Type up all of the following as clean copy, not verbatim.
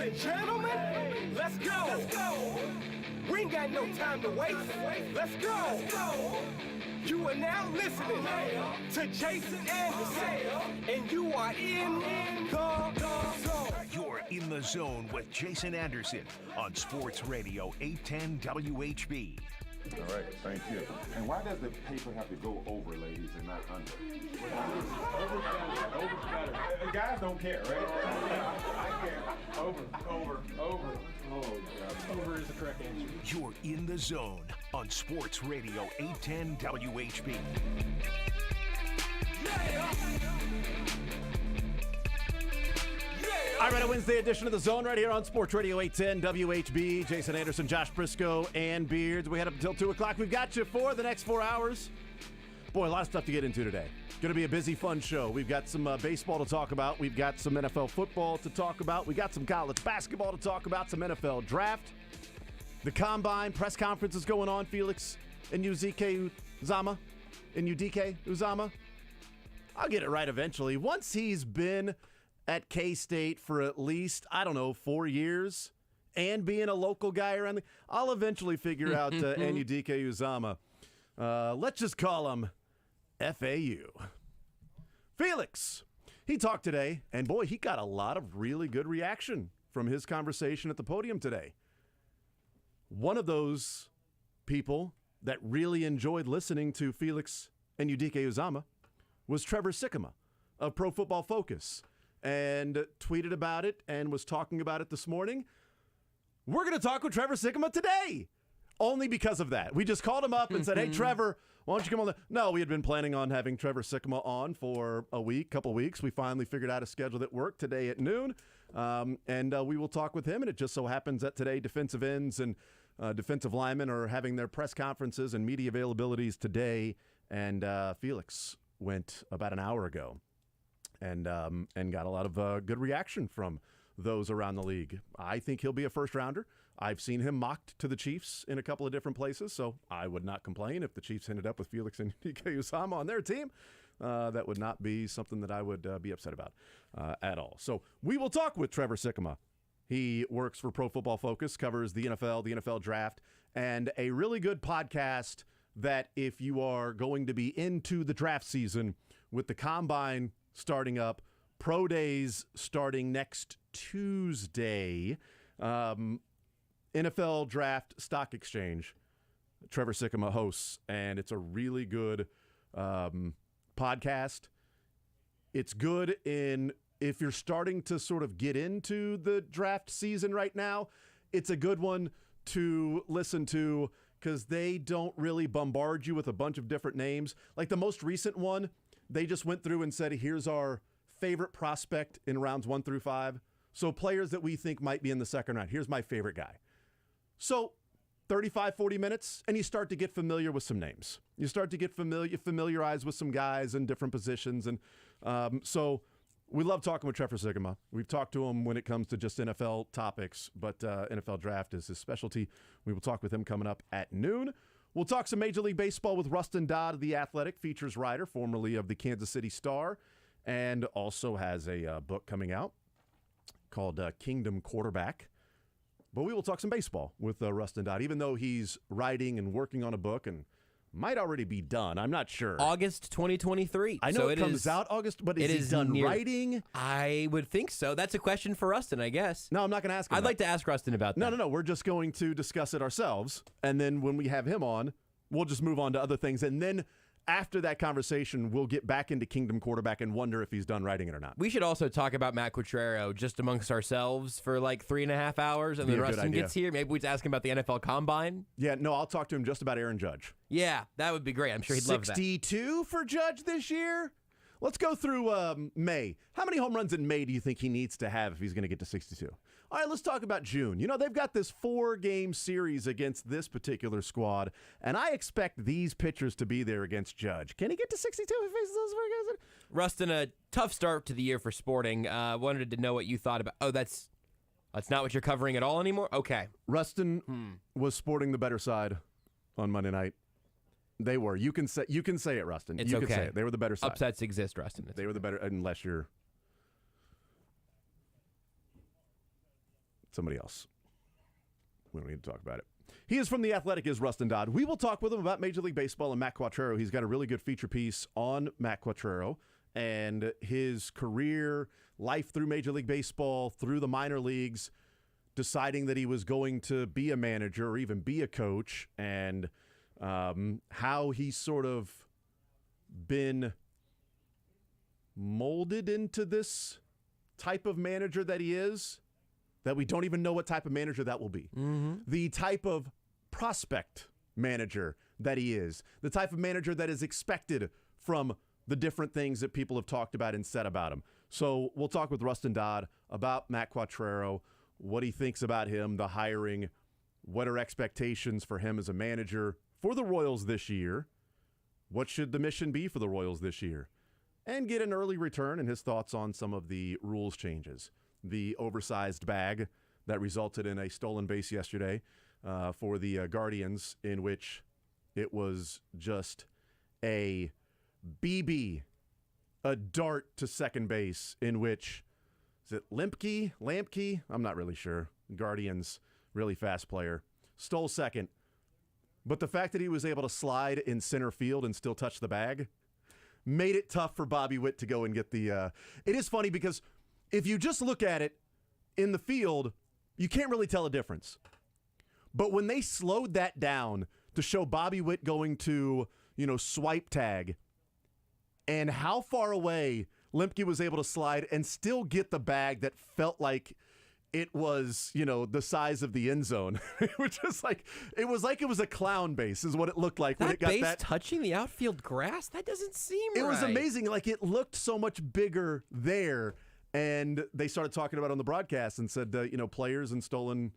and gentlemen, let's go. Let's go. We ain't got no time to waste. Let's go. You are now listening to Jason Anderson, and you are in the zone. You're in the zone with Jason Anderson on Sports Radio 810 WHB. All right, thank you. And why does the paper have to go over, ladies, and not under? Over's better. Guys don't care, right? I care. Over. Oh, God. Over is the correct answer. You're in the zone on Sports Radio 810 WHB. All right, a Wednesday edition of The Zone right here on Sports Radio 810 WHB. Jason Anderson, Josh Brisco, and Beards. We head up until 2 o'clock. We've got you for the next 4 hours. Boy, a lot of stuff to get into today. Going to be a busy, fun show. We've got some baseball to talk about. We've got some NFL football to talk about. We got some college basketball to talk about, some NFL draft. The Combine press conference is going on. Felix and DK Uzama. I'll get it right eventually. Once he's been at K-State for at least, 4 years, and being a local guy around I'll eventually figure out DK Uzama. Let's just call him FAU. Felix, he talked today, and boy, he got a lot of really good reaction from his conversation at the podium today. One of those people that really enjoyed listening to Felix and DK Uzama was Trevor Sikkema of Pro Football Focus, and tweeted about it and was talking about it this morning. We're going to talk with Trevor Sikkema today, only because of that. We just called him up and said, hey, Trevor, why don't you come on? No, we had been planning on having Trevor Sikkema on for couple weeks. We finally figured out a schedule that worked today at noon, and we will talk with him. And it just so happens that today defensive ends and defensive linemen are having their press conferences and media availabilities today, and Felix went about an hour ago. And got a lot of good reaction from those around the league. I think he'll be a first-rounder. I've seen him mocked to the Chiefs in a couple of different places, so I would not complain if the Chiefs ended up with Felix and DK Uzama on their team. That would not be something that I would be upset about at all. So we will talk with Trevor Sikkema. He works for Pro Football Focus, covers the NFL draft, and a really good podcast that if you are going to be into the draft season with the Combine starting up, pro days starting next Tuesday, NFL Draft Stock Exchange, Trevor Sikkema hosts, and it's a really good podcast. It's good if you're starting to sort of get into the draft season right now. It's a good one to listen to because they don't really bombard you with a bunch of different names. Like the most recent one, they just went through and said, here's our favorite prospect in rounds 1 through 5. So players that we think might be in the second round. Here's my favorite guy. So 35, 40 minutes, and you start to get familiar with some names. You start to get familiarized with some guys in different positions. And so we love talking with Trevor Sikkema. We've talked to him when it comes to just NFL topics, but NFL draft is his specialty. We will talk with him coming up at noon. We'll talk some Major League Baseball with Rustin Dodd of The Athletic, features writer, formerly of the Kansas City Star, and also has a book coming out called Kingdom Quarterback. But we will talk some baseball with Rustin Dodd, even though he's writing and working on a book and might already be done. I'm not sure. August 2023. I know it comes out August, but is he done writing? I would think so. That's a question for Rustin, I guess. No, I'm not going to ask him I'd like to ask Rustin about that. No. We're just going to discuss it ourselves. And then when we have him on, we'll just move on to other things. And then after that conversation, we'll get back into Kingdom Quarterback and wonder if he's done writing it or not. We should also talk about Matt Quatrero just amongst ourselves for like 3.5 hours, and then Rustin gets here. Maybe we just ask him about the NFL Combine. Yeah, no, I'll talk to him just about Aaron Judge. Yeah, that would be great. I'm sure he'd love that. 62 for Judge this year? Let's go through May. How many home runs in May do you think he needs to have if he's going to get to 62? All right, let's talk about June. You know, they've got this 4-game series against this particular squad, and I expect these pitchers to be there against Judge. Can he get to 62 if he faces those 4 guys? Rustin, a tough start to the year for Sporting. Wanted to know what you thought about... Oh, that's not what you're covering at all anymore? Okay. Rustin was sporting the better side on Monday night. They were. You can say it, Rustin. It's you okay. Can say it. They were the better side. Upsets exist, Rustin. They were the better, unless you're... somebody else. We don't need to talk about it. He is from The Athletic, is Rustin Dodd. We will talk with him about Major League Baseball and Matt Quattrero. He's got a really good feature piece on Matt Quattrero and his career, life through Major League Baseball, through the minor leagues, deciding that he was going to be a manager or even be a coach, and how he's sort of been molded into this type of manager that he is, that we don't even know what type of manager that will be. The type of prospect manager that he is, the type of manager that is expected from the different things that people have talked about and said about him. So we'll talk with Rustin Dodd about Matt Quattrero, what he thinks about him, the hiring, what are expectations for him as a manager for the Royals this year, what should the mission be for the Royals this year, and get an early return and his thoughts on some of the rules changes. The oversized bag that resulted in a stolen base yesterday for the Guardians, in which it was just a BB, a dart to second base, in which, is it Lampke? I'm not really sure. Guardians, really fast player. Stole second. But the fact that he was able to slide in center field and still touch the bag made it tough for Bobby Witt to go and get the... It is funny because if you just look at it in the field, you can't really tell a difference. But when they slowed that down to show Bobby Witt going to, swipe tag, and how far away Lemke was able to slide and still get the bag that felt like it was, the size of the end zone. It was like it was a clown base is what it looked like when it got base that touching the outfield grass. That doesn't seem It right. was amazing. Like, it looked so much bigger there. And they started talking about it on the broadcast and said, players and stolen,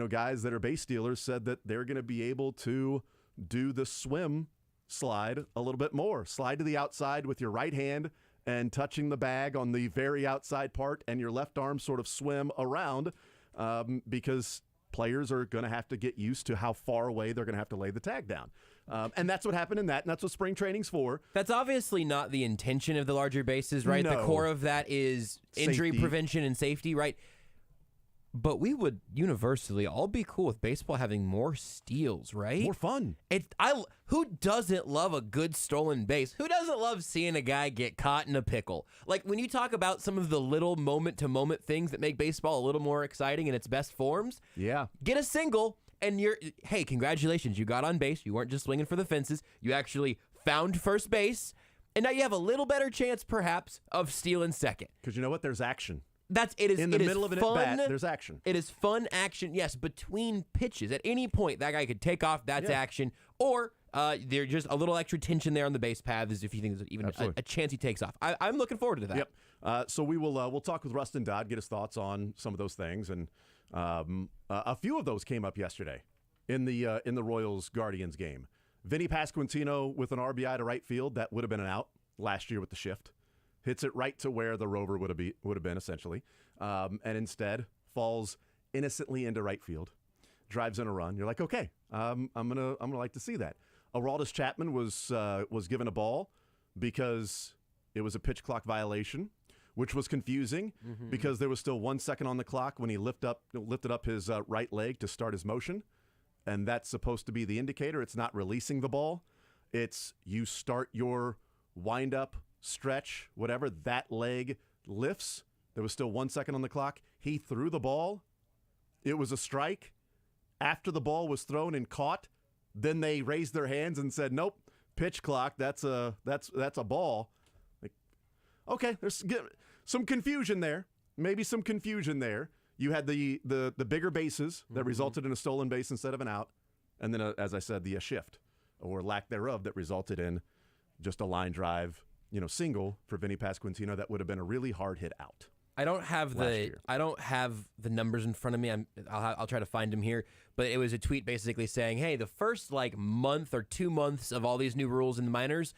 guys that are base stealers said that they're going to be able to do the swim slide a little bit more. Slide to the outside with your right hand and touching the bag on the very outside part, and your left arm sort of swim around because players are going to have to get used to how far away they're going to have to lay the tag down. And that's what happened in that, and that's what spring training's for. That's obviously not the intention of the larger bases, right? No. The core of that is injury Safety. prevention and safety, right? But we would universally all be cool with baseball having more steals, right? More fun. Who doesn't love a good stolen base? Who doesn't love seeing a guy get caught in a pickle? Like, when you talk about some of the little moment-to-moment things that make baseball a little more exciting in its best forms, Yeah. get a single, and hey, congratulations, you got on base. You weren't just swinging for the fences. You actually found first base, and now you have a little better chance, perhaps, of stealing second. Because you know what? There's action. It is In the middle of an at-bat, there's action. It is fun action, yes, between pitches. At any point, that guy could take off, that's action. Or there's just a little extra tension there on the base paths if you think there's even a chance he takes off. I'm looking forward to that. Yep. So we'll talk with Rustin Dodd, get his thoughts on some of those things. And a few of those came up yesterday in the Royals-Guardians game. Vinny Pasquantino with an RBI to right field. That would have been an out last year with the shift. Hits it right to where the rover would have been essentially, and instead falls innocently into right field, drives in a run. You're like, okay, I'm gonna like to see that. Aroldis Chapman was given a ball because it was a pitch clock violation, which was confusing because there was still 1 second on the clock when he lifted up his right leg to start his motion, and that's supposed to be the indicator. It's not releasing the ball. It's you start your wind up, stretch, whatever, that leg lifts. There was still 1 second on the clock. He threw the ball. It was a strike. After the ball was thrown and caught, then they raised their hands and said, "Nope, pitch clock. That's a ball." Like, okay, there's some confusion there. Maybe some confusion there. You had the bigger bases that resulted in a stolen base instead of an out, and then as I said, the shift or lack thereof that resulted in just a line drive, single for Vinny Pasquantino that would have been a really hard hit out. I don't have the numbers in front of me. I'll try to find them here. But it was a tweet basically saying, hey, the first month or 2 months of all these new rules in the minors,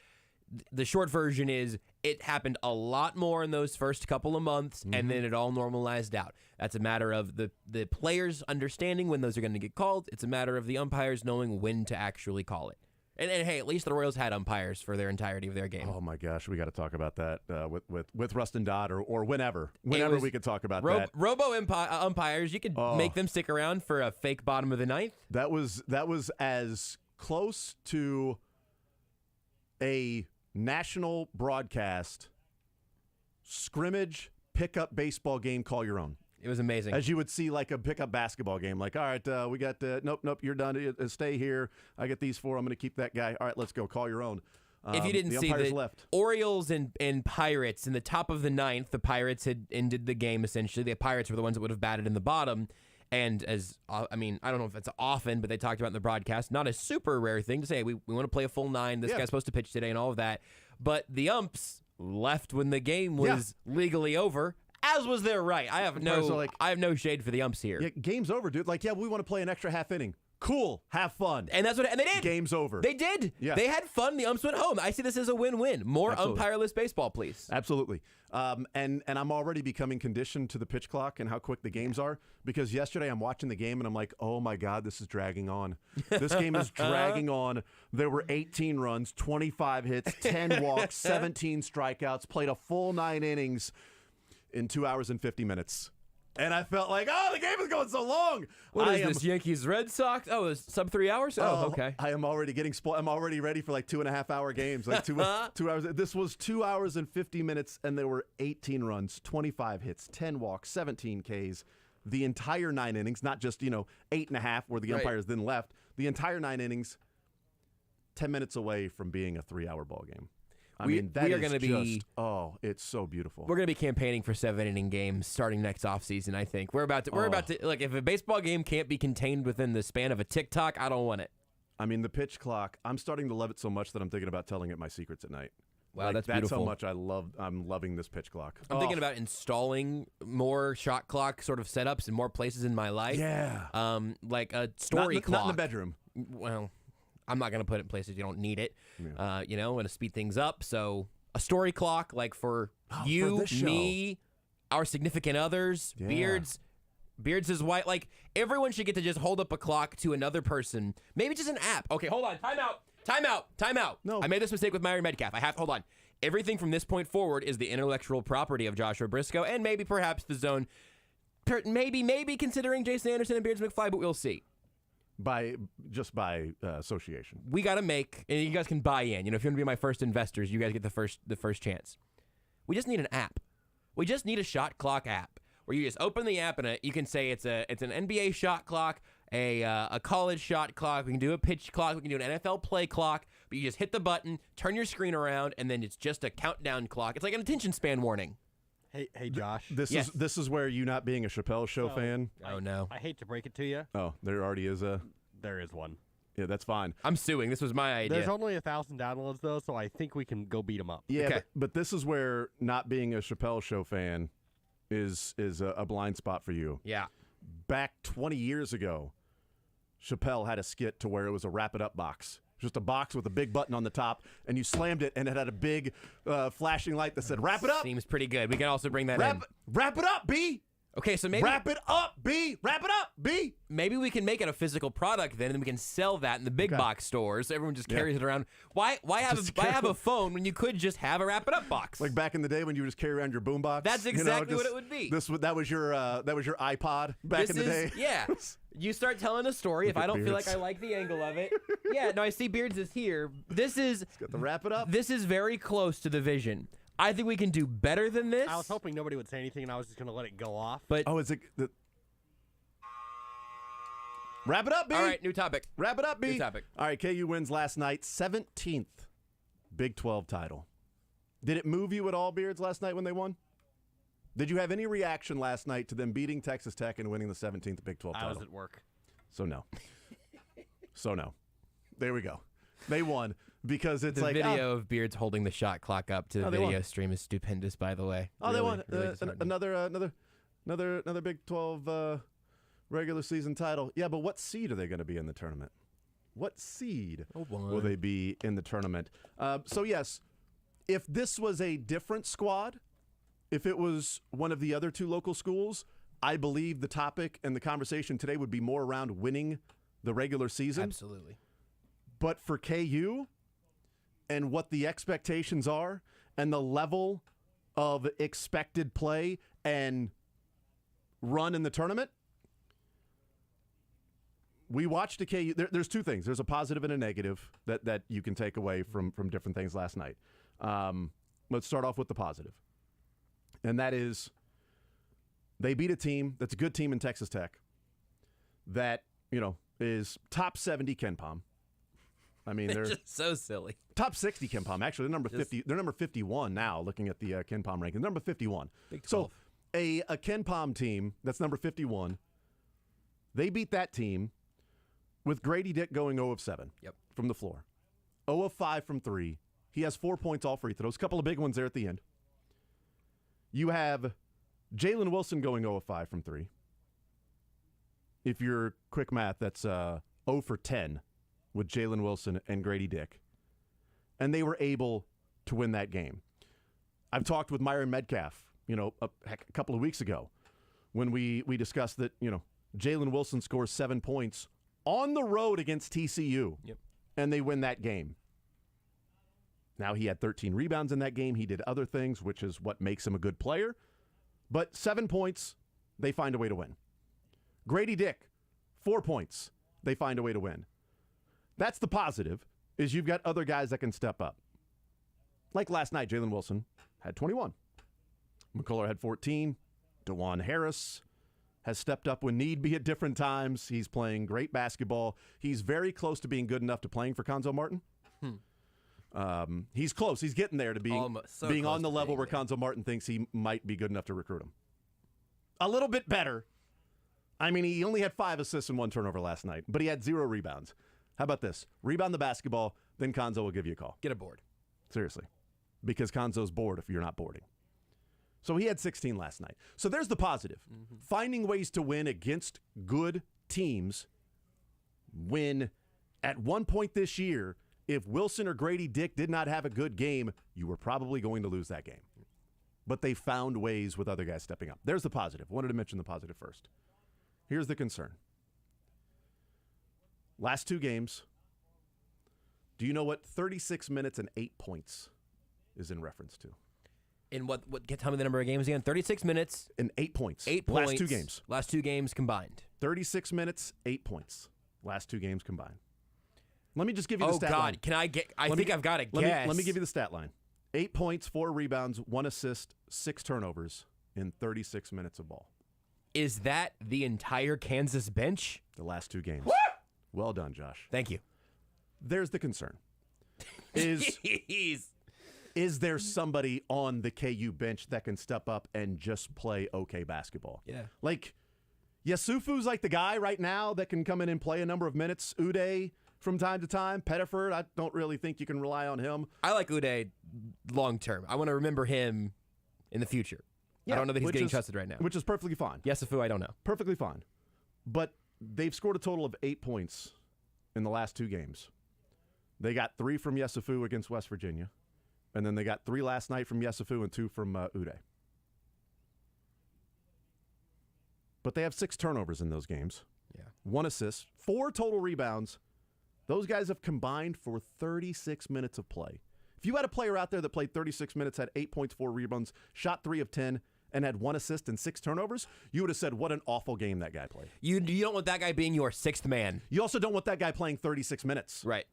the short version is it happened a lot more in those first couple of months, and then it all normalized out. That's a matter of the players understanding when those are going to get called. It's a matter of the umpires knowing when to actually call it. And hey, at least the Royals had umpires for their entirety of their game. Oh my gosh, we got to talk about that with Rustin Dodd or whenever we could talk about that. Robo umpires, you could make them stick around for a fake bottom of the ninth. That was as close to a national broadcast scrimmage pickup baseball game, call your own. It was amazing. As you would see like a pickup basketball game. Like, all right, we got, nope, you're done. Stay here. I get these 4. I'm going to keep that guy. All right, let's go. Call your own. If you didn't the see umpires the left. Orioles and Pirates in the top of the ninth, the Pirates had ended the game essentially. The Pirates were the ones that would have batted in the bottom. And I don't know if it's often, but they talked about in the broadcast, not a super rare thing to say, we want to play a full 9. This guy's supposed to pitch today and all of that. But the umps left when the game was legally over, as was their right. I have no shade for the umps here. Yeah, game's over, dude. Like, we want to play an extra half inning. Cool. Have fun. And that's what they did. Game's over. They did. Yeah. They had fun. The umps went home. I see this as a win-win. More umpireless baseball, please. Absolutely. And I'm already becoming conditioned to the pitch clock and how quick the games are, because yesterday I'm watching the game and I'm like, oh my God, this is dragging on. This game is dragging on. There were 18 runs, 25 hits, 10 walks, 17 strikeouts, played a full 9 innings in 2 hours and 50 minutes. And I felt like, the game is going so long. What is this, Yankees Red Sox? Oh, it's sub 3 hours? Oh, okay. I am already getting spoiled. I'm already ready for like 2.5 hour games. Like 2 hours. This was 2 hours and 50 minutes, and there were 18 runs, 25 hits, 10 walks, 17 Ks. The entire 9 innings, not just, 8.5 where the umpires then left. The entire 9 innings, 10 minutes away from being a 3-hour ball game. We are going to be. It's so beautiful. We're going to be campaigning for 7-inning games starting next offseason, I think. We're about to. Look, if a baseball game can't be contained within the span of a TikTok, I don't want it. I mean, the pitch clock, I'm starting to love it so much that I'm thinking about telling it my secrets at night. Wow, that's beautiful. That's how much I'm loving this pitch clock. I'm thinking about installing more shot clock sort of setups in more places in my life. Yeah. Like a story clock. Not in the bedroom. Well, I'm not going to put it in places you don't need it. Yeah. Want to speed things up. So a story clock, like for you, for me, our significant others, Beards is white. Like everyone should get to just hold up a clock to another person. Maybe just an app. Okay, hold on. Time out. No. I made this mistake with Myron Metcalf. Hold on. Everything from this point forward is the intellectual property of Joshua Brisco and maybe perhaps the zone. Maybe considering Jason Anderson and Beards McFly, but we'll see. By association, we got to make, and you guys can buy in. If you want to be my first investors, you guys get the first chance. We just need an app. We just need a shot clock app where you just open the app and you can say it's an NBA shot clock, a college shot clock. We can do a pitch clock. We can do an NFL play clock. But you just hit the button, turn your screen around, and then it's just a countdown clock. It's like an attention span warning. Hey, Josh. This is where you not being a Chappelle Show fan. Oh no! I hate to break it to you. Oh, there already is a. There is one. Yeah, that's fine. I'm suing. This was my idea. There's only 1,000 downloads though, so I think we can go beat them up. Yeah, okay. but this is where not being a Chappelle Show fan is a blind spot for you. Yeah. Back 20 years ago, Chappelle had a skit to where it was a wrap it up box. Just a box with a big button on the top, and you slammed it, and it had a big flashing light that said, wrap it up. Seems pretty good. We can also bring that in. Wrap it up, B. Okay, so maybe wrap it up, B. Wrap it up, B. Maybe we can make it a physical product then, and we can sell that in the big box stores. Everyone just carries it around. Why have a phone when you could just have a wrap it up box? Like back in the day when you would just carry around your boombox. That's exactly what it would be. That was your iPod back in the day. Yeah. You start telling a story. If I don't feel like I like the angle of it, I see Beards is here. This is got to wrap it up. This is very close to the vision. I think we can do better than this. I was hoping nobody would say anything, and I was just going to let it go off. But is it? Wrap it up, B. All right, new topic. Wrap it up, B. New topic. All right, KU wins last night, 17th Big 12 title. Did it move you at all, Beards, last night when they won? Did you have any reaction last night to them beating Texas Tech and winning the 17th Big 12 title? I was at work. So no. There we go. They won. Because it's the like video of Beards holding the shot clock up to the video stream is stupendous. By the way, they won another Big 12 regular season title. Yeah, but what seed are they going to be in the tournament? What seed will they be in the tournament? So yes, if this was a different squad, if it was one of the other two local schools, I believe the topic and the conversation today would be more around winning the regular season. Absolutely. But for KU and what the expectations are and the level of expected play and run in the tournament, we watched a KU. There's two things. There's a positive and a negative that you can take away from different things last night. Let's start off with the positive. And that is they beat a team that's a good team in Texas Tech that, is top 70 KenPom. I mean, they're just so silly. Top 60 KenPom. Actually, they're number 50. They're number 51 now, looking at the KenPom ranking. Number 51. Big 12. So a KenPom team that's number 51, they beat that team with Grady Dick going 0 of 7 from the floor. 0 of 5 from 3. He has 4 points, all free throws. A couple of big ones there at the end. You have Jalen Wilson going 0 of 5 from 3. If you're quick math, that's 0 for 10 with Jalen Wilson and Grady Dick. And they were able to win that game. I've talked with Myron Metcalf, a couple of weeks ago when we discussed that, Jalen Wilson scores 7 points on the road against TCU. And they win that game. Now, he had 13 rebounds in that game. He did other things, which is what makes him a good player. But 7 points, they find a way to win. Grady Dick, 4 points, they find a way to win. That's the positive, is you've got other guys that can step up. Like last night, Jalen Wilson had 21. McCullough had 14. DeJuan Harris has stepped up when need be at different times. He's playing great basketball. He's very close to being good enough to playing for Konzo Martin. He's close. He's getting there to being on the level where Konzo Martin thinks he might be good enough to recruit him. A little bit better. I mean, he only had 5 assists and 1 turnover last night, but he had 0 rebounds. How about this? Rebound the basketball, then Konzo will give you a call. Get a board. Seriously. Because Konzo's bored if you're not boarding. So he had 16 last night. So there's the positive. Finding ways to win against good teams when at one point this year, if Wilson or Grady Dick did not have a good game, you were probably going to lose that game. But they found ways with other guys stepping up. There's the positive. Wanted to mention the positive first. Here's the concern. Last 2 games, do you know what 36 minutes and 8 points is in reference to? In what tell me the number of games again? 36 minutes. And 8 points. 8 points. Last 2 games. Last 2 games combined. 36 minutes, 8 points. Last 2 games combined. Let me just give you the stat line. Oh, God. Can I get... I think I've got a guess. Let me give you the stat line. 8 points, 4 rebounds, 1 assist, 6 turnovers in 36 minutes of ball. Is that the entire Kansas bench? The last 2 games. What? Well done, Josh. Thank you. There's the concern. Is there somebody on the KU bench that can step up and just play okay basketball? Yeah. Like, Yasufu's like the guy right now that can come in and play a number of minutes. Uday from time to time. Pettiford, I don't really think you can rely on him. I like Uday long term. I want to remember him in the future. I don't know that he's getting trusted right now. Which is perfectly fine. Yesufu, I don't know. Perfectly fine. But they've scored a total of 8 points in the last 2 games. They got 3 from Yesufu against West Virginia. And then they got 3 last night from Yesufu and 2 from Uday. But they have 6 turnovers in those games. Yeah. 1 assist, 4 total rebounds. Those guys have combined for 36 minutes of play. If you had a player out there that played 36 minutes, had 8 points, 4 rebounds, shot 3 of 10, and had 1 assist and 6 turnovers, you would have said, what an awful game that guy played. You don't want that guy being your 6th man. You also don't want that guy playing 36 minutes. Right.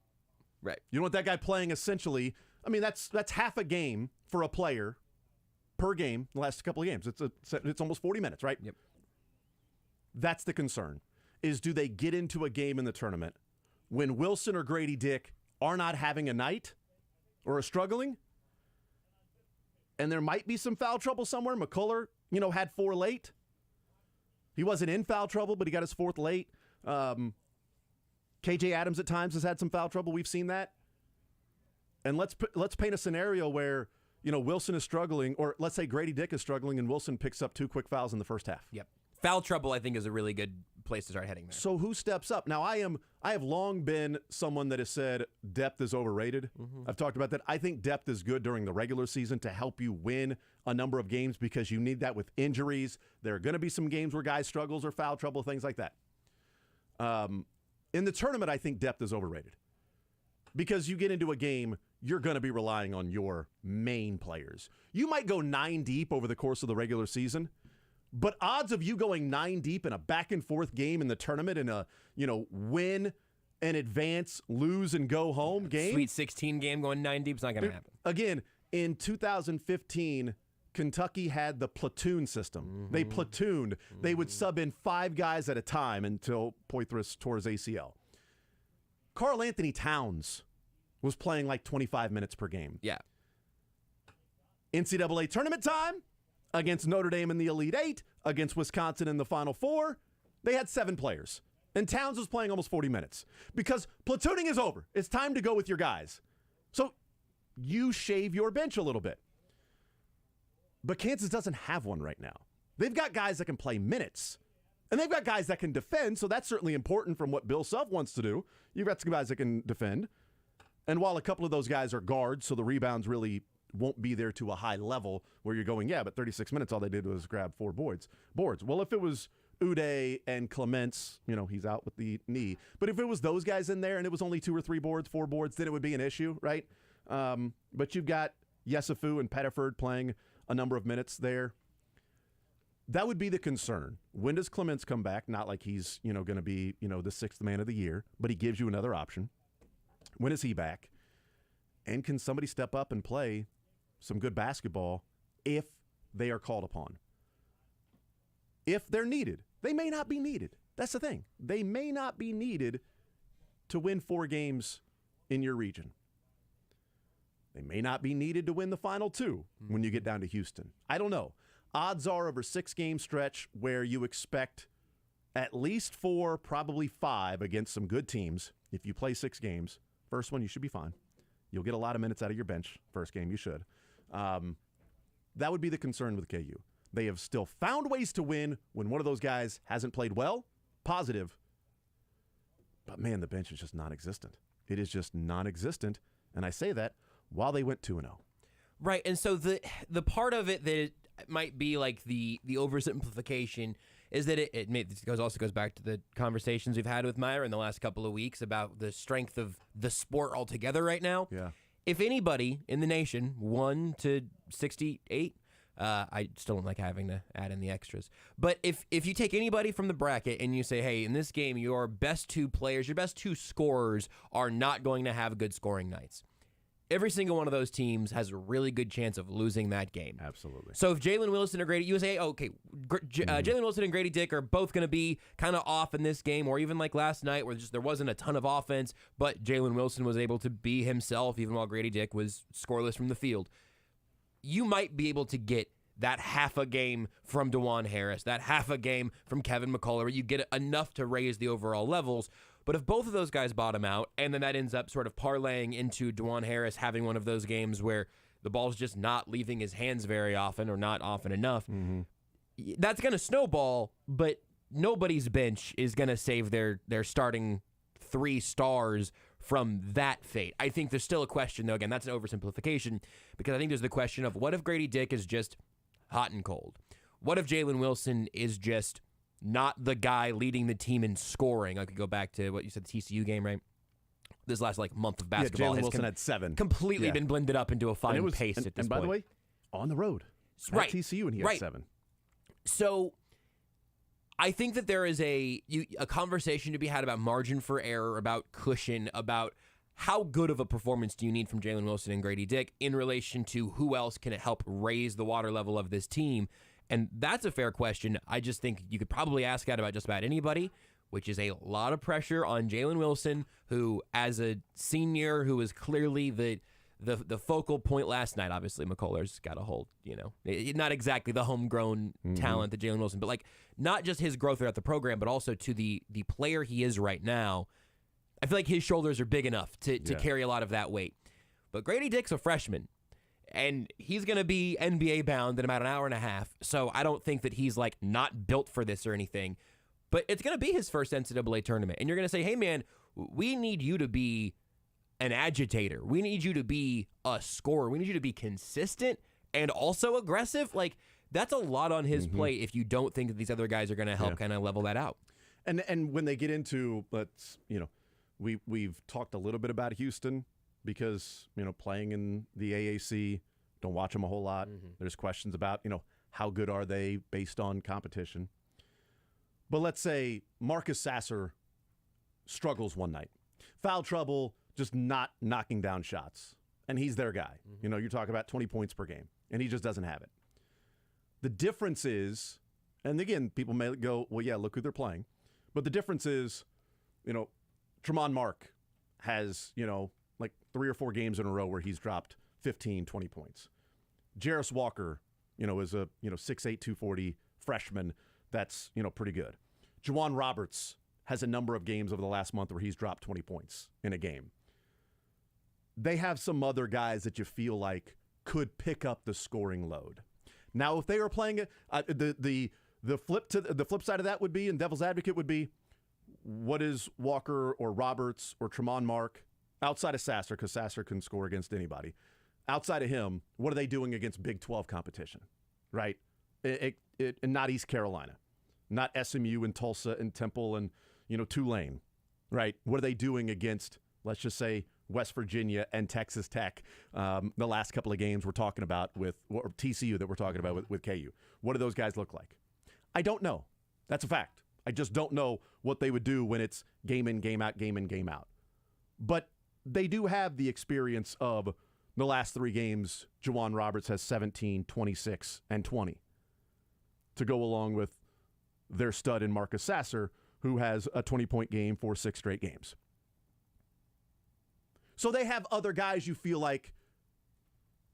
You don't want that guy playing essentially, I mean, that's half a game for a player per game the last couple of games. It's almost 40 minutes, right? Yep. That's the concern, is do they get into a game in the tournament when Wilson or Grady Dick are not having a night or are struggling? And there might be some foul trouble somewhere. McCullough, had 4 late. He wasn't in foul trouble, but he got his 4th late. KJ Adams at times has had some foul trouble. We've seen that. And let's paint a scenario where, Wilson is struggling, or let's say Grady Dick is struggling and Wilson picks up 2 quick fouls in the first half. Yep. Foul trouble, I think, is a really good place to start heading there. So who steps up? Now, I have long been someone that has said depth is overrated. I've talked about that. I think depth is good during the regular season to help you win a number of games because you need that with injuries. There are going to be some games where guys struggles or foul trouble, things like that. In the tournament, I think depth is overrated because you get into a game, you're going to be relying on your main players. You might go 9 deep over the course of the regular season, but odds of you going 9 deep in a back-and-forth game in the tournament in a, win and advance, lose and go home game. Sweet 16 game going 9 deep is not going to happen. Again, in 2015, Kentucky had the platoon system. They platooned. They would sub in 5 guys at a time until Poitras tore his ACL. Karl Anthony Towns was playing like 25 minutes per game. Yeah. NCAA tournament time against Notre Dame in the Elite Eight, against Wisconsin in the Final Four, they had 7 players. And Towns was playing almost 40 minutes because platooning is over. It's time to go with your guys. So you shave your bench a little bit. But Kansas doesn't have one right now. They've got guys that can play minutes. And they've got guys that can defend, so that's certainly important from what Bill Self wants to do. You've got some guys that can defend. And while a couple of those guys are guards, so the rebounds really won't be there to a high level where you're going, yeah, but 36 minutes, all they did was grab 4 boards. Well, if it was Uday and Clements, he's out with the knee. But if it was those guys in there and it was only 2 or 3 boards, 4 boards, then it would be an issue, right? But you've got Yesufu and Pettiford playing a number of minutes there. That would be the concern. When does Clements come back? Not like he's, going to be, the 6th man of the year, but he gives you another option. When is he back? And can somebody step up and play some good basketball if they are called upon? If they're needed. They may not be needed. That's the thing. They may not be needed to win 4 games in your region. They may not be needed to win the final 2 when you get down to Houston. I don't know. Odds are over 6-game stretch where you expect at least 4, probably 5 against some good teams. If you play 6 games, first one you should be fine. You'll get a lot of minutes out of your bench. First game you should. That would be the concern with KU. They have still found ways to win when one of those guys hasn't played well. Positive. But man, the bench is just non-existent. It is just non-existent. And I say that while they went 2-0. Right, and so the part of it that it might be like the oversimplification is that it also goes back to the conversations we've had with Myra in the last couple of weeks about the strength of the sport altogether right now. Yeah. If anybody in the nation, 1 to 68, I still don't like having to add in the extras. But if you take anybody from the bracket and you say, hey, in this game, your best 2 players, your best 2 scorers are not going to have good scoring nights. Every single one of those teams has a really good chance of losing that game. Absolutely. So if Jalen Wilson or Grady, you would say, okay, Jalen Wilson and Grady Dick are both going to be kind of off in this game, or even like last night where there wasn't a ton of offense, but Jalen Wilson was able to be himself even while Grady Dick was scoreless from the field. You might be able to get that half a game from DeJuan Harris, that half a game from Kevin McCullough, where you get enough to raise the overall levels. But if both of those guys bottom out, and then that ends up sort of parlaying into DeJuan Harris having one of those games where the ball's just not leaving his hands very often or not often enough, that's going to snowball, but nobody's bench is going to save their starting 3 stars from that fate. I think there's still a question, though. Again, that's an oversimplification, because I think there's the question of what if Grady Dick is just hot and cold? What if Jalen Wilson is just not the guy leading the team in scoring? I could go back to what you said, the TCU game, right? This last month of basketball Jalen Wilson had 7. Completely been blended up into a fine pace at this point. And by the way, on the road. Right. At TCU, and he had 7. So I think that there is a conversation to be had about margin for error, about cushion, about how good of a performance do you need from Jalen Wilson and Grady Dick in relation to who else can help raise the water level of this team. And that's a fair question. I just think you could probably ask that about just about anybody, which is a lot of pressure on Jalen Wilson, who, as a senior, who was clearly the focal point last night. Obviously, McCullough's got a hold, not exactly the homegrown talent that Jalen Wilson, but not just his growth throughout the program, but also to the player he is right now. I feel like his shoulders are big enough to carry a lot of that weight. But Grady Dick's a freshman, and he's going to be NBA bound in about an hour and a half. So I don't think that he's not built for this or anything. But it's going to be his first NCAA tournament. And you're going to say, hey, man, we need you to be an agitator. We need you to be a scorer. We need you to be consistent and also aggressive. That's a lot on his plate if you don't think that these other guys are going to help kind of level that out. And when they get into, We've talked a little bit about Houston because, playing in the AAC, don't watch them a whole lot. There's questions about, how good are they based on competition. But let's say Marcus Sasser struggles one night. Foul trouble, just not knocking down shots. And he's their guy. You're talking about 20 points per game, and he just doesn't have it. The difference is, and again, people may go, well, yeah, look who they're playing. But the difference is, Tremont Mark has, like 3 or 4 games in a row where he's dropped 15, 20 points. Jarris Walker, is a, 6'8", 240 freshman that's, pretty good. Juwan Roberts has a number of games over the last month where he's dropped 20 points in a game. They have some other guys that you feel like could pick up the scoring load. Now, if they were playing it, the flip side of that would be, and devil's advocate would be, what is Walker or Roberts or Tremont Mark outside of Sasser, because Sasser can score against anybody. Outside of him, what are they doing against Big 12 competition, right? And not East Carolina, not SMU and Tulsa and Temple and, Tulane, right? What are they doing against, let's just say, West Virginia and Texas Tech, the last couple of games we're talking about or TCU that we're talking about with KU? What do those guys look like? I don't know. That's a fact. I just don't know what they would do when it's game in, game out, game in, game out. But they do have the experience of the last 3 games. Juwan Roberts has 17, 26, and 20 to go along with their stud in Marcus Sasser, who has a 20-point game for 6 straight games. So they have other guys you feel like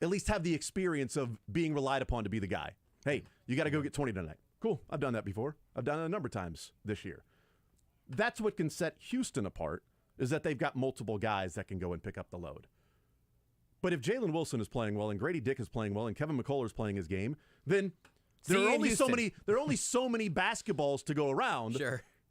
at least have the experience of being relied upon to be the guy. Hey, you got to go get 20 tonight. Cool. I've done that before. I've done it a number of times this year. That's what can set Houston apart, is that they've got multiple guys that can go and pick up the load. But if Jalen Wilson is playing well and Grady Dick is playing well and Kevin McCullough is playing his game, then there are only so many basketballs to go around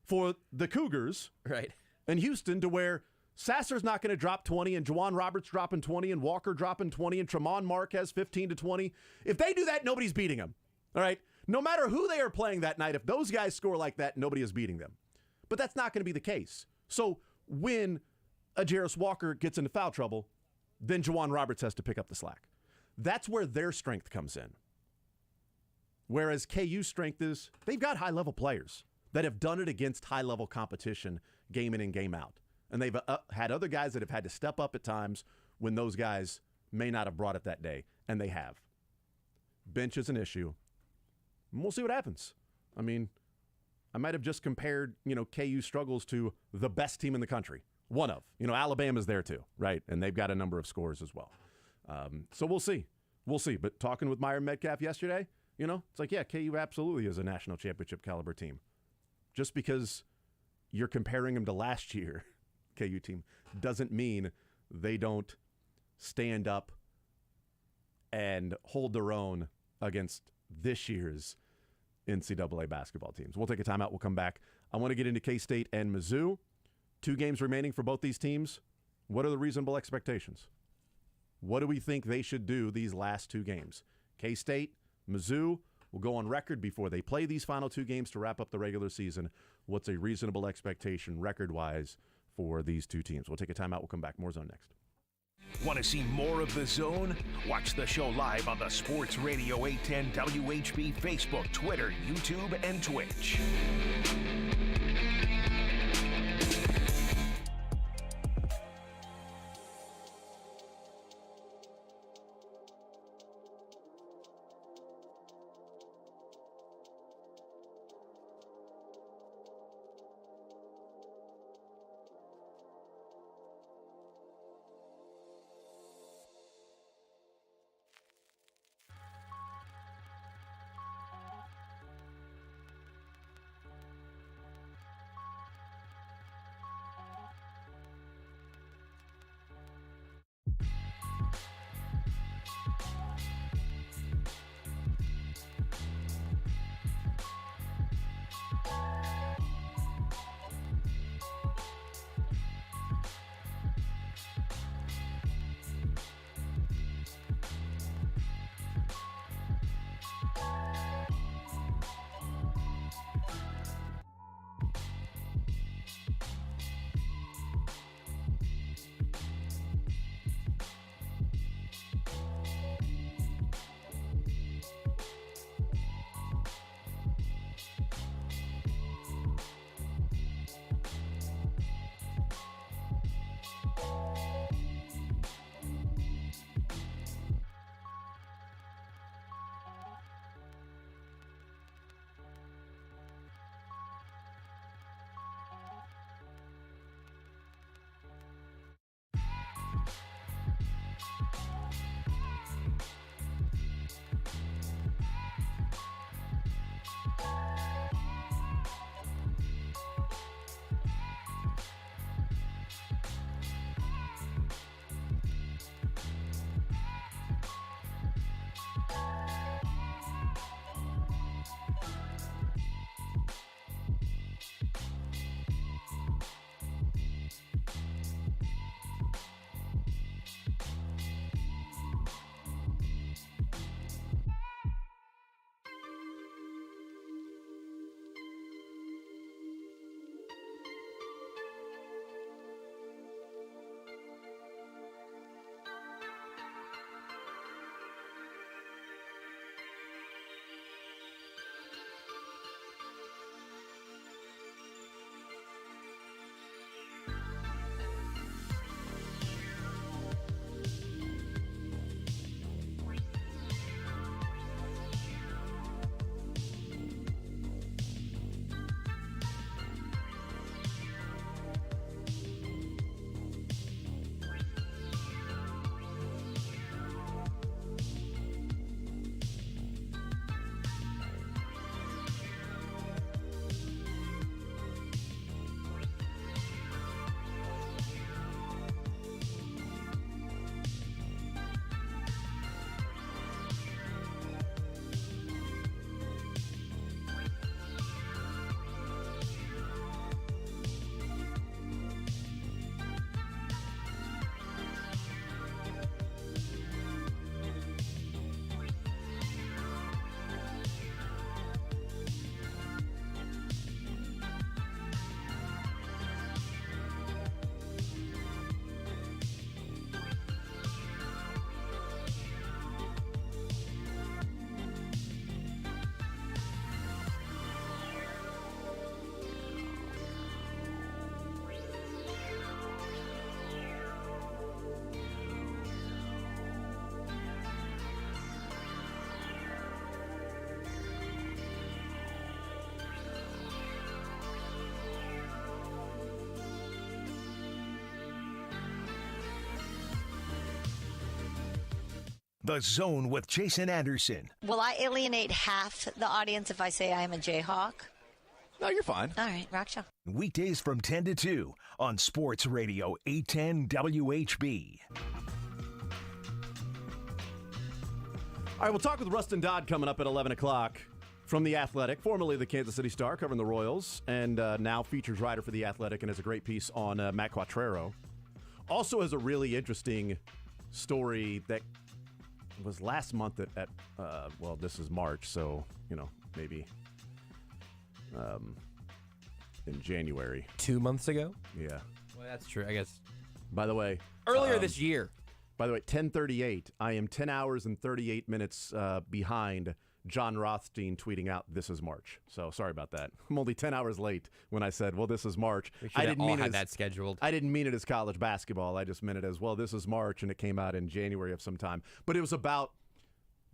for the Cougars, right? And Houston, to where Sasser's not going to drop 20 and Juwan Roberts dropping 20 and Walker dropping 20 and Tremont Mark has 15 to 20. If they do that, nobody's beating them. All right? No matter who they are playing that night, if those guys score like that, nobody is beating them. But that's not going to be the case. So when a Jarris Walker gets into foul trouble, then Juwan Roberts has to pick up the slack. That's where their strength comes in. Whereas KU's strength is they've got high-level players that have done it against high-level competition game in and game out. And they've had other guys that have had to step up at times when those guys may not have brought it that day, and they have. Bench is an issue. And we'll see what happens. I mean, I might have just compared, KU struggles to the best team in the country. One of. Alabama's there too, right? And they've got a number of scores as well. So we'll see. We'll see. But talking with Myron Metcalf yesterday, it's like, yeah, KU absolutely is a national championship caliber team. Just because you're comparing them to last year, KU team, doesn't mean they don't stand up and hold their own against this year's NCAA basketball teams. We'll take a timeout. We'll come back. I want to get into K-State and Mizzou. 2 games remaining for both these teams. What are the reasonable expectations? What do we think they should do these last 2 games? K-State, Mizzou will go on record before they play these final 2 games to wrap up the regular season. What's a reasonable expectation record-wise for these 2 teams? We'll take a timeout. We'll come back. More Zone next. Want to see more of The Zone? Watch the show live on the Sports Radio 810 WHB Facebook, Twitter, YouTube, and Twitch. The Zone with Jason Anderson. Will I alienate half the audience if I say I am a Jayhawk? No, you're fine. All right, rock show. Weekdays from 10 to 2 on Sports Radio 810 WHB. All right, we'll talk with Rustin Dodd coming up at 11 o'clock from The Athletic, formerly the Kansas City Star, covering the Royals, and now features writer for The Athletic and has a great piece on Matt Quattrero. Also has a really interesting story that was last month at well, this is March, so, maybe in January. 2 months ago? Yeah. Well, that's true, I guess. By the way. Earlier this year. By the way, 10:38. I am 10 hours and 38 minutes behind John Rothstein tweeting out, "This is March." So sorry about that. I'm only 10 hours late when I said, "Well, this is March." We should have all had that scheduled. I didn't mean it as college basketball. I just meant it as, well, this is March, and it came out in January of some time. But it was about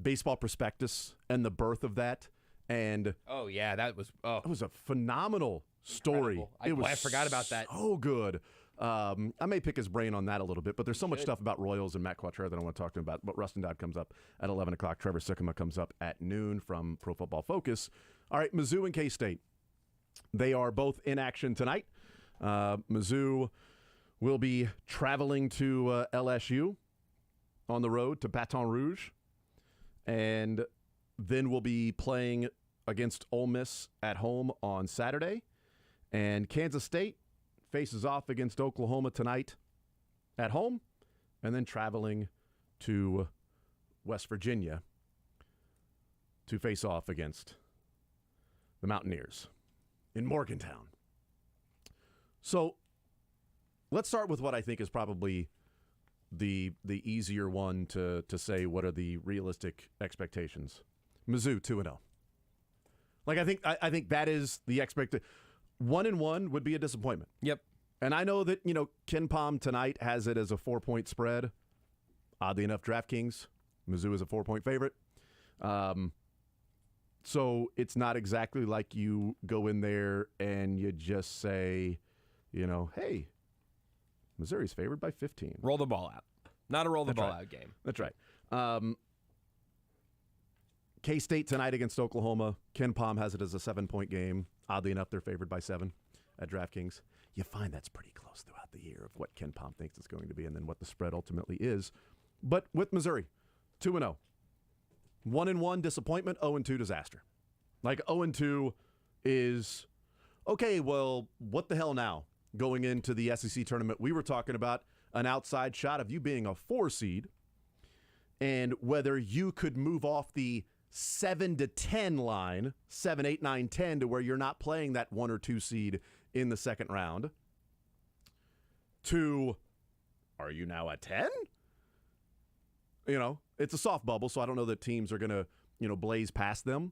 Baseball Prospectus and the birth of that. And oh, yeah, that was it was a phenomenal story. I forgot about that. So good. I may pick his brain on that a little bit, but there's so much stuff about Royals and Matt Quattrero that I want to talk to him about. But Rustin Dodd comes up at 11 o'clock. Trevor Sikkema comes up at noon from Pro Football Focus. All right, Mizzou and K-State. They are both in action tonight. Mizzou will be traveling to LSU on the road to Baton Rouge. And then we'll be playing against Ole Miss at home on Saturday. And Kansas State faces off against Oklahoma tonight at home, and then traveling to West Virginia to face off against the Mountaineers in Morgantown. So let's start with what I think is probably the easier one to say what are the realistic expectations. Mizzou 2-0. Like I think that is the expectation. 1-1 would be a disappointment. Yep. And I know that, Ken Pom tonight has it as a 4-point spread. Oddly enough, DraftKings, Mizzou is a 4-point favorite. So it's not exactly like you go in there and you just say, hey, Missouri's favored by 15. Roll the ball out. Not a roll the ball out game. That's right. K-State tonight against Oklahoma. Ken Pom has it as a 7-point game. Oddly enough, they're favored by 7 at DraftKings. You find that's pretty close throughout the year of what Ken Pom thinks it's going to be and then what the spread ultimately is. But with Missouri, 2-0. 1-1 disappointment, 0-2 disaster. Like 0-2 is, okay, well, what the hell now? Going into the SEC tournament, we were talking about an outside shot of you being a 4 seed and whether you could move off the 7 to 10 line, 7, 8, 9, 10, to where you're not playing that 1 or 2 seed in the second round, to, are you now at 10? It's a soft bubble, so I don't know that teams are going to, blaze past them.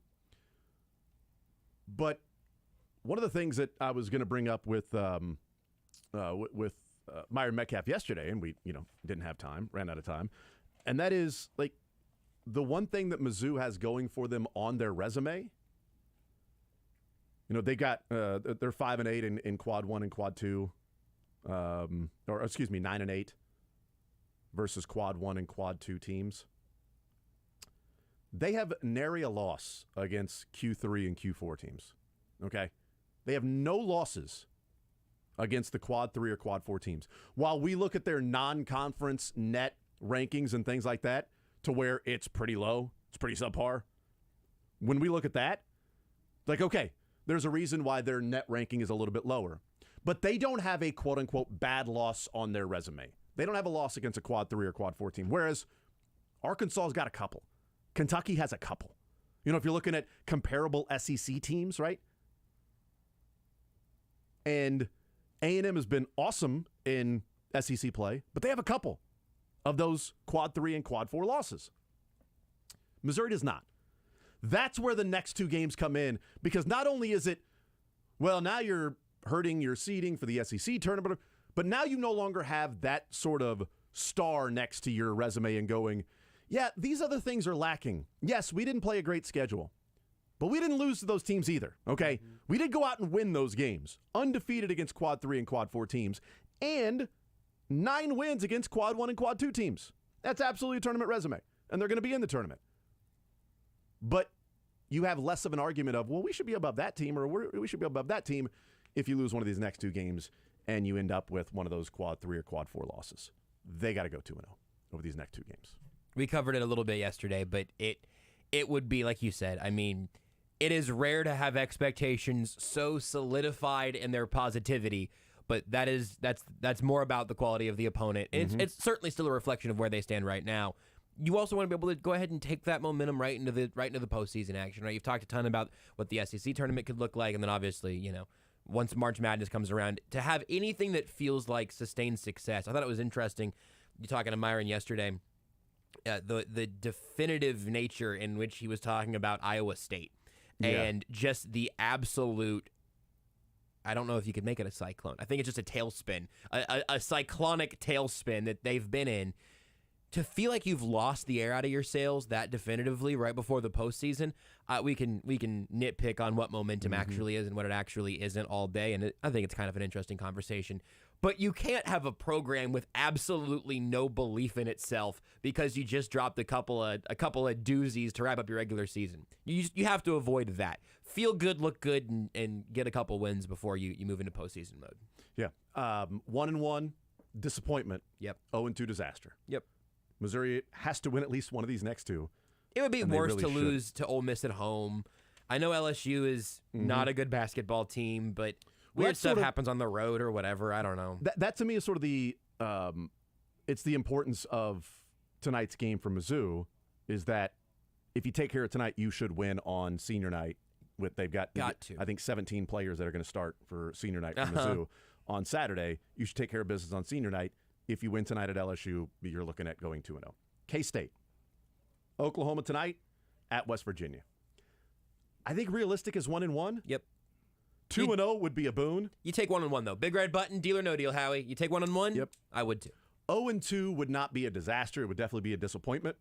But one of the things that I was going to bring up with Myron Metcalf yesterday, and we, didn't have time, ran out of time, and that is, like, the one thing that Mizzou has going for them on their resume, they got they're 5-8 in quad 1 and quad 2, 9-8 versus quad 1 and quad 2 teams. They have nary a loss against Q3 and Q4 teams. Okay, they have no losses against the quad 3 or quad 4 teams. While we look at their non-conference net rankings and things like that, to where it's pretty low, it's pretty subpar. When we look at that, like, okay, there's a reason why their net ranking is a little bit lower. But they don't have a quote-unquote bad loss on their resume. They don't have a loss against a quad 3 or quad 4 team, whereas Arkansas's got a couple. Kentucky has a couple. If you're looking at comparable SEC teams, right? And A&M has been awesome in SEC play, but they have a couple of those quad 3 and quad 4 losses. Missouri does not. That's where the next 2 games come in, because not only is it, well, now you're hurting your seeding for the SEC tournament, but now you no longer have that sort of star next to your resume and going, yeah, these other things are lacking. Yes, we didn't play a great schedule, but we didn't lose to those teams either, okay? Mm-hmm. We did go out and win those games, undefeated against quad 3 and quad 4 teams, and 9 wins against quad 1 and quad 2 teams. That's absolutely a tournament resume. and they're going to be in the tournament. But you have less of an argument of, well, we should be above that team or we should be above that team if you lose one of these next two games and you end up with one of those quad 3 or quad 4 losses. They got to go 2-0 over these next two games. We covered it a little bit yesterday, but it would be, like you said, I mean, it is rare to have expectations so solidified in their positivity, but that's more about the quality of the opponent. And it's certainly still a reflection of where they stand right now. You also want to be able to go ahead and take that momentum right into the postseason action, right? You've talked a ton about what the SEC tournament could look like, and then obviously, once March Madness comes around, to have anything that feels like sustained success. I thought it was interesting. You talking to Myron yesterday, the definitive nature in which he was talking about Iowa State and just the absolute. I don't know if you could make it a cyclone. I think it's just a tailspin, a cyclonic tailspin that they've been in. To feel like you've lost the air out of your sails that definitively right before the postseason, we can nitpick on what momentum actually is and what it actually isn't all day, and I think it's kind of an interesting conversation. But you can't have a program with absolutely no belief in itself because you just dropped a couple of doozies to wrap up your regular season. You have to avoid that. Feel good, look good, and get a couple wins before you move into postseason mode. Yeah, 1-1 disappointment. Yep. 0-2 disaster. Yep. Missouri has to win at least one of these next two. It would be worse to lose to Ole Miss at home. I know LSU is not a good basketball team, but weird stuff happens on the road or whatever. I don't know. That to me is sort of the it's the importance of tonight's game for Mizzou is that if you take care of tonight, you should win on senior night. They've got to. I think 17 players that are going to start for senior night for Mizzou on Saturday. You should take care of business on senior night. If you win tonight at LSU, you're looking at going 2-0. K-State. Oklahoma tonight at West Virginia. I think realistic is 1-1. Yep. 2-0 would be a boon. You take 1-1, though. Big red button, deal or no deal, Howie. You take 1-1? Yep. I would, too. 0-2 would not be a disaster. It would definitely be a disappointment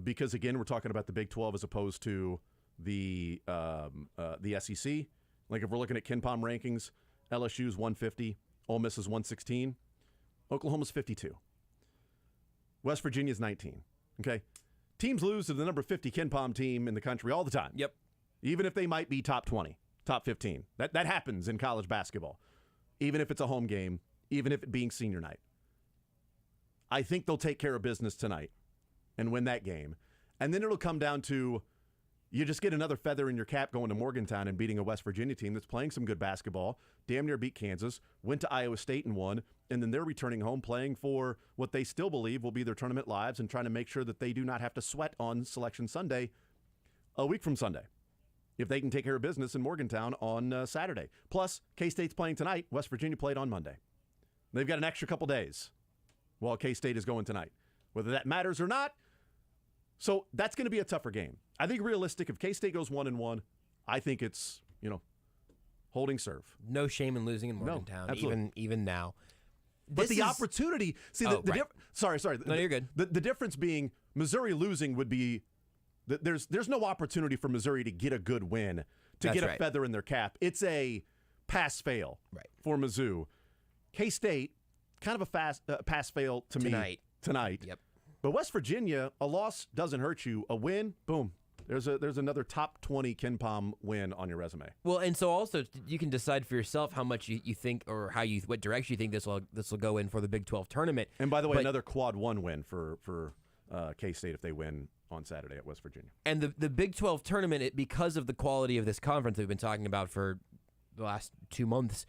because, again, we're talking about the Big 12 as opposed to the SEC. Like, if we're looking at KenPom rankings, LSU's 150, Ole Miss is 116. Oklahoma's 52. West Virginia's 19. Okay? Teams lose to the number 50 KenPom team in the country all the time. Yep. Even if they might be top 20, top 15. That happens in college basketball. Even if it's a home game, even if it being senior night. I think they'll take care of business tonight and win that game. And then it'll come down to you just get another feather in your cap going to Morgantown and beating a West Virginia team that's playing some good basketball, damn near beat Kansas, went to Iowa State and won, and then they're returning home playing for what they still believe will be their tournament lives and trying to make sure that they do not have to sweat on Selection Sunday a week from Sunday if they can take care of business in Morgantown on Saturday. Plus, K-State's playing tonight. West Virginia played on Monday. They've got an extra couple days while K-State is going tonight. Whether that matters or not, so that's going to be a tougher game. I think realistic, if K-State goes 1-1, I think it's, holding serve. No shame in losing in Morgantown, even now. But the opportunity, sorry. No, you're good. The difference being Missouri losing would be there's no opportunity for Missouri to get a good win, to get a feather in their cap. It's a pass-fail for Mizzou. K-State, kind of a pass-fail to me tonight. Yep. But West Virginia, a loss doesn't hurt you. A win, boom. There's another top 20 KenPom win on your resume. Well, and so also you can decide for yourself how much you think or what direction you think this will go in for the Big 12 tournament. And by the way, another quad 1 win for K-State if they win on Saturday at West Virginia. And the Big 12 tournament, because of the quality of this conference we've been talking about for the last 2 months,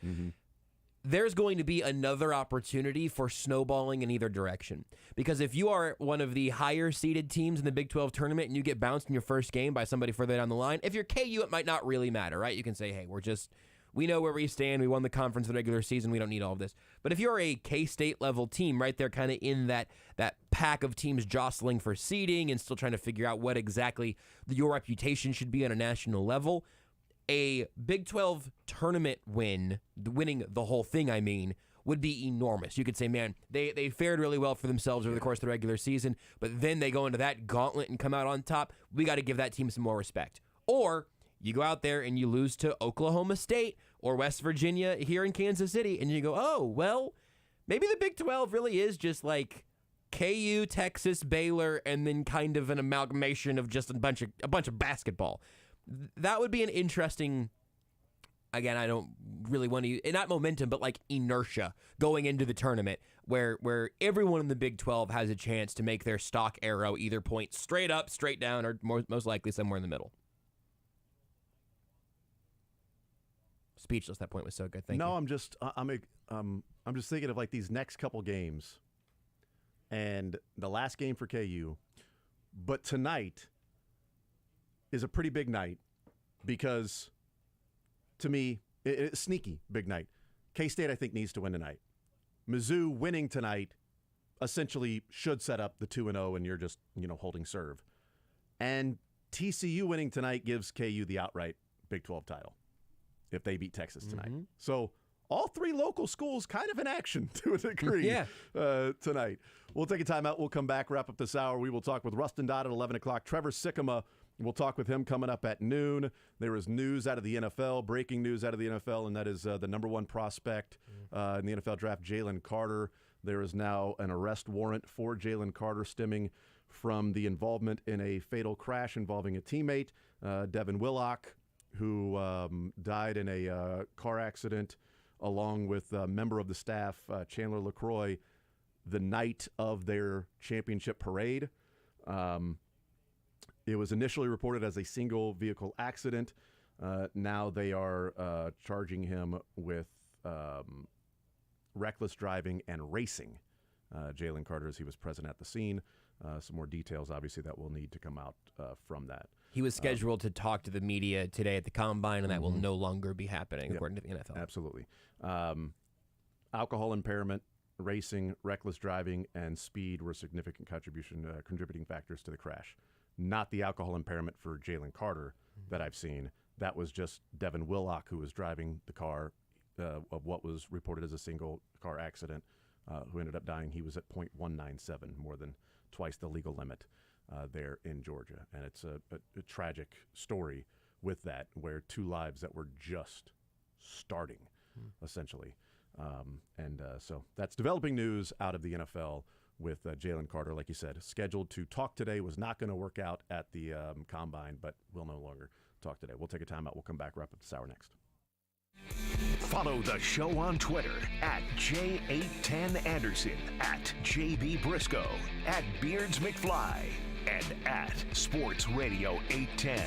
there's going to be another opportunity for snowballing in either direction. Because if you are one of the higher seeded teams in the Big 12 tournament and you get bounced in your first game by somebody further down the line, if you're KU, it might not really matter, right? You can say, hey, we know where we stand. We won the conference the regular season. We don't need all of this. But if you're a K-State level team right there kind of in that pack of teams jostling for seeding and still trying to figure out what exactly your reputation should be on a national level, a Big 12 tournament winning the whole thing, would be enormous. You could say, man, they fared really well for themselves over the course of the regular season, but then they go into that gauntlet and come out on top. We got to give that team some more respect. Or you go out there and you lose to Oklahoma State or West Virginia here in Kansas City, and you go, oh, well, maybe the Big 12 really is just like KU, Texas, Baylor, and then kind of an amalgamation of just a bunch of basketball. That would be an interesting. Again, I don't really want to not momentum, but like inertia going into the tournament, where everyone in the Big 12 has a chance to make their stock arrow either point straight up, straight down, or most likely somewhere in the middle. Speechless. That point was so good. Thank you. No, I'm just thinking of like these next couple games, and the last game for KU, but tonight is a pretty big night because, to me, it's sneaky big night. K-State, I think, needs to win tonight. Mizzou winning tonight essentially should set up the 2-0, and you're just holding serve. And TCU winning tonight gives KU the outright Big 12 title if they beat Texas tonight. Mm-hmm. So all three local schools kind of in action to a degree tonight. We'll take a timeout. We'll come back, wrap up this hour. We will talk with Rustin Dodd at 11 o'clock. Trevor Sikkema, we'll talk with him coming up at noon. There is news out of the NFL, breaking news out of the NFL, and that is the number one prospect in the NFL draft, Jalen Carter. There is now an arrest warrant for Jalen Carter stemming from the involvement in a fatal crash involving a teammate, Devin Willock, who died in a car accident along with a member of the staff, Chandler LaCroix, the night of their championship parade. It was initially reported as a single vehicle accident. Now they are charging him with reckless driving and racing. Jalen Carter, as he was present at the scene. Some more details, obviously, that will need to come out from that. He was scheduled to talk to the media today at the Combine, and that will no longer be happening, according to the NFL. Absolutely. Alcohol impairment, racing, reckless driving, and speed were significant contributing factors to the crash. Not the alcohol impairment for Jalen Carter that I've seen. That was just Devin Willock, who was driving the car of what was reported as a single car accident, who ended up dying. He was at .197, more than twice the legal limit there in Georgia. And it's a tragic story with that, where two lives that were just starting, essentially. So that's developing news out of the NFL with Jalen Carter, like you said, scheduled to talk today. Was not going to work out at the Combine, but will no longer talk today. We'll take a timeout. We'll come back, wrap up this hour next. Follow the show on Twitter at J810Anderson, at JB Briscoe, at Beards McFly, and at Sports Radio 810.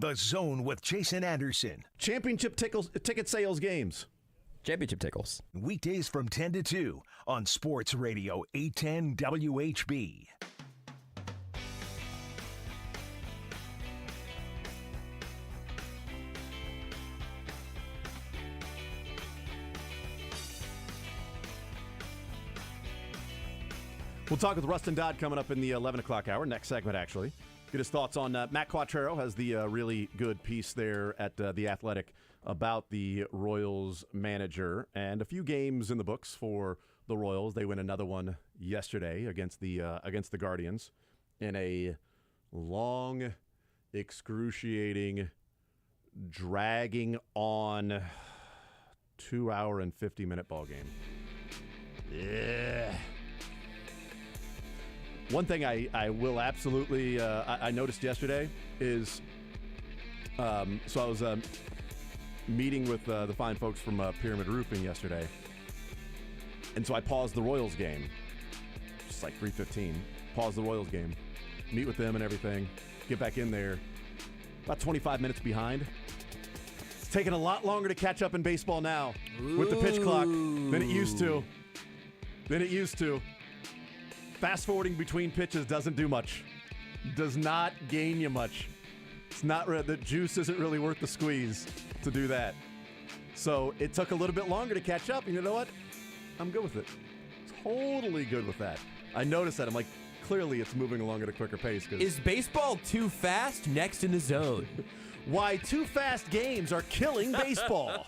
The Zone with Jason Anderson. Championship ticket sales games. Championship tickles. Weekdays from 10 to 2 on Sports Radio 810 WHB. We'll talk with Rustin Dodd coming up in the 11 o'clock hour, next segment, actually. Get his thoughts on Matt Quattrero has the really good piece there at The Athletic about the Royals manager, and a few games in the books for the Royals. They win another one yesterday against the Guardians in a long, excruciating, dragging on 2-hour and 50-minute ball game. Yeah. One thing I will absolutely I noticed yesterday is so I was meeting with the fine folks from Pyramid Roofing yesterday, and so I paused the Royals game. It's like 3:15. Pause the Royals game, meet with them and everything, get back in there. About 25 minutes behind. It's taking a lot longer to catch up in baseball now with the pitch clock than it used to. Fast forwarding between pitches doesn't do much. Does not gain you much. It's not the juice isn't really worth the squeeze to do that. So it took a little bit longer to catch up, and you know what? I'm good with it. Totally good with that. I noticed that. I'm like, clearly it's moving along at a quicker pace. Is baseball too fast? Next in the zone. Why too fast games are killing baseball.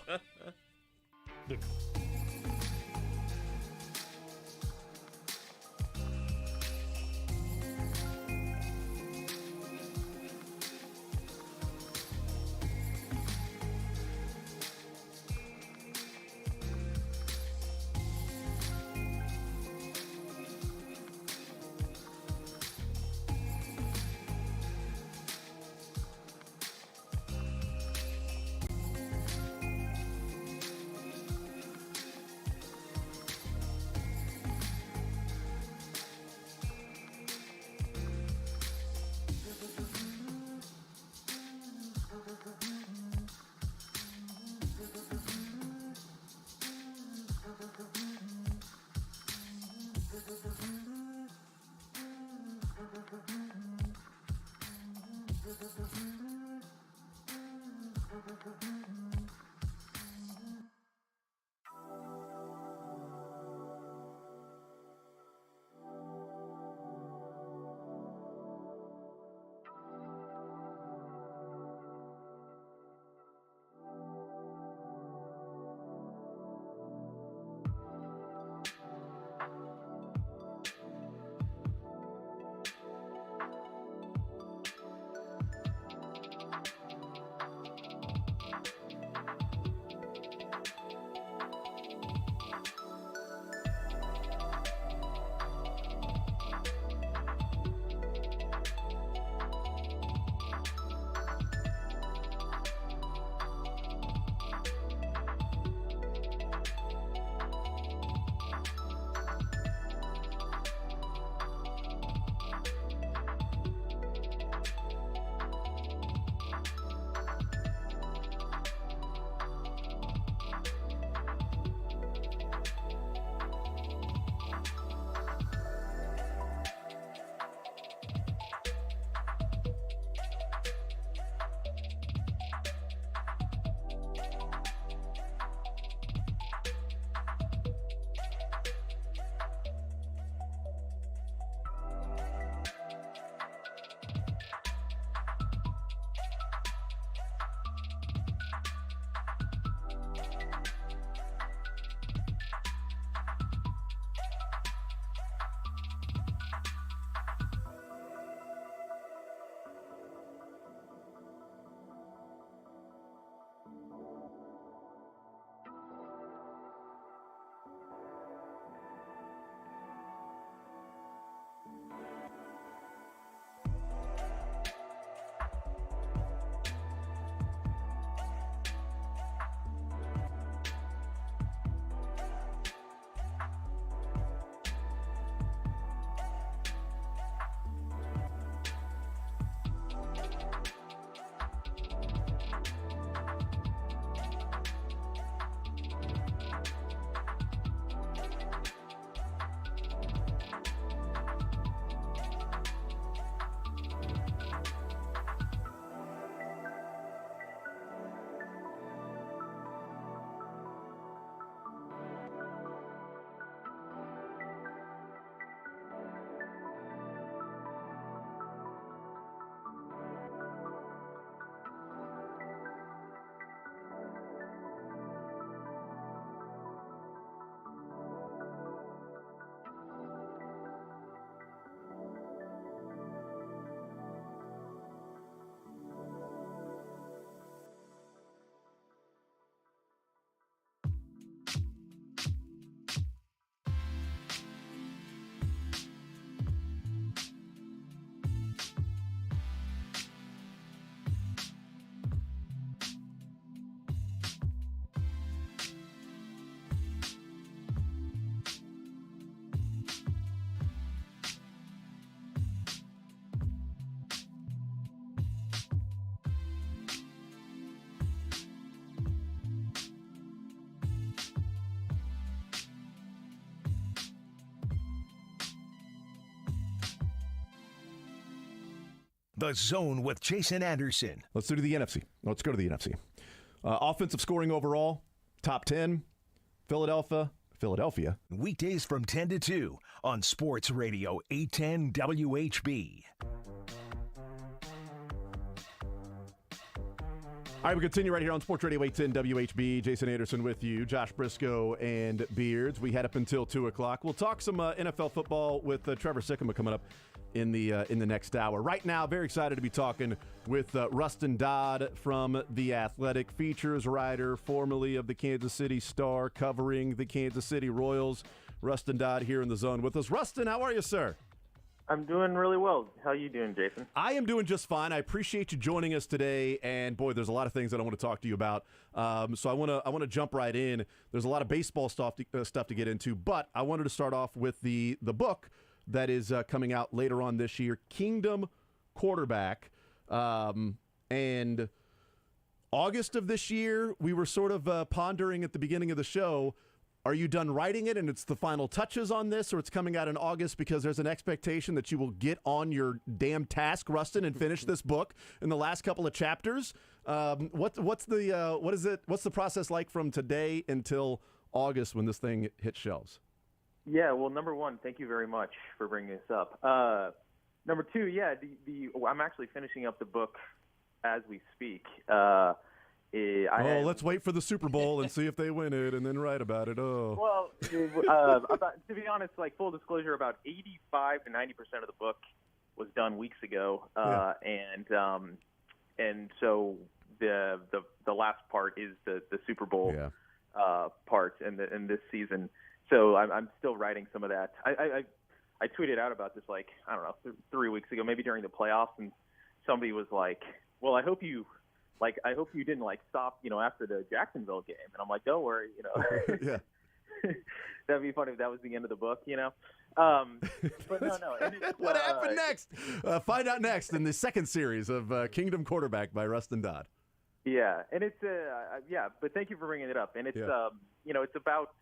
The Zone with Jason Anderson. Let's do the NFC. Let's go to the NFC. Offensive scoring overall, top 10, Philadelphia. Weekdays from 10 to 2 on Sports Radio 810 WHB. All right, we continue right here on Sports Radio 810 WHB. Jason Anderson with you, Josh Brisco and Beards. We head up until 2 o'clock. We'll talk some NFL football with Trevor Sikkema coming up in the next hour. Right now, very excited to be talking with Rustin Dodd from The Athletic, features writer, formerly of the Kansas City Star, covering the Kansas City Royals. Rustin Dodd here in the zone with us. Rustin, how are you, sir? I'm doing really well. How are you doing, Jason? I am doing just fine. I appreciate you joining us today. And boy, there's a lot of things that I want to talk to you about. So I want to jump right in. There's a lot of baseball stuff to get into, but I wanted to start off with the book that is coming out later on this year, Kingdom Quarterback. And August of this year, we were sort of pondering at the beginning of the show, are you done writing it and it's the final touches on this, or it's coming out in August because there's an expectation that you will get on your damn task, Rustin, and finish this book in the last couple of chapters? What's the process like from today until August when this thing hits shelves? Yeah, well, number one, thank you very much for bringing this up. Number two, yeah, I'm actually finishing up the book as we speak. Let's wait for the Super Bowl and see if they win it and then write about it. Oh. Well, to be honest, like full disclosure, about 85 to 90% of the book was done weeks ago, and so the last part is the Super Bowl part in this season. So I'm still writing some of that. I tweeted out about this, like, I don't know, 3 weeks ago, maybe during the playoffs, and somebody was like, well, I hope you didn't stop, after the Jacksonville game. And I'm like, don't worry, Yeah. That'd be funny if that was the end of the book, But no. What happened next? Find out next in the second series of Kingdom Quarterback by Rustin Dodd. Yeah, and it's but thank you for bringing it up. And it's it's about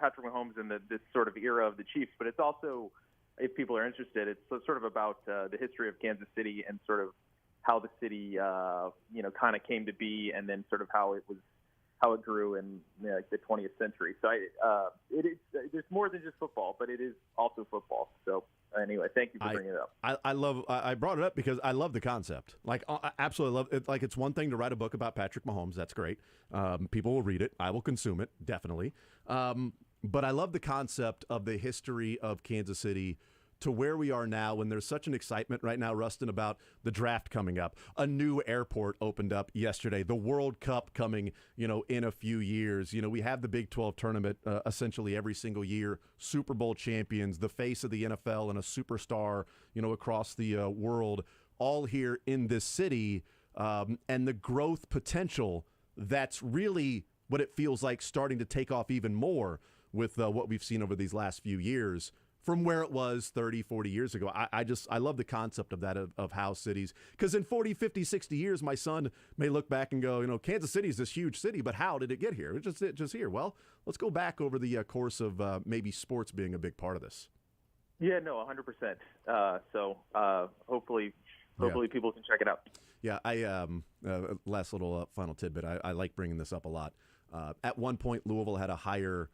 Patrick Mahomes and this sort of era of the Chiefs, but it's also, if people are interested, it's sort of about the history of Kansas City and sort of how the city, kind of came to be, and then sort of how it grew in the 20th century. So there's more than just football, but it is also football. So anyway, thank you for bringing it up. I brought it up because I love the concept. Like, I absolutely love it. Like, it's one thing to write a book about Patrick Mahomes. That's great. People will read it. I will consume it, definitely. But I love the concept of the history of Kansas City to where we are now, when there's such an excitement right now, Rustin, about the draft coming up. A new airport opened up yesterday. The World Cup coming, in a few years. We have the Big 12 tournament essentially every single year. Super Bowl champions, the face of the NFL, and a superstar, across the world, all here in this city. And the growth potential that's really what it feels like starting to take off even more with what we've seen over these last few years from where it was 30, 40 years ago. I love the concept of that, of how cities, because in 40, 50, 60 years, my son may look back and go, Kansas City is this huge city, but how did it get here? It's just here. Well, let's go back over the course of maybe sports being a big part of this. Yeah, no, 100%. So hopefully people can check it out. Yeah, last little final tidbit. I like bringing this up a lot. At one point, Louisville had a higher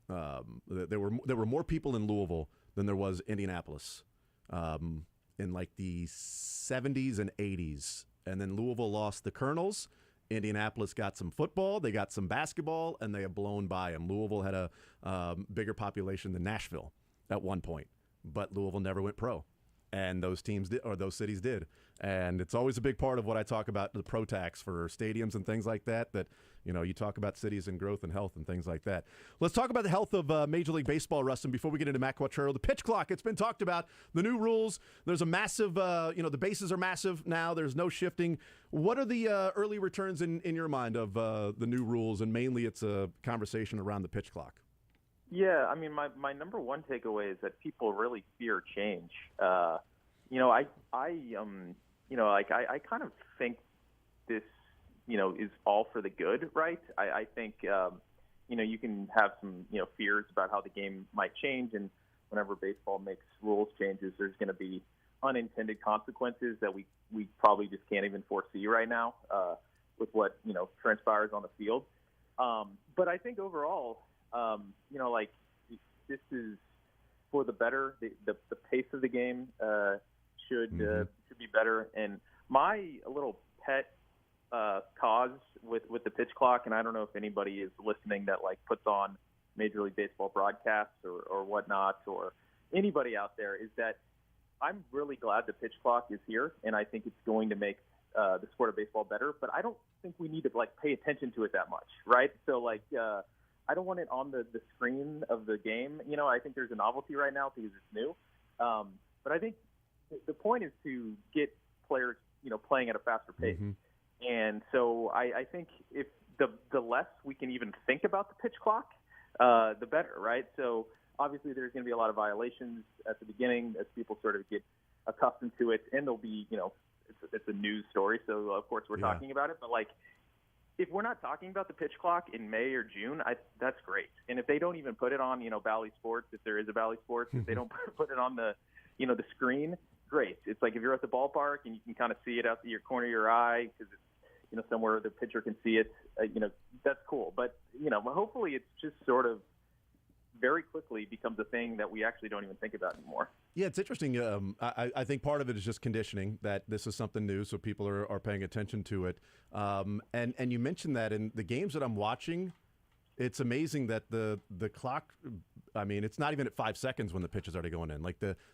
there were more people in Louisville than there was Indianapolis in like the 70s and 80s. And then Louisville lost the Colonels. Indianapolis got some football, they got some basketball, and they have blown by them. Louisville had a bigger population than Nashville at one point, but Louisville never went pro. And those teams did, or those cities did. And it's always a big part of what I talk about, the pro tax for stadiums and things like that, you talk about cities and growth and health and things like that. Let's talk about the health of Major League Baseball, Rustin, before we get into Matt Quattrero. The pitch clock, it's been talked about. The new rules, there's a massive, the bases are massive now. There's no shifting. What are the early returns in your mind of the new rules? And mainly it's a conversation around the pitch clock. Yeah, I mean, my number one takeaway is that people really fear change. I kind of think this, is all for the good, right? I think, you can have some, fears about how the game might change, and whenever baseball makes rules changes, there's going to be unintended consequences that we probably just can't even foresee right now with what transpires on the field. But I think overall, this is for the better. The pace of the game should be better. And my little pet cause with the pitch clock, and I don't know if anybody is listening that puts on Major League Baseball broadcasts or whatnot, or anybody out there, is that I'm really glad the pitch clock is here, and I think it's going to make the sport of baseball better. But I don't think we need to pay attention to it that much, right? So I don't want it on the screen of the game. I think there's a novelty right now because it's new. But I think the point is to get players, playing at a faster pace. And so I think if the less we can even think about the pitch clock, the better, right? So obviously there's going to be a lot of violations at the beginning as people sort of get accustomed to it, and there'll be, it's a news story, so of course we're talking about it. But if we're not talking about the pitch clock in May or June, that's great. And if they don't even put it on, Bally Sports, if there is a Bally Sports, if they don't put it on the the screen, great. It's like if you're at the ballpark and you can kind of see it out the corner of your eye because it's somewhere the pitcher can see it, that's cool. But hopefully it's just sort of very quickly becomes a thing that we actually don't even think about anymore. Yeah, it's interesting. I think part of it is just conditioning, that this is something new, so people are paying attention to it. And you mentioned that in the games that I'm watching, it's amazing that the clock, it's not even at 5 seconds when the pitch is already going in.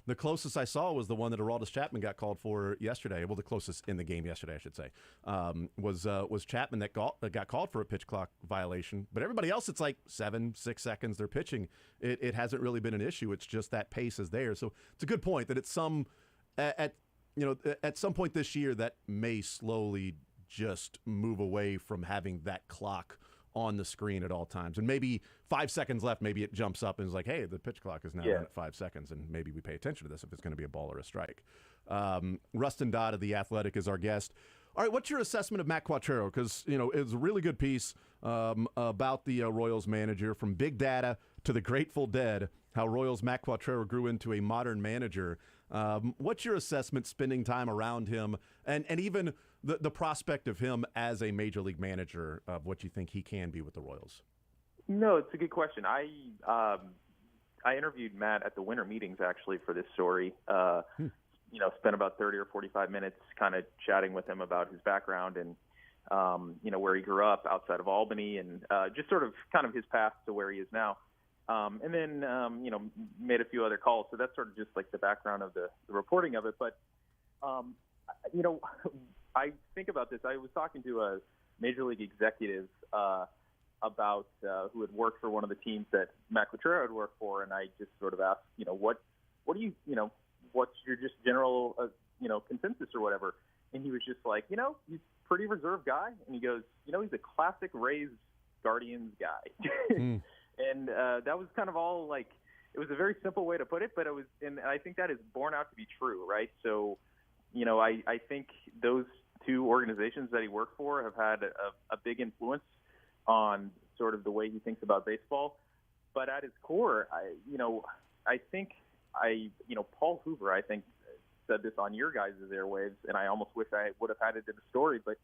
The closest I saw was the one that Aroldis Chapman got called for yesterday. Well, the closest in the game yesterday, I should say, was Chapman that got called for a pitch clock violation. But everybody else, it's 6 seconds they're pitching. It hasn't really been an issue. It's just that pace is there. So it's a good point that at some point this year that may slowly just move away from having that clock on the screen at all times. And maybe 5 seconds left, maybe it jumps up and is hey, the pitch clock is now done at 5 seconds, and maybe we pay attention to this if it's going to be a ball or a strike. Rustin Dodd of The Athletic is our guest. All right, what's your assessment of Matt Quattraro? Because, it was a really good piece about the Royals manager, from big data to the Grateful Dead, how Royals Matt Quattraro grew into a modern manager. What's your assessment spending time around him, and even the prospect of him as a major league manager, of what you think he can be with the Royals? No, it's a good question. I interviewed Matt at the winter meetings actually for this story. Spent about 30 or 45 minutes kind of chatting with him about his background and where he grew up outside of Albany, and just sort of kind of his path to where he is now. And then made a few other calls. So that's sort of just the background of the reporting of it. But I think about this. I was talking to a major league executive about who had worked for one of the teams that Matt Quattraro had worked for, and I just sort of asked, what do you, what's your just general, consensus or whatever? And he was just he's a pretty reserved guy, and he goes, he's a classic Rays Guardians guy, and that was kind of all it was a very simple way to put it, but it was, and I think that is borne out to be true, right? So, I think those two organizations that he worked for have had a big influence on sort of the way he thinks about baseball. But at his core, I think Paul Hoover, I think, said this on your guys' airwaves, and I almost wish I would have had it in the story, but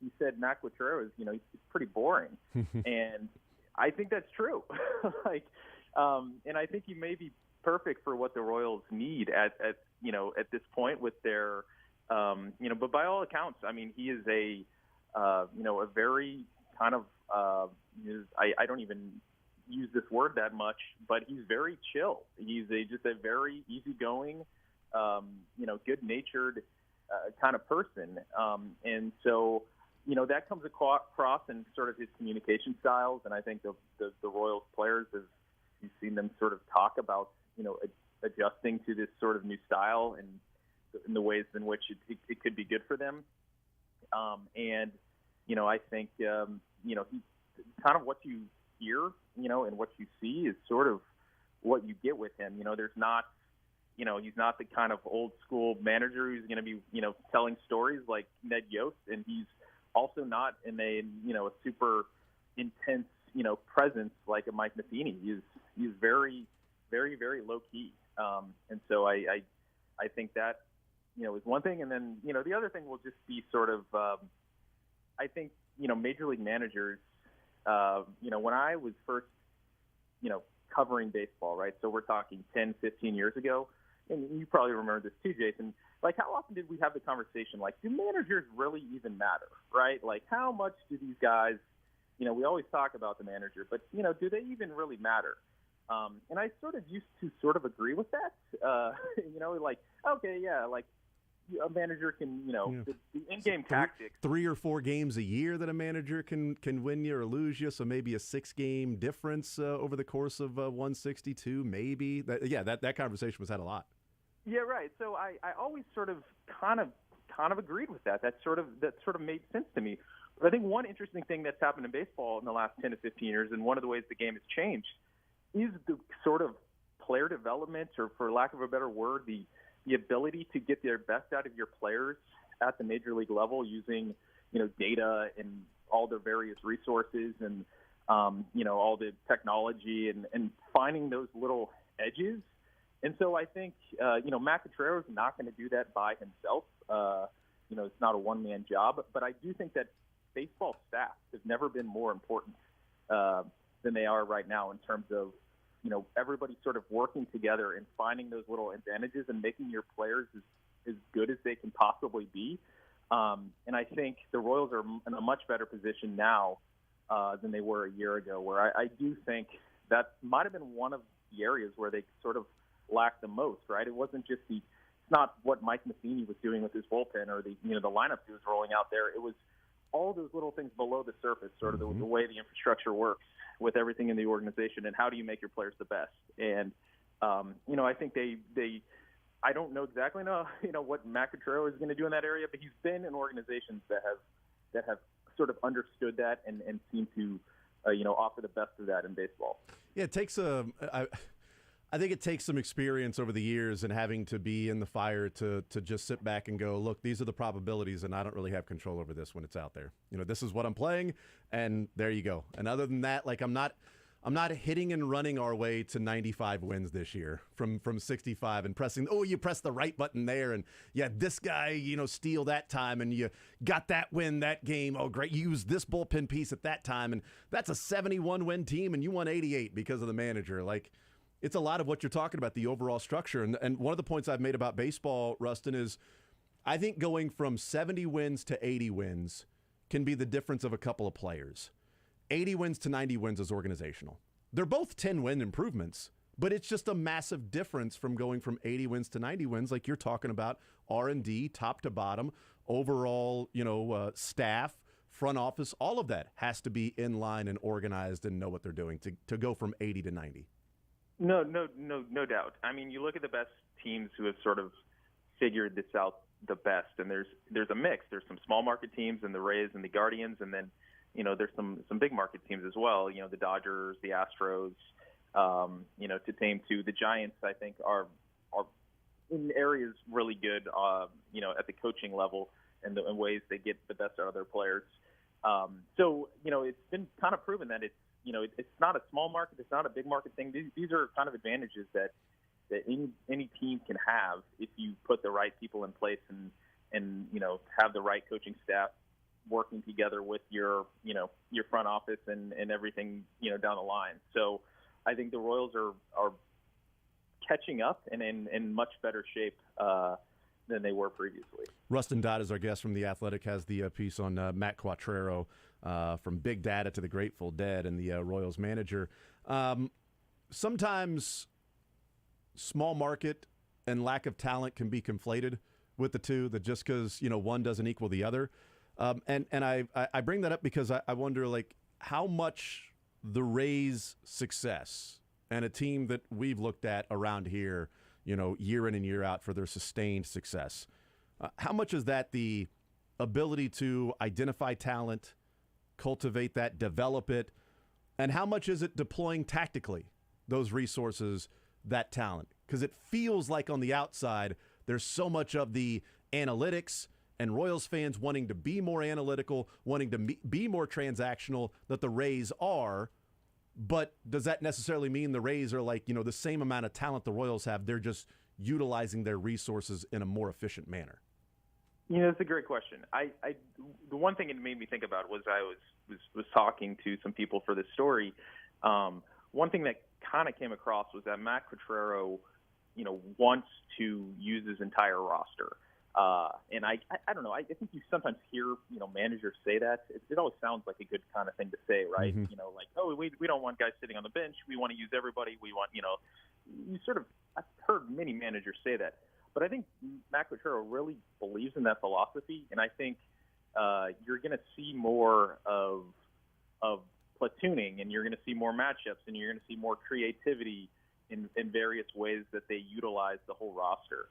he said Matt Quattraro is, he's pretty boring. And I think that's true. And I think he may be perfect for what the Royals need at this point with their, but by all accounts, I mean, he is a very kind of, I don't even use this word that much, but he's very chill. He's just a very easygoing, good-natured kind of person. And so, that comes across in sort of his communication styles. And I think the Royals players, you've seen them sort of talk about, adjusting to this sort of new style and in the ways in which it could be good for them. And, I think, he kind of what you hear, and what you see is sort of what you get with him. There's not, he's not the kind of old school manager who's going to be, telling stories like Ned Yost, and he's also not in a, a super intense, presence like a Mike Matheny. He's very, very, very low key. And so I think that is one thing. And then, the other thing will just be sort of, I think, major league managers, when I was first, covering baseball, right? So we're talking 10, 15 years ago. And you probably remember this too, Jason. Like, how often did we have the conversation, like, do managers really even matter, right? Like, how much do these guys, we always talk about the manager, but, do they even really matter? And I sort of used to sort of agree with that. Like, okay, yeah, like, a manager can, the in-game tactics. 3 or 4 games a year that a manager can win you or lose you, so maybe a 6-game difference over the course of 162, maybe. That conversation was had a lot. Yeah, right. So I always sort of kind of agreed with that. That sort of made sense to me. But I think one interesting thing that's happened in baseball in the last 10 to 15 years, and one of the ways the game has changed, is the sort of player development, or for lack of a better word, the ability to get their best out of your players at the major league level using, data and all their various resources and, all the technology and finding those little edges. And so I think, Matt Cotrero is not going to do that by himself. It's not a one-man job. But I do think that baseball staffs have never been more important than they are right now in terms of, everybody sort of working together and finding those little advantages and making your players as good as they can possibly be. And I think the Royals are in a much better position now than they were a year ago, where I do think that might have been one of the areas where they sort of lacked the most, right? It wasn't just it's not what Mike Matheny was doing with his bullpen or the lineups he was rolling out there. It was all those little things below the surface, sort of the way the infrastructure works with everything in the organization, and how do you make your players the best? And, I think I don't know exactly what Matt Cotrero is going to do in that area, but he's been in organizations that have sort of understood that and seem to, offer the best of that in baseball. Yeah, it takes I think it takes some experience over the years and having to be in the fire to just sit back and go, look, these are the probabilities, and I don't really have control over this when it's out there. This is what I'm playing, and there you go. And other than that, like, I'm not hitting and running our way to 95 wins this year from 65 and pressing, you press the right button there, and this guy, steal that time, and you got that win that game. Oh, great. You used this bullpen piece at that time, and that's a 71-win team, and you won 88 because of the manager. Like, it's a lot of what you're talking about, the overall structure. And one of the points I've made about baseball, Rustin, is I think going from 70 wins to 80 wins can be the difference of a couple of players. 80 wins to 90 wins is organizational. They're both 10-win improvements, but it's just a massive difference from going from 80 wins to 90 wins, like you're talking about R&D, top to bottom, overall, staff, front office, all of that has to be in line and organized and know what they're doing to go from 80 to 90. No doubt. I mean, you look at the best teams who have sort of figured this out the best, and there's a mix. There's some small market teams, and the Rays and the Guardians, and then there's some big market teams as well. The Dodgers, the Astros, to tame two. The Giants, I think, are in areas really good, at the coaching level and the ways they get the best out of their players. So it's been kind of proven that it's not a small market. It's not a big market thing. These are kind of advantages that any team can have if you put the right people in place and have the right coaching staff working together with your front office and everything, down the line. So I think the Royals are catching up and in much better shape than they were previously. Rustin Dodd is our guest from The Athletic, has the piece on Matt Cotrero, from Big Data to the Grateful Dead and the Royals manager. Sometimes small market and lack of talent can be conflated with the two, that just because, one doesn't equal the other. And I bring that up because I wonder, like, how much the Rays' success, and a team that we've looked at around here, year in and year out for their sustained success, how much is that the ability to identify talent, cultivate that, develop it, and how much is it deploying tactically those resources, that talent? Because it feels like on the outside there's so much of the analytics and Royals fans wanting to be more analytical, wanting to be more transactional, that the Rays are. But does that necessarily mean the Rays are like, the same amount of talent the Royals have? They're just utilizing their resources in a more efficient manner? That's a great question. The one thing it made me think about was I was talking to some people for this story. One thing that kind of came across was that Matt Quatraro, wants to use his entire roster. And I don't know. I think you sometimes hear, managers say that. It always sounds like a good kind of thing to say, right? Mm-hmm. Like, oh, we don't want guys sitting on the bench. We want to use everybody. We want, I've heard many managers say that. But I think Matt Quatraro really believes in that philosophy, and I think you're going to see more of platooning, and you're going to see more matchups, and you're going to see more creativity in various ways that they utilize the whole roster.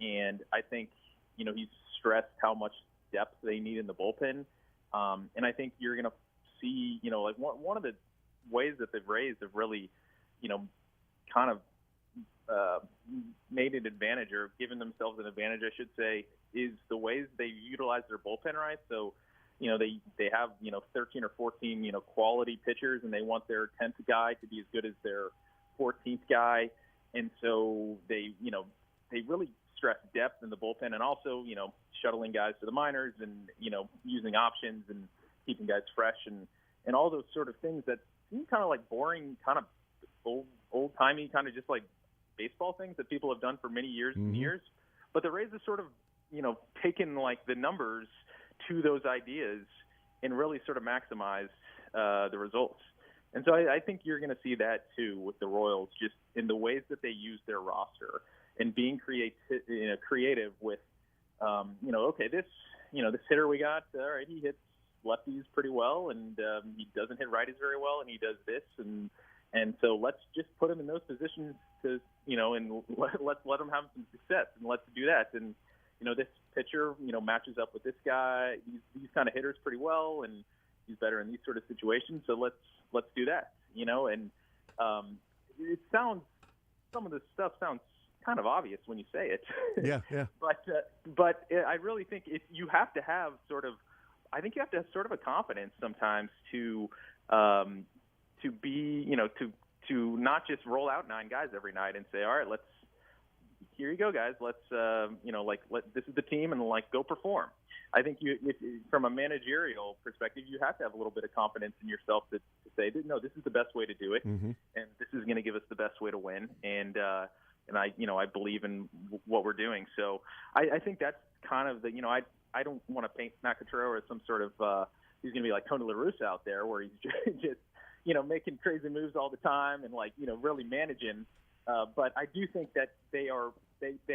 And I think, he's stressed how much depth they need in the bullpen, and I think you're going to see, like one of the ways that they've raised have really, kind of made an advantage or given themselves an advantage, I should say, is the ways they utilize their bullpen, right? So, they have, 13 or 14, quality pitchers, and they want their 10th guy to be as good as their 14th guy. And so they really stress depth in the bullpen and also, shuttling guys to the minors and, using options and keeping guys fresh and all those sort of things that seem kind of like boring, kind of old-timey, kind of just like baseball things that people have done for many years and years. But the Rays have sort of, taken like the numbers to those ideas and really sort of maximized the results. And so I think you're going to see that too with the Royals, just in the ways that they use their roster and being creative with, okay, this hitter we got, all right, he hits lefties pretty well, and he doesn't hit righties very well, and he does this, and so let's just put him in those positions to, and let's let him have some success, and let's do that. And, this pitcher, matches up with this guy, these kind of hitters pretty well, and he's better in these sort of situations, so let's do that, and it sounds, some of this stuff sounds kind of obvious when you say it. Yeah. But I really think you have to have sort of a confidence sometimes to be, to not just roll out 9 guys every night and say, all right, here you go, guys. Let's, this is the team, and go perform. I think from a managerial perspective, you have to have a little bit of confidence in yourself to say, no, this is the best way to do it, and this is going to give us the best way to win. And I believe in what we're doing. So I think that's kind of the, I don't want to paint Matt Quatraro as some sort of, he's going to be like Tony La Russa out there where he's just, making crazy moves all the time and really managing. But I do think that they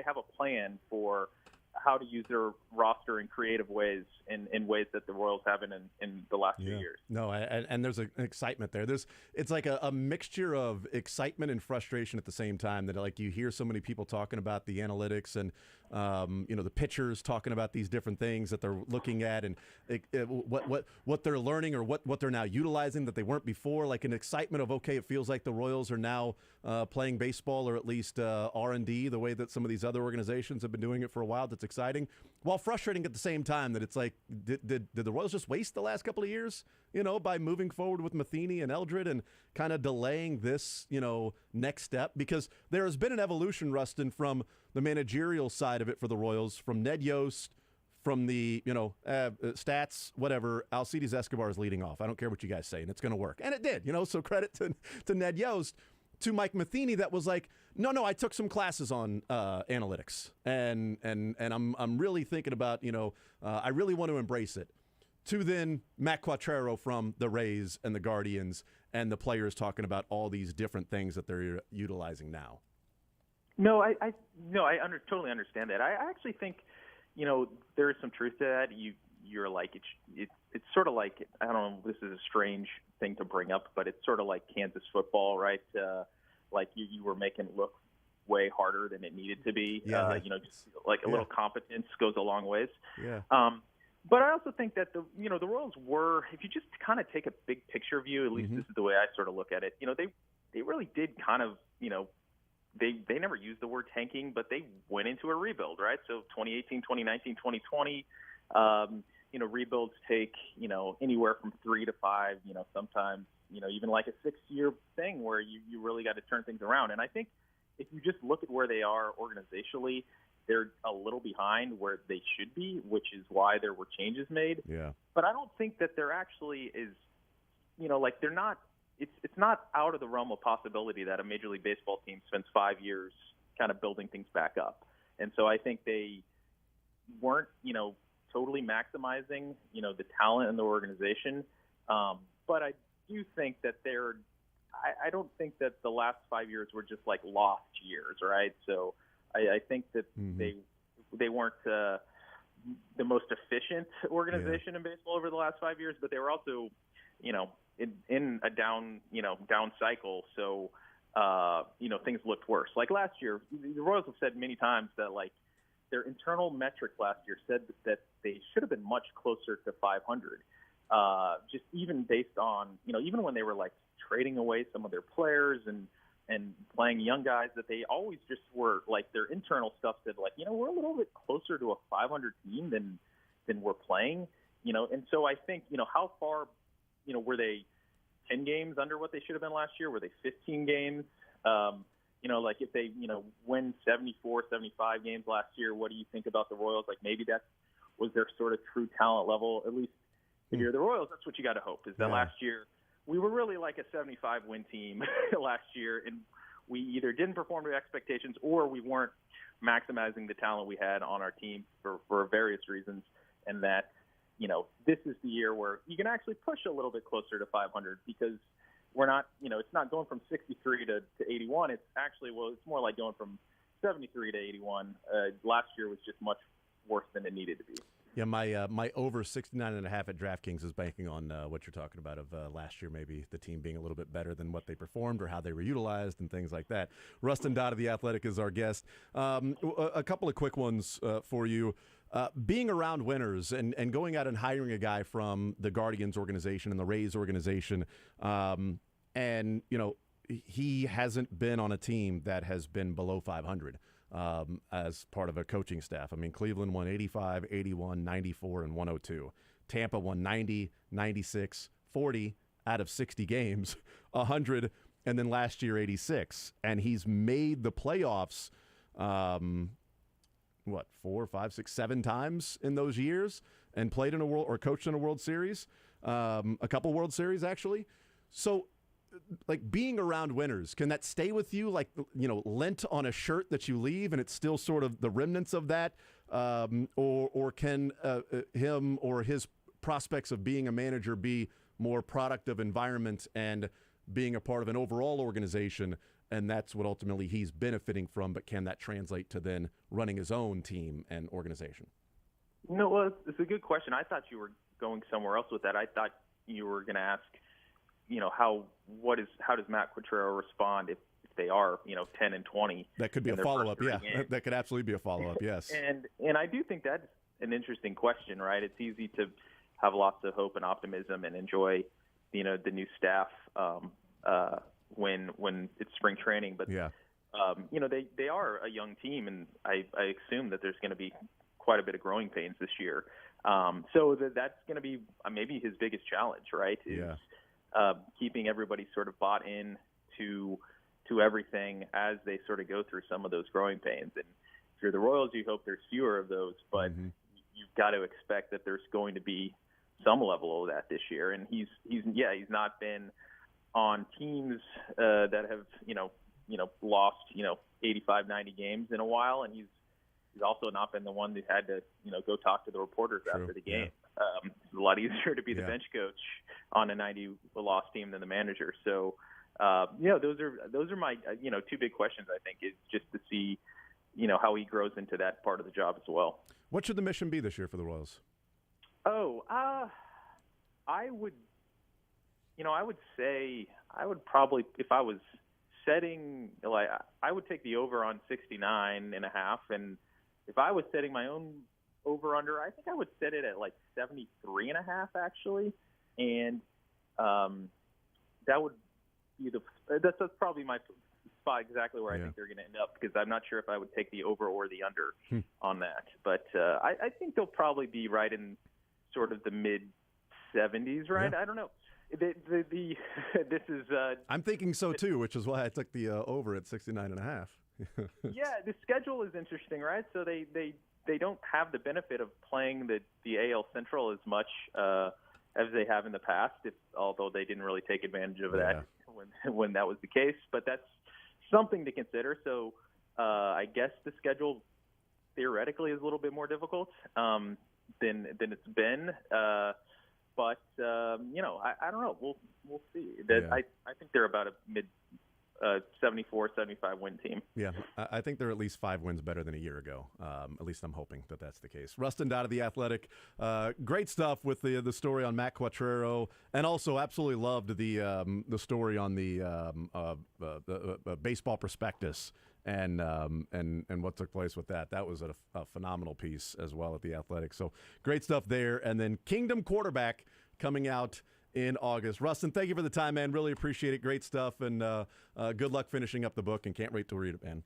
have a plan for how to use their roster in creative ways, in ways that the Royals haven't in the last few years. No, and there's an excitement there. It's like a mixture of excitement and frustration at the same time, that you hear so many people talking about the analytics and the pitchers talking about these different things that they're looking at and what they're learning or what they're now utilizing that they weren't before. Like an excitement of, okay, it feels like the Royals are now playing baseball, or at least R&D, the way that some of these other organizations have been doing it for a while. That's exciting, while frustrating at the same time. That it's like, did the Royals just waste the last couple of years, by moving forward with Matheny and Eldred and kind of delaying this, next step? Because there has been an evolution, Rustin, from the managerial side of it for the Royals, from Ned Yost, from the, stats, whatever. Alcides Escobar is leading off. I don't care what you guys say, and it's going to work. And it did, so credit to Ned Yost. To Mike Matheny, that was like, no, I took some classes on analytics, and I'm really thinking about, I really want to embrace it. To then Matt Quatraro from the Rays and the Guardians, and the players talking about all these different things that they're utilizing now. No, I totally understand that. I actually think, there is some truth to that. You're like, it's sort of like, I don't know, this is a strange thing to bring up, but it's sort of like Kansas football, right? Like you were making it look way harder than it needed to be. Yeah. Just like a little competence goes a long ways. Yeah. But I also think that the Royals were, if you just kind of take a big picture view, at least this is the way I sort of look at it. They really did kind of, they never used the word tanking, but they went into a rebuild, right? So 2018, 2019, 2020, rebuilds take, anywhere from 3 to 5, sometimes, even like a 6-year thing where you really got to turn things around. And I think if you just look at where they are organizationally, they're a little behind where they should be, which is why there were changes made. Yeah. But I don't think that there actually is, like they're not. It's not out of the realm of possibility that a Major League Baseball team spends 5 years kind of building things back up. And so I think they weren't, totally maximizing, the talent in the organization. But I do think that I don't think that the last 5 years were just like lost years, right? So I think that they weren't the most efficient organization in baseball over the last 5 years, but they were also, in a down cycle. So, things looked worse. Like last year, the Royals have said many times that like their internal metrics last year said that they should have been much closer to 500. Just even based on, even when they were like trading away some of their players and playing young guys, that they always just were like their internal stuff said like, we're a little bit closer to a 500 team than we're playing, and so I think, how far, were they 10 games under what they should have been last year? Were they 15 games? Like if they, win 74, 75 games last year, what do you think about the Royals? Like maybe that was their sort of true talent level. At least if you're the Royals, that's what you got to hope is that last year we were really like a 75 win team last year. And we either didn't perform to expectations or we weren't maximizing the talent we had on our team for various reasons. And that, this is the year where you can actually push a little bit closer to 500 because we're not, it's not going from 63 to 81. It's actually, it's more like going from 73 to 81. Last year was just much worse than it needed to be. Yeah, my over 69.5 at DraftKings is banking on what you're talking about of last year, maybe the team being a little bit better than what they performed or how they were utilized and things like that. Rustin Dodd of The Athletic is our guest. A couple of quick ones for you. Being around winners and going out and hiring a guy from the Guardians organization and the Rays organization, and, he hasn't been on a team that has been below 500. As part of a coaching staff. I mean, Cleveland won 85, 81, 94, and 102. Tampa won 90, 96, 40 out of 60 games, 100, and then last year 86. And he's made the playoffs, 4, 5, 6, 7 times in those years and played in a world or coached in a World Series, a couple World Series actually. So, like being around winners, can that stay with you? Like, lint on a shirt that you leave and it's still sort of the remnants of that? Or can him or his prospects of being a manager be more product of environment and being a part of an overall organization? And that's what ultimately he's benefiting from. But can that translate to then running his own team and organization? Well, it's a good question. I thought you were going somewhere else with that. I thought you were going to ask, how does Matt Quatrero respond if they are, 10 and 20? That could be a follow-up, yeah. That could absolutely be a follow-up, yes. And I do think that's an interesting question, right? It's easy to have lots of hope and optimism and enjoy, the new staff when it's spring training. But, they are a young team, and I assume that there's going to be quite a bit of growing pains this year. So that's going to be maybe his biggest challenge, right? Keeping everybody sort of bought in to everything as they sort of go through some of those growing pains. And if you're the Royals, you hope there's fewer of those, but you've got to expect that there's going to be some level of that this year. And he's not been on teams that have lost 85, 90 games in a while, and he's also not been the one that had to go talk to the reporters after the game. It's a lot easier to be the bench coach on a 90-loss team than the manager. So, those are my two big questions. I think is just to see how he grows into that part of the job as well. What should the mission be this year for the Royals? I would say I would probably, if I was setting, I would take the over on 69.5, and if I was setting my own over-under, I think I would set it at like 73.5 actually, and that would be that's probably my spot exactly where I think they're going to end up, because I'm not sure if I would take the over or the under on that, but I think they'll probably be right in sort of the mid-70s, right? I don't know. This is. I'm thinking so too, which is why I took the over at 69.5. Yeah, the schedule is interesting, right? So they don't have the benefit of playing the AL Central as much as they have in the past, although they didn't really take advantage of that when that was the case. But that's something to consider. So I guess the schedule theoretically is a little bit more difficult than it's been. But I don't know. We'll see. I think they're about a mid 74, 75 win team. Yeah, I think they're at least 5 wins better than a year ago. At least I'm hoping that that's the case. Rustin Dodd of The Athletic. Great stuff with the story on Matt Quattrero, and also absolutely loved the story on the baseball prospectus and what took place with that. That was a phenomenal piece as well at The Athletic. So great stuff there. And then Kingdom Quarterback coming out in August. Rustin, thank you for the time, man. Really appreciate it. Great stuff, and good luck finishing up the book, and can't wait to read it, man.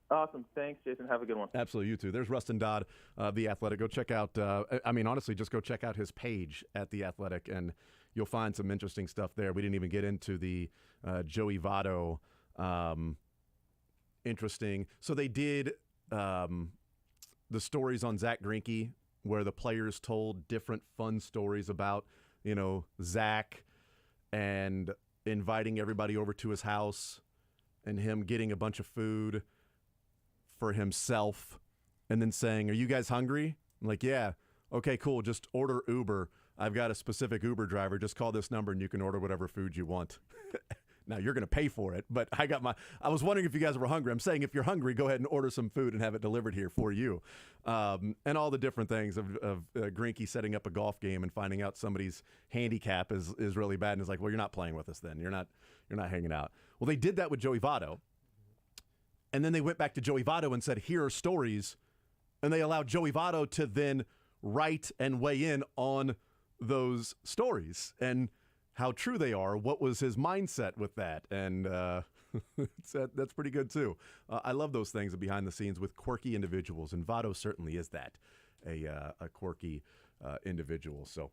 Awesome. Thanks, Jason. Have a good one. Absolutely. You too. There's Rustin Dodd, The Athletic. Go check out, honestly, just go check out his page at The Athletic, and you'll find some interesting stuff there. We didn't even get into the Joey Votto interesting. So they did the stories on Zach Greinke, where the players told different fun stories about Zach and inviting everybody over to his house and him getting a bunch of food for himself and then saying, "Are you guys hungry?" I'm like, "Yeah." "Okay, cool. Just order Uber. I've got a specific Uber driver. Just call this number and you can order whatever food you want." Now you're going to pay for it, but I was wondering if you guys were hungry. I'm saying if you're hungry, go ahead and order some food and have it delivered here for you. And all the different things of Greinke setting up a golf game and finding out somebody's handicap is really bad. And it's like, well, you're not playing with us then. You're not hanging out. Well, they did that with Joey Votto. And then they went back to Joey Votto and said, here are stories. And they allowed Joey Votto to then write and weigh in on those stories and how true they are. What was his mindset with that? And that's pretty good too. I love those things behind the scenes with quirky individuals, and Votto certainly is that, a quirky individual. So,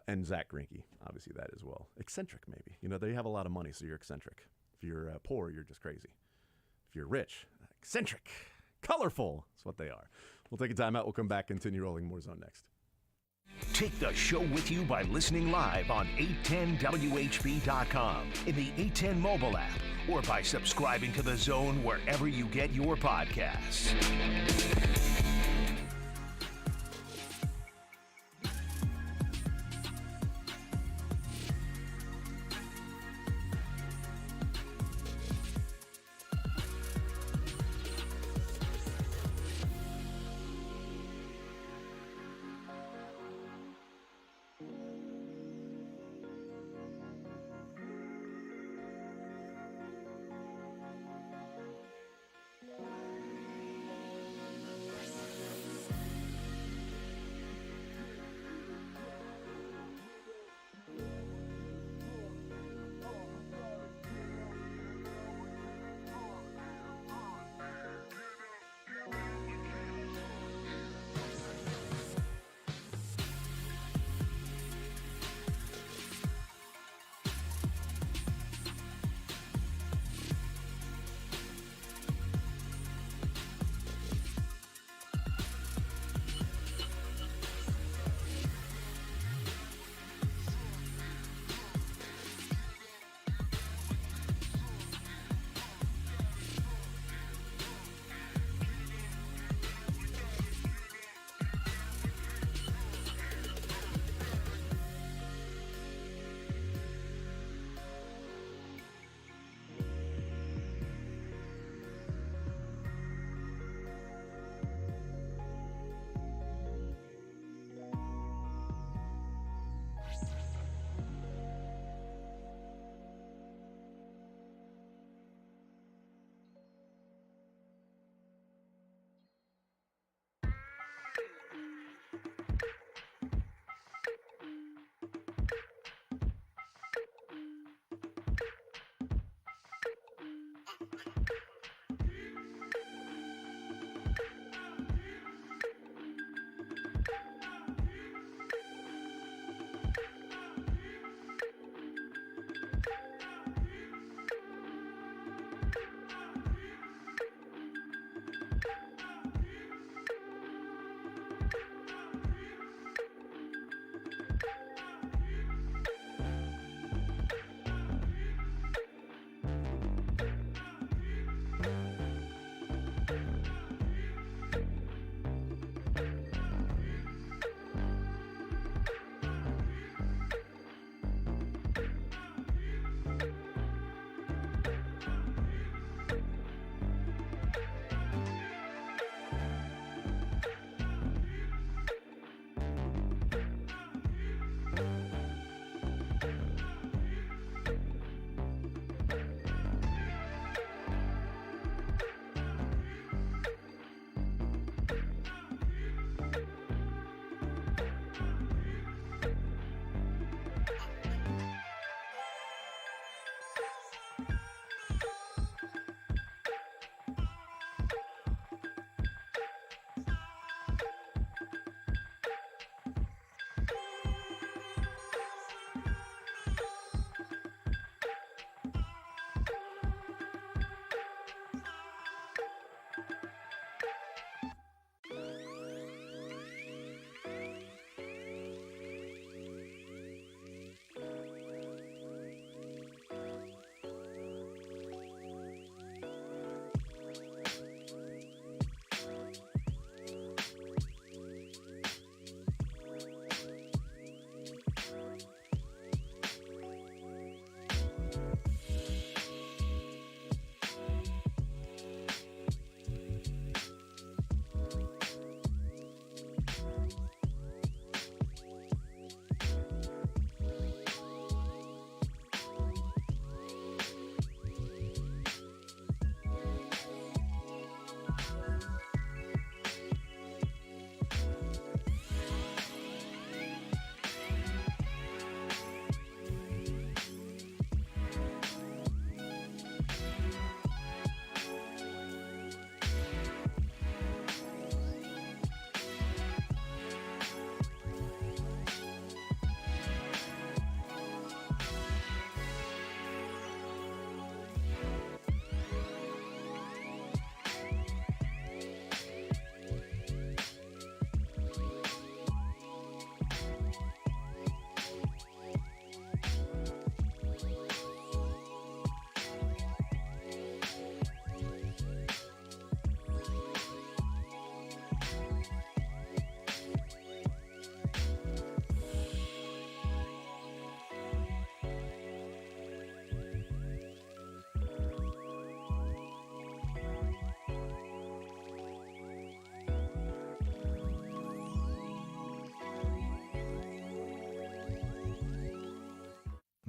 and Zach Greinke, obviously that as well. Eccentric, maybe. They have a lot of money, so you're eccentric. If you're poor, you're just crazy. If you're rich, eccentric, colorful. That's what they are. We'll take a time out. We'll come back, continue rolling more Zone next. Take the show with you by listening live on 810WHB.com, in the 810 mobile app, or by subscribing to The Zone wherever you get your podcasts.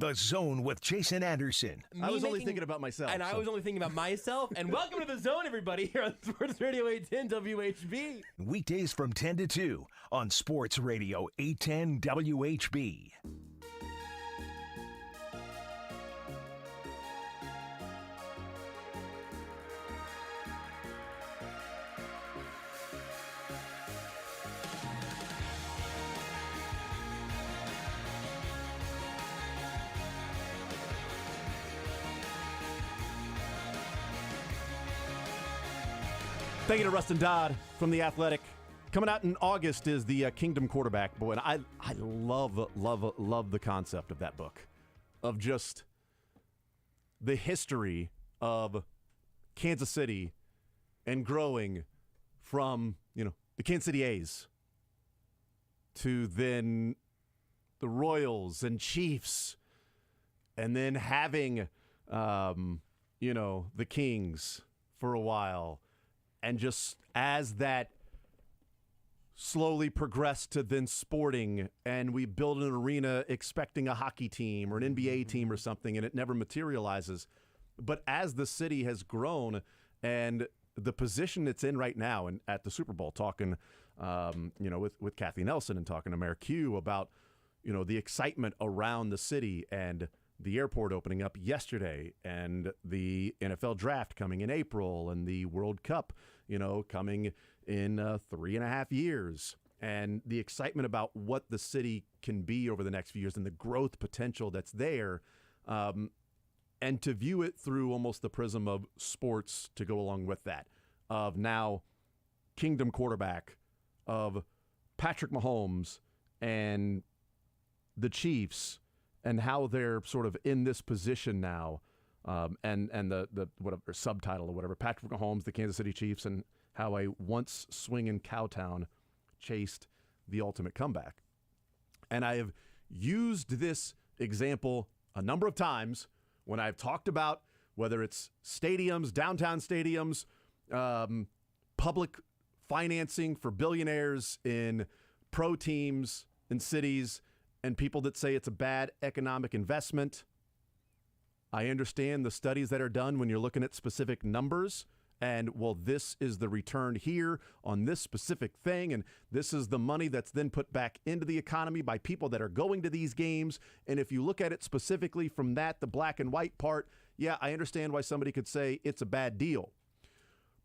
The Zone with Jason Anderson. I was only thinking about myself. And I was only thinking about myself. And welcome to The Zone, everybody, here on Sports Radio 810 WHB. Weekdays from 10 to 2 on Sports Radio 810 WHB. Thank you to Rustin Dodd from The Athletic. Coming out in August is the Kingdom Quarterback. Boy, and I love the concept of that book, of just the history of Kansas City and growing from, the Kansas City A's to then the Royals and Chiefs, and then having, the Kings for a while. And just as that slowly progressed to then Sporting, and we build an arena expecting a hockey team or an NBA team or something, and it never materializes. But as the city has grown and the position it's in right now, and at the Super Bowl, talking, with Kathy Nelson and talking to Mayor Q about, the excitement around the city and the airport opening up yesterday, and the NFL draft coming in April, and the World Cup, coming in 3.5 years, and the excitement about what the city can be over the next few years and the growth potential that's there, and to view it through almost the prism of sports to go along with that, of now Kingdom Quarterback, of Patrick Mahomes and the Chiefs, and how they're sort of in this position now, and the whatever subtitle or whatever, Patrick Mahomes, the Kansas City Chiefs, and how a once swinging Cowtown chased the ultimate comeback. And I have used this example a number of times when I've talked about whether it's stadiums, downtown stadiums, public financing for billionaires in pro teams in cities, and people that say it's a bad economic investment. I understand the studies that are done when you're looking at specific numbers, and, well, this is the return here on this specific thing, and this is the money that's then put back into the economy by people that are going to these games. And if you look at it specifically from that, the black and white part, yeah, I understand why somebody could say it's a bad deal.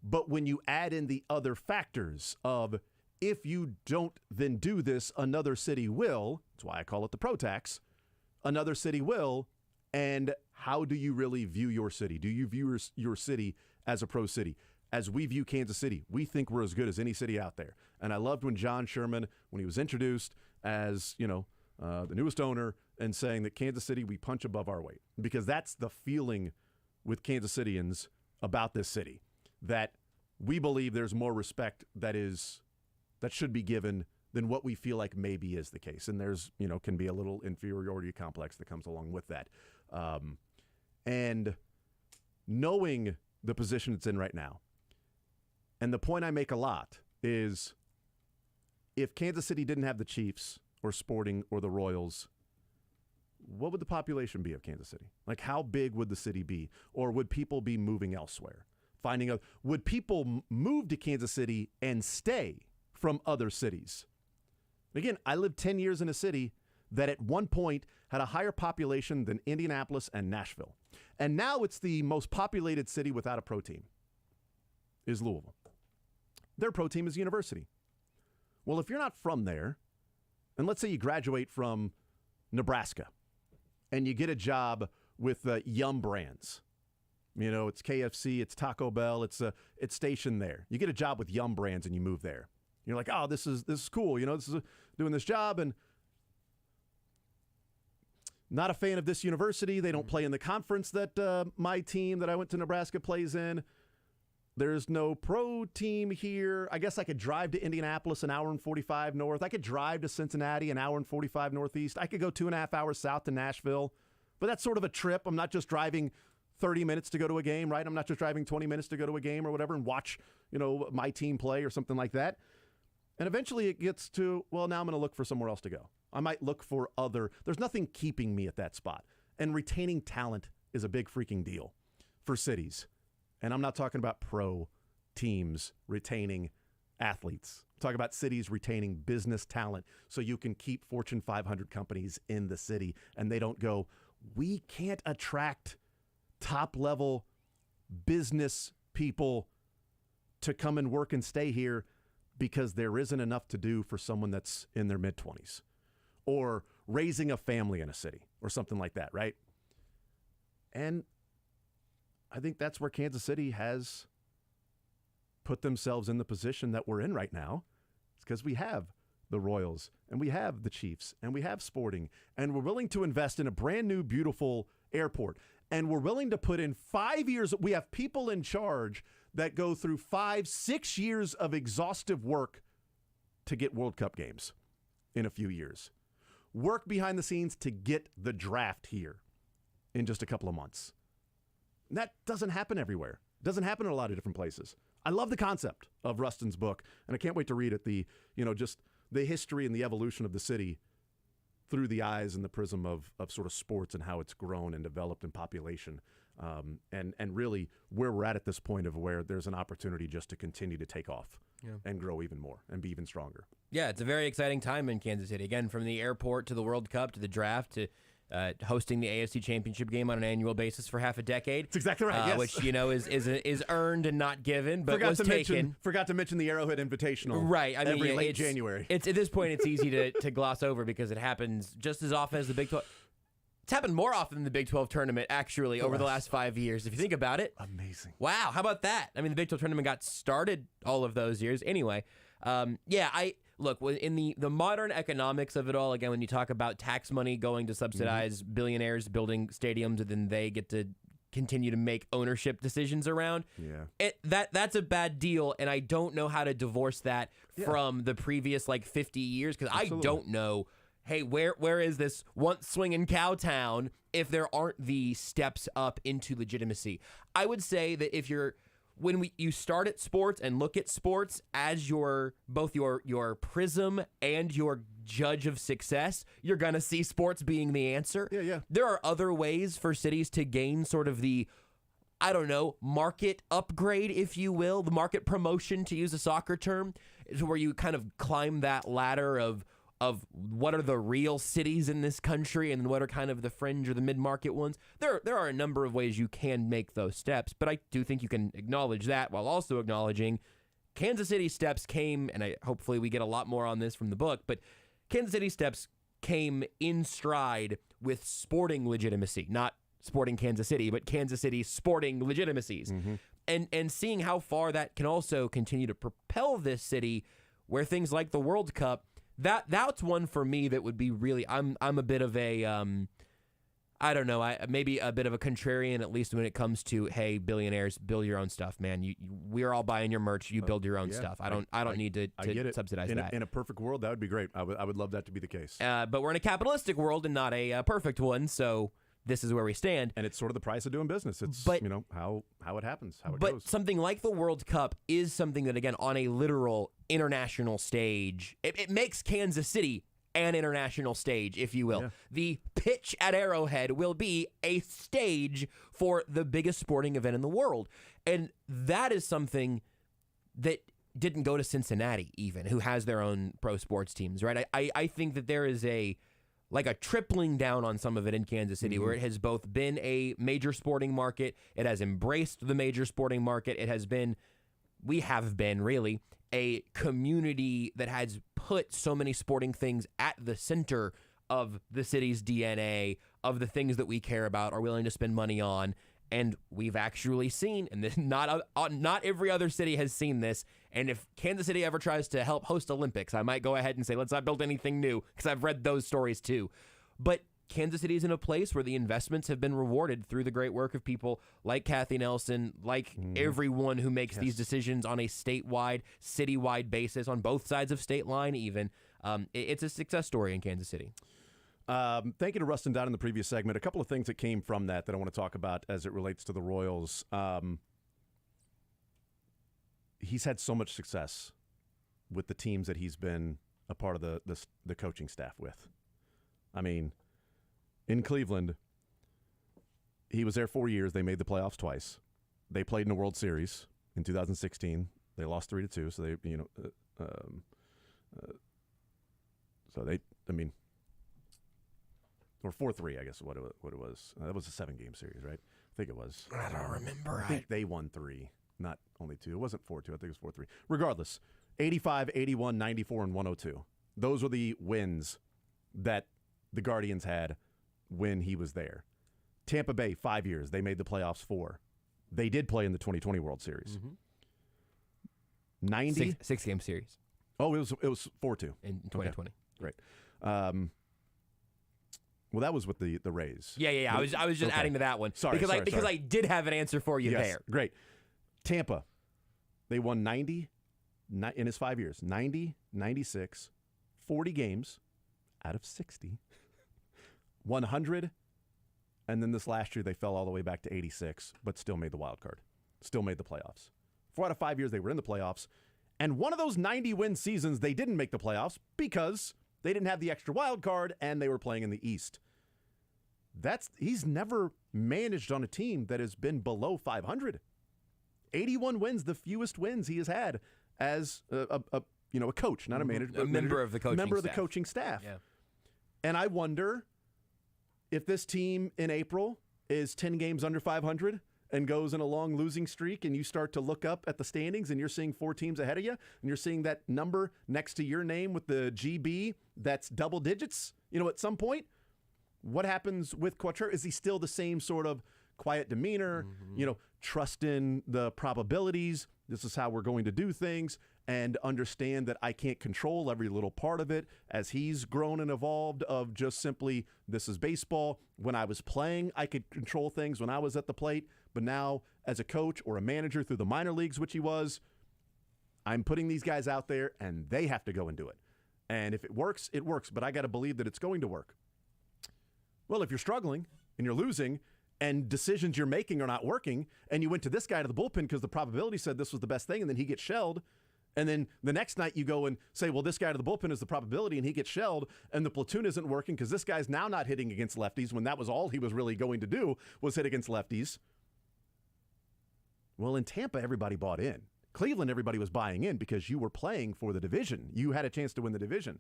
But when you add in the other factors of, if you don't then do this, another city will. That's why I call it the pro tax. Another city will. And how do you really view your city? Do you view your city as a pro city? As we view Kansas City, we think we're as good as any city out there. And I loved when John Sherman, when he was introduced as, the newest owner, and saying that Kansas City, we punch above our weight. Because that's the feeling with Kansas Cityans about this city, that we believe there's more respect that should be given than what we feel like maybe is the case. And there's, can be a little inferiority complex that comes along with that. And knowing the position it's in right now, and the point I make a lot is, if Kansas City didn't have the Chiefs or Sporting or the Royals, what would the population be of Kansas City? Like, how big would the city be? Or would people be moving elsewhere? Would people move to Kansas City and stay from other cities? Again, I lived 10 years in a city that at one point had a higher population than Indianapolis and Nashville. And now it's the most populated city without a pro team, is Louisville. Their pro team is University. Well, if you're not from there, and let's say you graduate from Nebraska and you get a job with Yum Brands. It's KFC, it's Taco Bell, it's stationed there. You get a job with Yum Brands and you move there. You're like, oh, this is cool. This is doing this job, and not a fan of this university. They don't play in the conference that my team that I went to Nebraska plays in. There's no pro team here. I guess I could drive to Indianapolis an hour and 45 north. I could drive to Cincinnati an hour and 45 northeast. I could go 2.5 hours south to Nashville. But that's sort of a trip. I'm not just driving 30 minutes to go to a game, right? I'm not just driving 20 minutes to go to a game or whatever and watch, my team play or something like that. And eventually it gets to, well, now I'm going to look for somewhere else to go. I might look for there's nothing keeping me at that spot. And retaining talent is a big freaking deal for cities. And I'm not talking about pro teams retaining athletes. I'm talking about cities retaining business talent so you can keep Fortune 500 companies in the city and they don't go, we can't attract top-level business people to come and work and stay here because there isn't enough to do for someone that's in their mid-20s or raising a family in a city or something like that, right? And I think that's where Kansas City has put themselves in the position that we're in right now. It's because we have the Royals and we have the Chiefs and we have Sporting and we're willing to invest in a brand new, beautiful airport. And we're willing to put in 5 years. We have people in charge that go through 5-6 years of exhaustive work to get World Cup games in a few years. Work behind the scenes to get the draft here in just a couple of months. And that doesn't happen everywhere. It doesn't happen in a lot of different places. I love the concept of Rustin's book, and I can't wait to read it. Just the history and the evolution of the city through the eyes and the prism of sort of sports and how it's grown and developed in population, and really where we're at this point of where there's an opportunity just to continue to take off and grow even more and be even stronger. Yeah, it's a very exciting time in Kansas City. Again, from the airport to the World Cup to the draft to hosting the AFC Championship game on an annual basis for half a decade. That's exactly right. Yes. Which is earned and not given, but was taken. Forgot to mention the Arrowhead Invitational. Right. I mean, every late January. It's at this point it's easy to gloss over because it happens just as often as the Big 12. It's happened more often than the Big 12 tournament, actually, over the last 5 years. If you think about it. Amazing. Wow. How about that? I mean, the Big 12 tournament got started all of those years. Anyway, look, in the modern economics of it all, again, when you talk about tax money going to subsidize billionaires building stadiums and then they get to continue to make ownership decisions around, that's a bad deal, and I don't know how to divorce that from the previous, 50 years, because I don't know, hey, where is this once swinging cow town if there aren't the steps up into legitimacy? I would say that if you start at sports and look at sports as both your prism and your judge of success, you're going to see sports being the answer. Yeah. There are other ways for cities to gain sort of the, market upgrade, if you will, the market promotion, to use a soccer term, is where you kind of climb that ladder of what are the real cities in this country and what are kind of the fringe or the mid-market ones. There are a number of ways you can make those steps, but I do think you can acknowledge that while also acknowledging Kansas City steps came, and hopefully we get a lot more on this from the book, but Kansas City steps came in stride with sporting legitimacy, not sporting Kansas City, but Kansas City sporting legitimacies. And seeing how far that can also continue to propel this city where things like the World Cup, that's one for me that would be really, I'm a bit of a, maybe a bit of a contrarian, at least when it comes to, hey, billionaires, build your own stuff, man. We're all buying your merch. You build your own stuff. I don't need to subsidize that. In a perfect world, that would be great. I would love that to be the case. But we're in a capitalistic world and not a perfect one, so this is where we stand. And it's sort of the price of doing business. It's how it happens, how it goes. But something like the World Cup is something that, again, on a literal international stage, it makes Kansas City an international stage, if you will. Yeah. The pitch at Arrowhead will be a stage for the biggest sporting event in the world. And that is something that didn't go to Cincinnati, even, who has their own pro sports teams, right? I think that there is a tripling down on some of it in Kansas City, where it has both been a major sporting market, it has embraced the major sporting market, we have been really a community that has put so many sporting things at the center of the city's DNA, of the things that we care about, are willing to spend money on. And we've actually seen, and this, not every other city has seen this, and if Kansas City ever tries to help host Olympics, I might go ahead and say, let's not build anything new, because I've read those stories too. But Kansas City is in a place where the investments have been rewarded through the great work of people like Kathy Nelson, like everyone who makes these decisions on a statewide, citywide basis, on both sides of state line even. It's a success story in Kansas City. Thank you to Rustin Dodd in the previous segment. A couple of things that came from that I want to talk about as it relates to the Royals. He's had so much success with the teams that he's been a part of the coaching staff with. I mean, in Cleveland, he was there 4 years. They made the playoffs twice. They played in the World Series in 2016. They lost 3-2. So they, or 4-3, I guess, what it was. That was a 7-game series, right? I think it was. I don't remember. I think they won 3, not only 2. It wasn't 4-2. I think it was 4-3. Regardless, 85, 81, 94, and 102. Those were the wins that the Guardians had when he was there. Tampa Bay, 5 years. They made the playoffs 4. They did play in the 2020 World Series. 90? Six-game series. Oh, it was 4-2. In 2020. Okay. Great. Well, that was with the Rays. Yeah. I was just adding to that one. Sorry. Because I did have an answer for you there. Great. Tampa, they won 90 in his 5 years. 90, 96, 40 games out of 60. 100, and then this last year they fell all the way back to 86, but still made the wild card. Still made the playoffs. 4 out of 5 years they were in the playoffs. And one of those 90-win seasons, they didn't make the playoffs because they didn't have the extra wild card and they were playing in the East. He's never managed on a team that has been below 500. 81 wins, the fewest wins he has had as a coach, not a manager, but a member of the coaching staff. Yeah. And I wonder if this team in April is 10 games under 500 and goes in a long losing streak, and you start to look up at the standings and you're seeing 4 teams ahead of you, and you're seeing that number next to your name with the GB that's double digits, at some point, what happens with Quatrero? Is he still the same sort of quiet demeanor, trust in the probabilities, this is how we're going to do things, and understand that I can't control every little part of it as he's grown and evolved of just simply, this is baseball. When I was playing, I could control things when I was at the plate, but now as a coach or a manager through the minor leagues, which he was, I'm putting these guys out there and they have to go and do it. And if it works, it works, but I got to believe that it's going to work. Well, if you're struggling and you're losing and decisions you're making are not working, and you went to this guy to the bullpen because the probability said this was the best thing, and then he gets shelled, and then the next night you go and say, well, this guy to the bullpen is the probability, and he gets shelled, and the platoon isn't working because this guy's now not hitting against lefties when that was all he was really going to do was hit against lefties. Well, in Tampa, everybody bought in. Cleveland, everybody was buying in because you were playing for the division. You had a chance to win the division.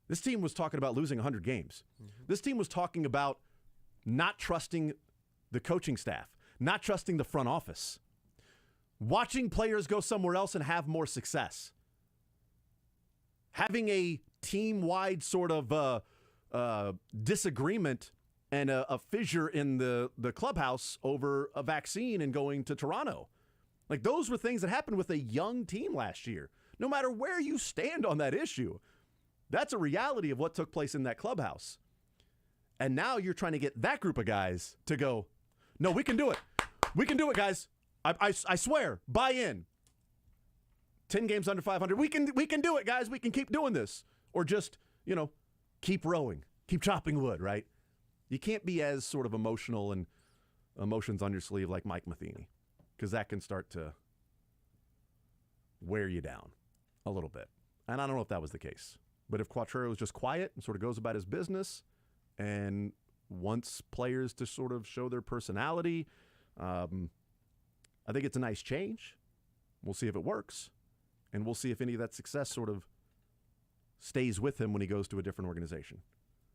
This team was talking about losing 100 games. This team was talking about not trusting the coaching staff, not trusting the front office, watching players go somewhere else and have more success, having a team-wide sort of disagreement and a fissure in the clubhouse over a vaccine and going to Toronto. Like, those were things that happened with a young team last year. No matter where you stand on that issue, that's a reality of what took place in that clubhouse. And now you're trying to get that group of guys to go, no, we can do it. We can do it, guys. I swear. Buy in. 10 games under 500. We can do it, guys. We can keep doing this. Or just, keep rowing. Keep chopping wood, right? You can't be as sort of emotional and emotions on your sleeve like Mike Matheny, because that can start to wear you down a little bit. And I don't know if that was the case. But if Quatrero is just quiet and sort of goes about his business and wants players to sort of show their personality, I think it's a nice change. We'll see if it works. And we'll see if any of that success sort of stays with him when he goes to a different organization.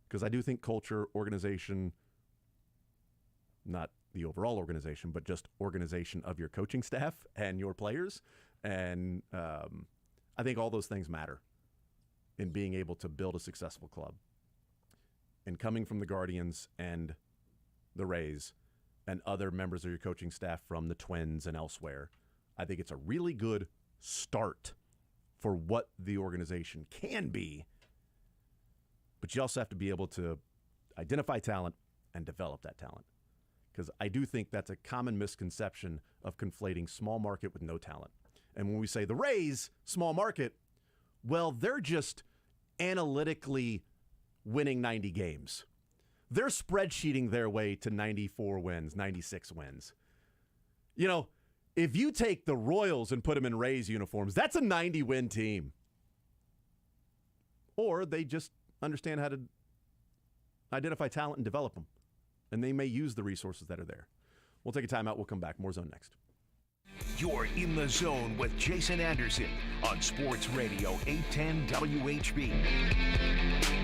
Because I do think culture, organization, not the overall organization, but just organization of your coaching staff and your players. And I think all those things matter in being able to build a successful club. And coming from the Guardians and the Rays and other members of your coaching staff from the Twins and elsewhere, I think it's a really good start for what the organization can be. But you also have to be able to identify talent and develop that talent. Because I do think that's a common misconception of conflating small market with no talent. And when we say the Rays, small market, well, they're just analytically winning 90 games. They're spreadsheeting their way to 94 wins, 96 wins. If you take the Royals and put them in Rays uniforms, that's a 90-win team. Or they just understand how to identify talent and develop them. and they may use the resources that are there. We'll take a timeout. We'll come back. More Zone next. You're in the zone with Jason Anderson on Sports Radio 810 WHB.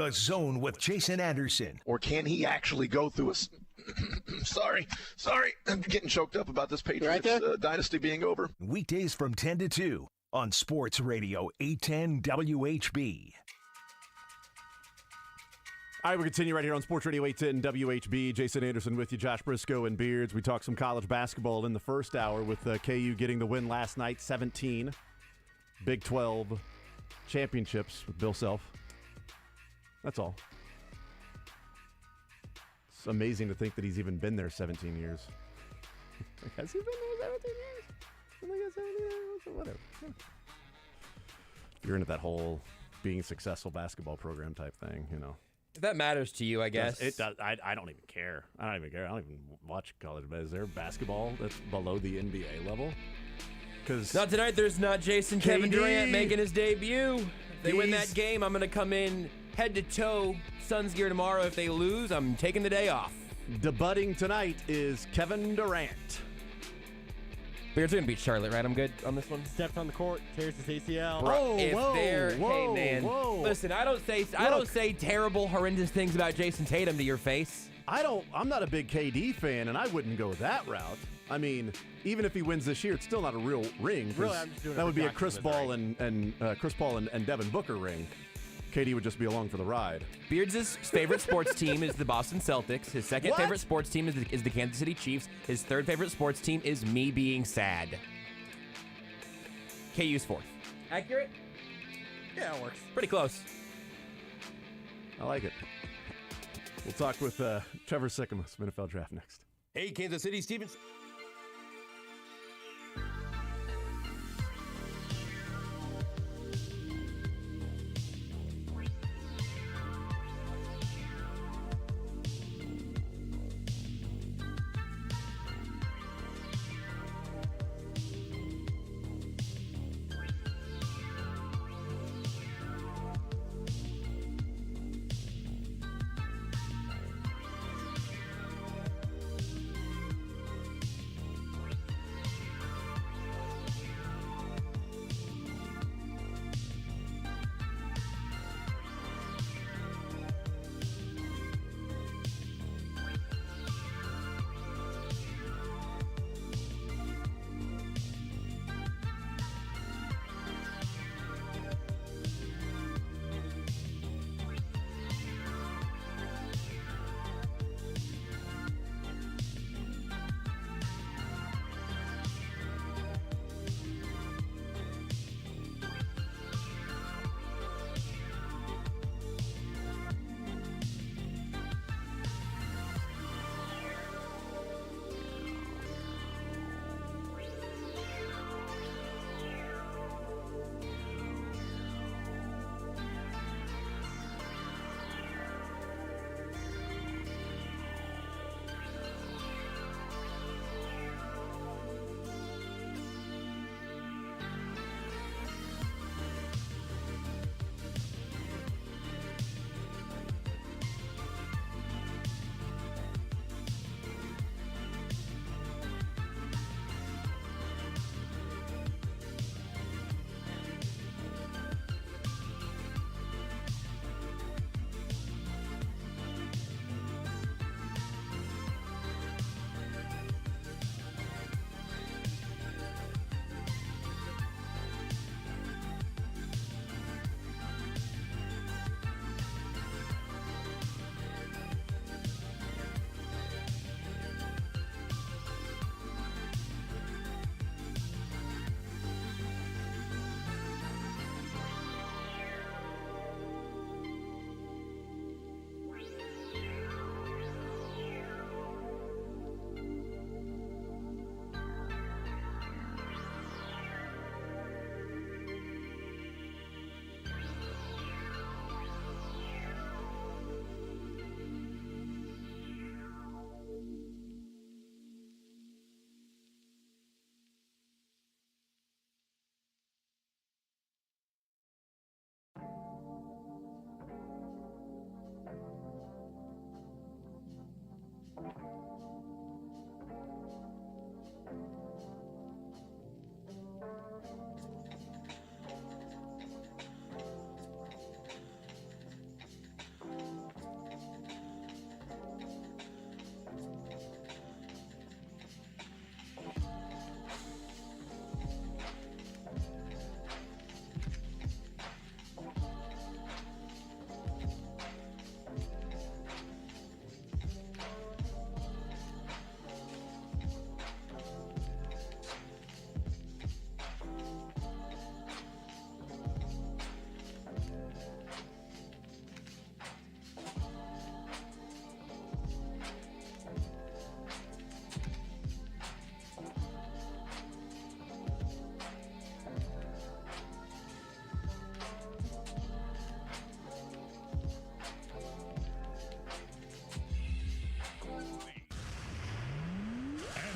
The Zone with Jason Anderson. Or can he actually go through Sorry. I'm getting choked up about this Patriots dynasty being over. Weekdays from 10 to 2 on Sports Radio 810 WHB. All right, we continue right here on Sports Radio 810 WHB. Jason Anderson with you, Josh Brisco and Beards. We talked some college basketball in the first hour with KU getting the win last night, 17. Big 12 championships with Bill Self. That's all. It's amazing to think that he's even been there 17 years. Has he been there 17 years? Something like 17 years? Whatever. You're into that whole being a successful basketball program type thing, you know. If that matters to you, I guess. It does. I don't even care. I don't even watch college. But is there basketball that's below the NBA level? Because not tonight. There's not Kevin Durant making his debut. If they win that game, I'm going to come in head to toe Suns gear tomorrow. If they lose, I'm taking the day off. Debuting tonight is Kevin Durant. Bears are going to beat Charlotte, right? I'm good on this one. Steps on the court, tears his ACL. Hey man, listen, I don't say terrible, horrendous things about Jason Tatum to your face. I'm not a big KD fan, and I wouldn't go that route. I mean, even if he wins this year, it's still not a real ring. Really, I'm just doing that would be a Chris Paul and Devin Booker ring. KD would just be along for the ride. Beards' favorite sports team is the Boston Celtics. His second favorite sports team is the Kansas City Chiefs. His third favorite sports team is me being sad. KU's fourth. Accurate? Yeah, it works. Pretty close. I like it. We'll talk with Trevor Sikkema of NFL Draft next. Hey, Kansas City, Stevens.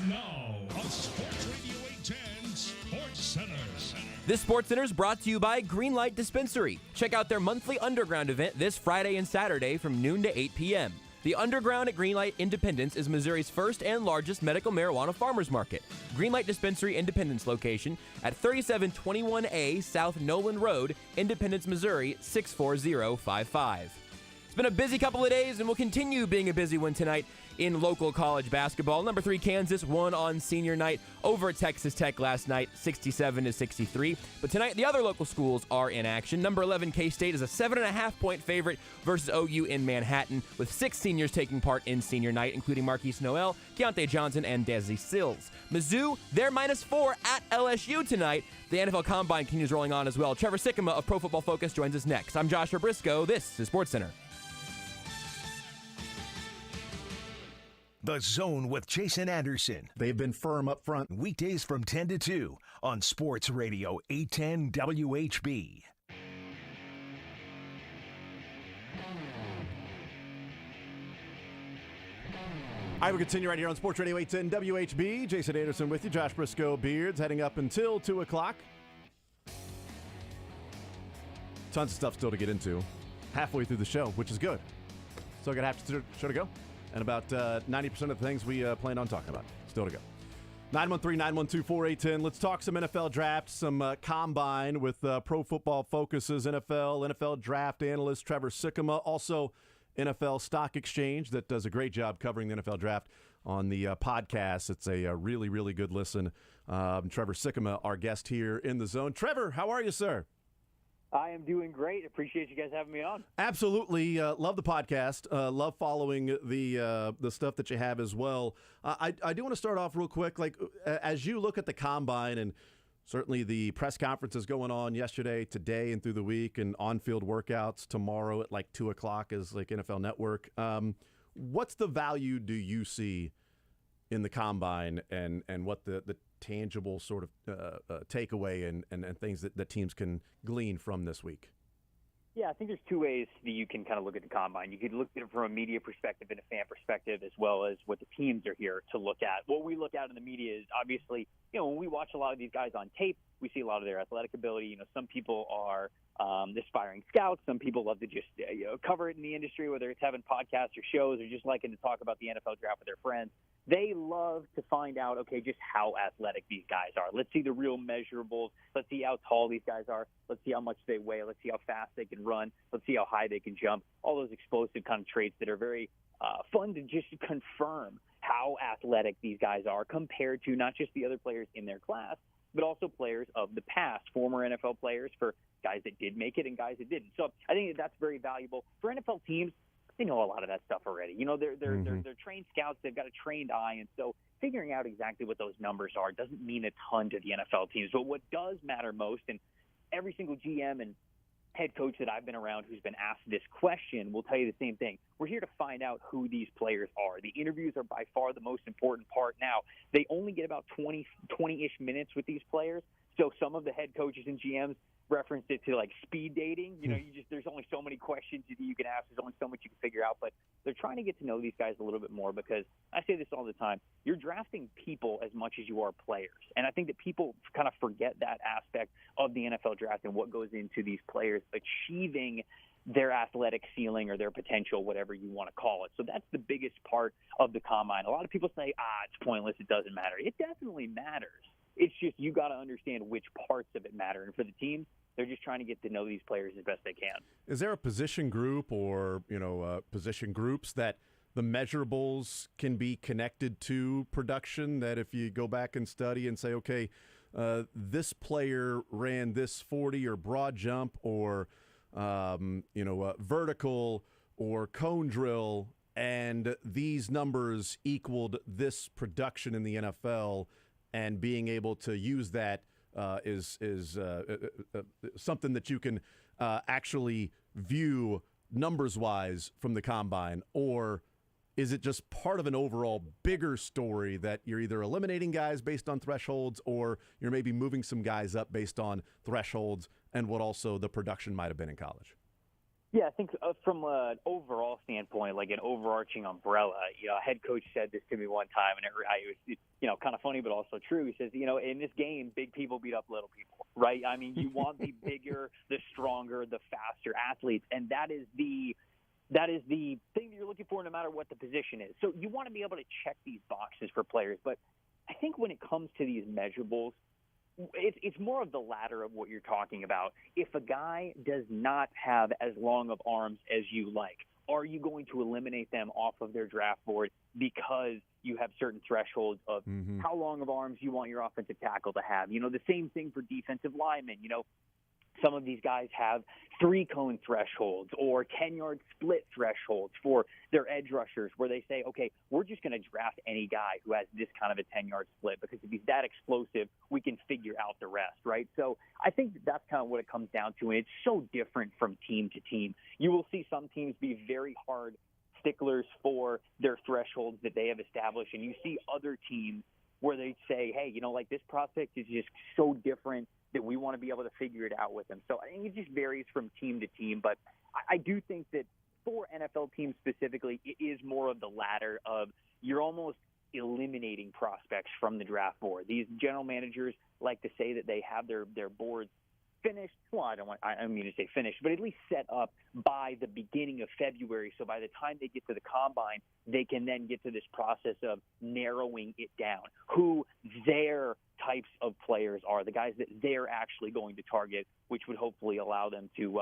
Now on Sports Radio 810 Sports Center. This Sports Center is brought to you by Greenlight Dispensary. Check out their monthly Underground event this Friday and Saturday from noon to 8 p.m. The Underground at Greenlight Independence is Missouri's first and largest medical marijuana farmers market. Greenlight Dispensary Independence location at 3721A South Nolan Road, Independence, Missouri 64055. It's been a busy couple of days and will continue being a busy one tonight in local college basketball. Number 3 Kansas won on senior night over Texas Tech last night, 67-63. But tonight the other local schools are in action. Number 11 K-State is a 7.5-point favorite versus OU in Manhattan, with 6 seniors taking part in senior night, including Marquise Noel, Keontae Johnson, and Desi Sills. Mizzou, they're -4 at LSU tonight. The NFL Combine continues rolling on as well. Trevor Sikkema of Pro Football Focus joins us next. I'm Joshua Brisco. This is SportsCenter. The Zone with Jason Anderson. They've been firm up front. Weekdays from 10 to 2 on Sports Radio 810 WHB. All right, we continue right here on Sports Radio 810 WHB. Jason Anderson with you. Josh Brisco Beards heading up until 2 o'clock. Tons of stuff still to get into. Halfway through the show, which is good. Still got half the show to go. And about 90% of the things we planned on talking about. Still to go. 913-912-4810. Let's talk some NFL draft, some combine with Pro Football Focus's NFL draft analyst Trevor Sikkema. Also, NFL Stock Exchange that does a great job covering the NFL draft on the podcast. It's a really, really good listen. Trevor Sikkema, our guest here in the Zone. Trevor, how are you, sir? I am doing great. Appreciate you guys having me on. Absolutely. Love the podcast. Love following the stuff that you have as well. I do want to start off real quick. Like, as you look at the Combine, and certainly the press conferences going on yesterday, today, and through the week, and on-field workouts tomorrow at like 2 o'clock is like NFL Network. What's the value do you see in the Combine, and what the tangible sort of takeaway and things that teams can glean from this week? Yeah, I think there's 2 ways that you can kind of look at the Combine. You could look at it from a media perspective and a fan perspective, as well as what the teams are here to look at. What we look at in the media is obviously, when we watch a lot of these guys on tape, we see a lot of their athletic ability. Some people are aspiring scouts. Some people love to just cover it in the industry, whether it's having podcasts or shows or just liking to talk about the NFL draft with their friends. They love to find out, okay, just how athletic these guys are. Let's see the real measurables. Let's see how tall these guys are. Let's see how much they weigh. Let's see how fast they can run. Let's see how high they can jump. All those explosive kind of traits that are very fun to just confirm how athletic these guys are compared to not just the other players in their class, but also players of the past, former NFL players, for guys that did make it and guys that didn't. So I think that's very valuable. For NFL teams, they know a lot of that stuff already. They're trained scouts. They've got a trained eye. And so figuring out exactly what those numbers are doesn't mean a ton to the NFL teams. But what does matter most, and every single GM and head coach that I've been around who's been asked this question will tell you the same thing. We're here to find out who these players are. The interviews are by far the most important part now. They only get about 20-ish minutes with these players. So some of the head coaches and GMs referenced it to like speed dating. There's only so many questions you can ask. There's only so much you can figure out. But they're trying to get to know these guys a little bit more, because I say this all the time. You're drafting people as much as you are players. And I think that people kind of forget that aspect of the NFL draft and what goes into these players achieving their athletic ceiling or their potential, whatever you want to call it. So that's the biggest part of the Combine. A lot of people say, it's pointless. It doesn't matter. It definitely matters. It's just you got to understand which parts of it matter. And for the teams, they're just trying to get to know these players as best they can. Is there a position group or, position groups that the measurables can be connected to production, that if you go back and study and say, okay, this player ran this 40 or broad jump or, vertical or cone drill, and these numbers equaled this production in the NFL, and being able to use that is something that you can actually view numbers-wise from the Combine? Or is it just part of an overall bigger story that you're either eliminating guys based on thresholds, or you're maybe moving some guys up based on thresholds and what also the production might have been in college? Yeah, I think from an overall standpoint, like an overarching umbrella, a head coach said this to me one time, and it was kind of funny, but also true. He says, in this game, big people beat up little people, right? I mean, you want the bigger, the stronger, the faster athletes, and that is the thing that you're looking for no matter what the position is. So you want to be able to check these boxes for players, but I think when it comes to these measurables, it's more of the latter of what you're talking about. If a guy does not have as long of arms as you like, are you going to eliminate them off of their draft board because you have certain thresholds of how long of arms you want your offensive tackle to have? The same thing for defensive linemen. Some of these guys have 3-cone thresholds or 10-yard split thresholds for their edge rushers where they say, okay, we're just going to draft any guy who has this kind of a 10-yard split because if he's that explosive, we can figure out the rest, right? So I think that's kind of what it comes down to, and it's so different from team to team. You will see some teams be very hard sticklers for their thresholds that they have established, and you see other teams where they say, hey, this prospect is just so different that we want to be able to figure it out with them. So I think it just varies from team to team. But I do think that for NFL teams specifically, it is more of the latter of you're almost eliminating prospects from the draft board. These general managers like to say that they have their boards finished. Well, I don't mean to say finished, but at least set up by the beginning of February. So by the time they get to the combine, they can then get to this process of narrowing it down, who their types of players are, the guys that they're actually going to target, which would hopefully allow them to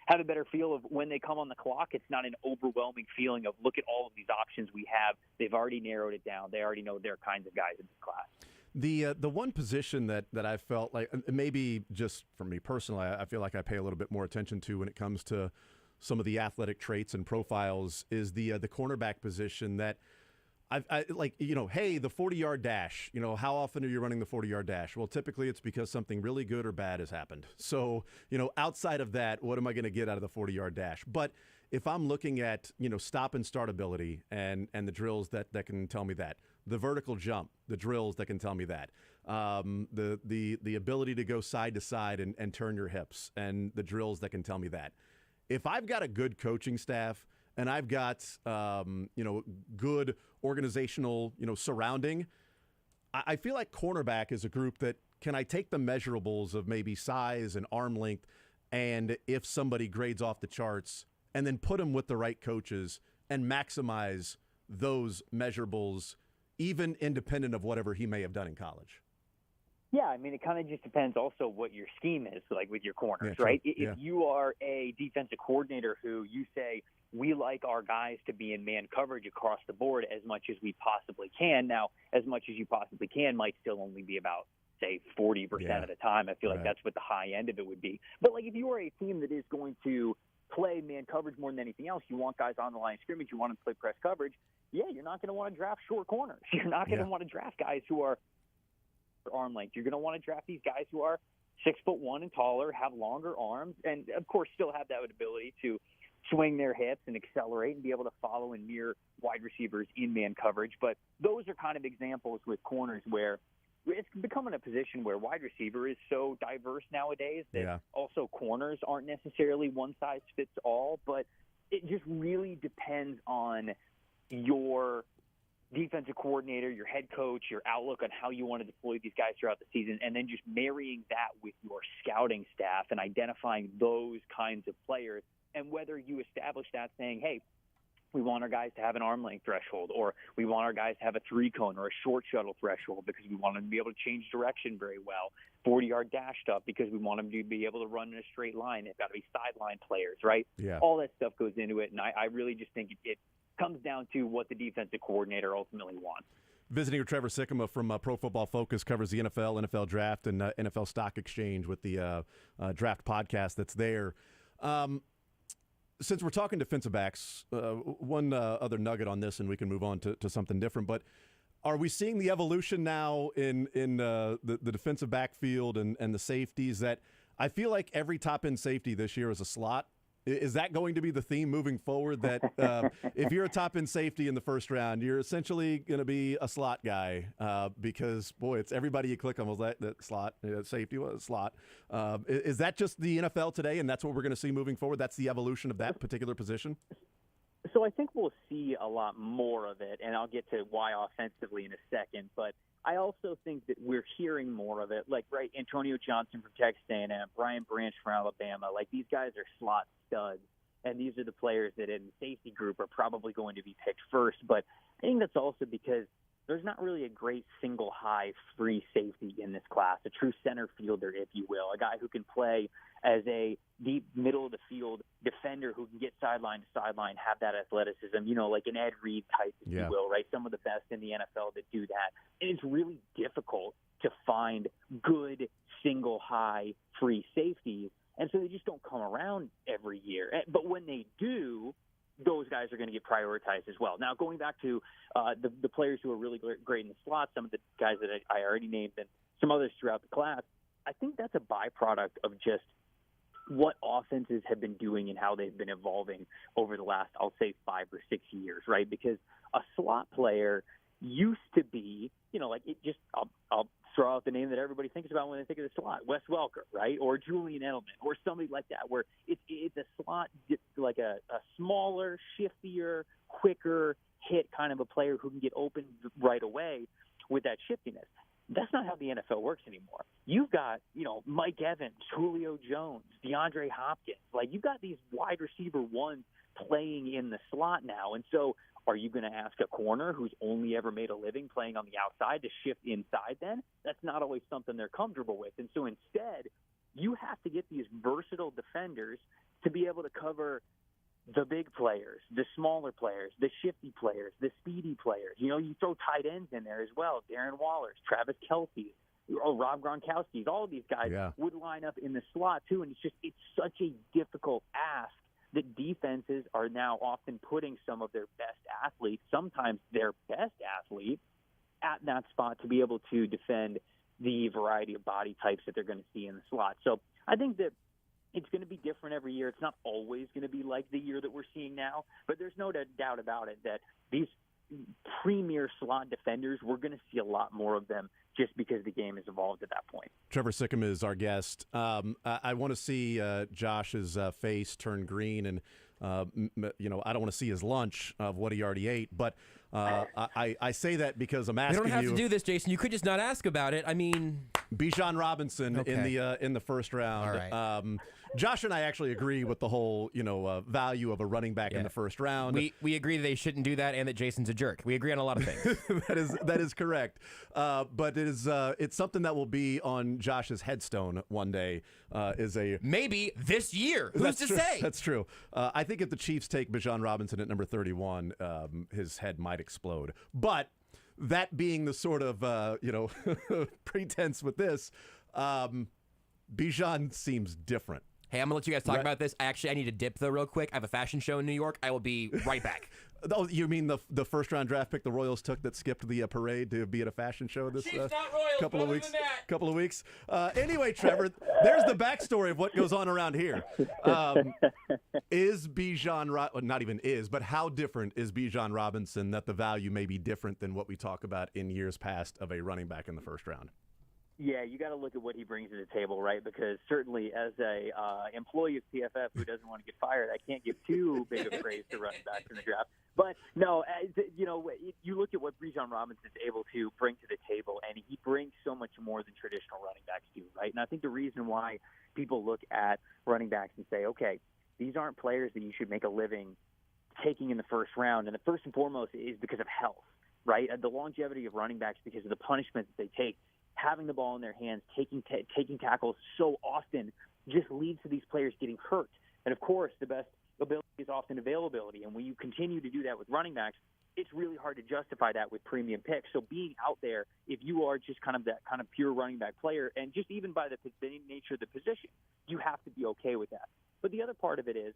have a better feel of when they come on the clock. It's not an overwhelming feeling of look at all of these options we have. They've already narrowed it down. They already know their kinds of guys in this class. The one position that I felt like, maybe just for me personally, I feel like I pay a little bit more attention to when it comes to some of the athletic traits and profiles is the cornerback position that I like, hey, the 40-yard dash, how often are you running the 40-yard dash? Well, typically it's because something really good or bad has happened. So, outside of that, what am I going to get out of the 40-yard dash? But if I'm looking at, stop and start ability and the drills that can tell me that, the vertical jump, the drills that can tell me that, the ability to go side to side and turn your hips and the drills that can tell me that. If I've got a good coaching staff and I've got, good organizational, surrounding, I feel like cornerback is a group that can I take the measurables of maybe size and arm length, and if somebody grades off the charts, and then put them with the right coaches and maximize those measurables, even independent of whatever he may have done in college. Yeah, I mean, it kind of just depends also what your scheme is, like with your corners, Yeah, right? sure. If you are a defensive coordinator who you say, we like our guys to be in man coverage across the board as much as we possibly can. Now, as much as you possibly can might still only be about, say, 40% of the time. I feel like that's what the high end of it would be. But, like, if you are a team that is going to play man coverage more than anything else, you want guys on the line of scrimmage, you want them to play press coverage, you're not going to want to draft short corners. You're not going to want to draft guys who are arm length. You're going to want to draft these guys who are 6'1" and taller, have longer arms, and, of course, still have that ability to swing their hips and accelerate and be able to follow and mirror wide receivers in man coverage. But those are kind of examples with corners where it's becoming a position where wide receiver is so diverse nowadays that also corners aren't necessarily one size fits all, but it just really depends on your defensive coordinator, your head coach, your outlook on how you want to deploy these guys throughout the season, and then just marrying that with your scouting staff and identifying those kinds of players. And whether you establish that saying, hey, we want our guys to have an arm length threshold, or we want our guys to have a 3-cone or a short shuttle threshold because we want them to be able to change direction very well, 40-yard dash stuff because we want them to be able to run in a straight line. They've got to be sideline players, right? Yeah. All that stuff goes into it, and I really just think it comes down to what the defensive coordinator ultimately wants. Visiting with Trevor Sikkema from Pro Football Focus, covers the NFL, NFL Draft, and NFL Stock Exchange with the Draft podcast that's there. Since we're talking defensive backs, one other nugget on this, and we can move on to something different, but are we seeing the evolution now in the defensive backfield and the safeties that I feel like every top-end safety this year is a slot, Is that going to be the theme moving forward, that if you're a top-end safety in the first round, you're essentially going to be a slot guy because, boy, it's everybody you click on was that slot, safety was slot. Is that just the NFL today, and that's what we're going to see moving forward? That's the evolution of that particular position? So I think we'll see a lot more of it, and I'll get to why offensively in a second. But I also think that we're hearing more of it, like, right, Antonio Johnson from Texas A&M, Brian Branch from Alabama. Like, these guys are slot studs, and these are the players that in the safety group are probably going to be picked first. But I think that's also because there's not really a great single high free safety in this class, a true center fielder, if you will, a guy who can play as a deep middle of the field defender who can get sideline to sideline, have that athleticism, you know, like an Ed Reed type, if you will, right? Some of the best in the NFL that do that. And it's really difficult to find good single high free safeties. And so they just don't come around every year. But when they do, those guys are going to get prioritized as well. Now, going back to the players who are really great in the slot, some of the guys that I already named and some others throughout the class, I think that's a byproduct of just what offenses have been doing and how they've been evolving over the last, I'll say, 5 or 6 years, right? Because a slot player used to be, you know, like it just, I'll throw out the name that everybody thinks about when they think of the slot, Wes Welker, right? Or Julian Edelman or somebody like that, where it's a slot, like a smaller, shiftier, quicker hit kind of a player who can get open right away with that shiftiness. That's not how the NFL works anymore. You've got, you know, Mike Evans, Julio Jones, DeAndre Hopkins. Like, you've got these wide receiver ones playing in the slot now. And so are you going to ask a corner who's only ever made a living playing on the outside to shift inside then? That's not always something they're comfortable with. And so instead, you have to get these versatile defenders to be able to cover the big players, the smaller players, the shifty players, the speedy players. You know, you throw tight ends in there as well. Darren Waller's, Travis Kelce's, Rob Gronkowski's, all of these guys would line up in the slot too. And it's such a difficult ask that defenses are now often putting some of their best athletes, sometimes their best athlete, at that spot to be able to defend the variety of body types that they're going to see in the slot. So I think that it's going to be different every year. It's not always going to be like the year that we're seeing now, but there's no doubt about it that these premier slot defenders, we're going to see a lot more of them just because the game has evolved at that point. Trevor Sikkema is our guest. I want to see Josh's face turn green, and you know, I don't want to see his lunch of what he already ate, but I say that because I'm asking you. You don't have to do this, Jason. You could just not ask about it. I mean, Bijan Robinson in the first round. All right. Josh and I actually agree with the whole, you know, value of a running back in the first round. We agree that they shouldn't do that and that Jason's a jerk. We agree on a lot of things. that is correct. But it's something that will be on Josh's headstone one day. Maybe this year. Who's to say? That's true. I think if the Chiefs take Bijan Robinson at number 31, his head might explode. But that being the sort of pretense with this, Bijan seems different. Hey, I'm going to let you guys talk about this. I need to dip, though, real quick. I have a fashion show in New York. I will be right back. Oh, you mean the first-round draft pick the Royals took that skipped the parade to be at a fashion show this couple of weeks? Anyway, Trevor, there's the backstory of what goes on around here. Is Bijan not even is, but how different is Bijan Robinson that the value may be different than what we talk about in years past of a running back in the first round? Yeah, you got to look at what he brings to the table, right? Because certainly as a employee of PFF who doesn't want to get fired, I can't give too big of praise to running backs in the draft. But no, you look at what Bijan Robinson is able to bring to the table, and he brings so much more than traditional running backs do, right? And I think the reason why people look at running backs and say, okay, these aren't players that you should make a living taking in the first round, and the first and foremost is because of health, right? The longevity of running backs because of the punishment that they take. Having the ball in their hands, taking tackles so often just leads to these players getting hurt. And, of course, the best ability is often availability. And when you continue to do that with running backs, it's really hard to justify that with premium picks. So being out there, if you are just kind of that kind of pure running back player, and just even by the nature of the position, you have to be okay with that. But the other part of it is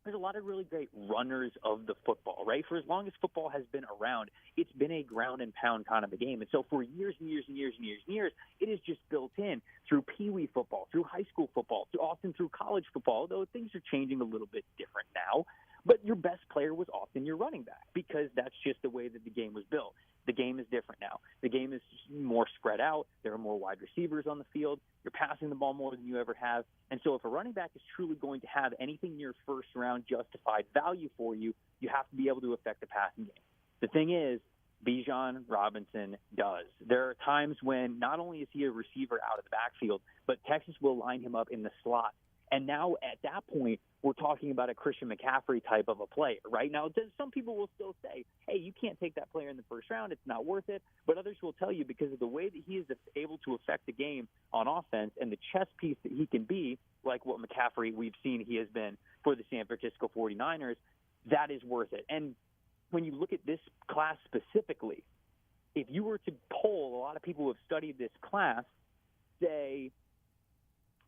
there's a lot of really great runners of the football, right? For as long as football has been around, it's been a ground and pound kind of a game. And so for years and years and years and years and years, it is just built in through peewee football, through high school football, often through college football, although things are changing a little bit different now. But your best player was often your running back because that's just the way that the game was built. The game is different now. The game is more spread out. There are more wide receivers on the field. You're passing the ball more than you ever have. And so if a running back is truly going to have anything near first-round justified value for you, you have to be able to affect the passing game. The thing is, Bijan Robinson does. There are times when not only is he a receiver out of the backfield, but Texas will line him up in the slot. And now at that point, we're talking about a Christian McCaffrey type of a player, right? Now, some people will still say, hey, you can't take that player in the first round. It's not worth it. But others will tell you because of the way that he is able to affect the game on offense and the chess piece that he can be, like what McCaffrey we've seen he has been for the San Francisco 49ers, that is worth it. And when you look at this class specifically, if you were to poll a lot of people who have studied this class, say,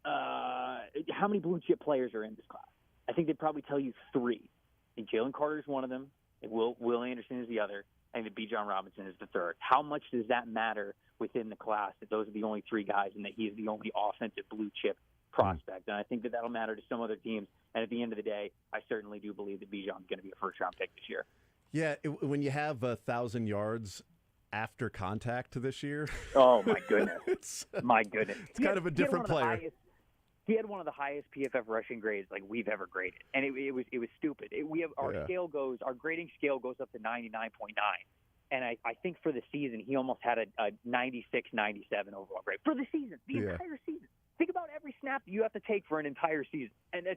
how many blue chip players are in this class? I think they'd probably tell you 3. I think Jalen Carter is one of them. I think Will Anderson is the other. I think that Bijan Robinson is the third. How much does that matter within the class that those are the only 3 guys and that he is the only offensive blue chip prospect? And I think that that'll matter to some other teams. And at the end of the day, I certainly do believe that Bijan is going to be a first-round pick this year. Yeah, when you have 1,000 yards after contact this year. Oh, my goodness. It's kind of a different player. He had one of the highest PFF rushing grades like we've ever graded, and it was stupid. Our grading scale goes up to 99.9, and I think for the season he almost had a 96, 97 overall grade for the season, entire season. Think about every snap you have to take for an entire season, and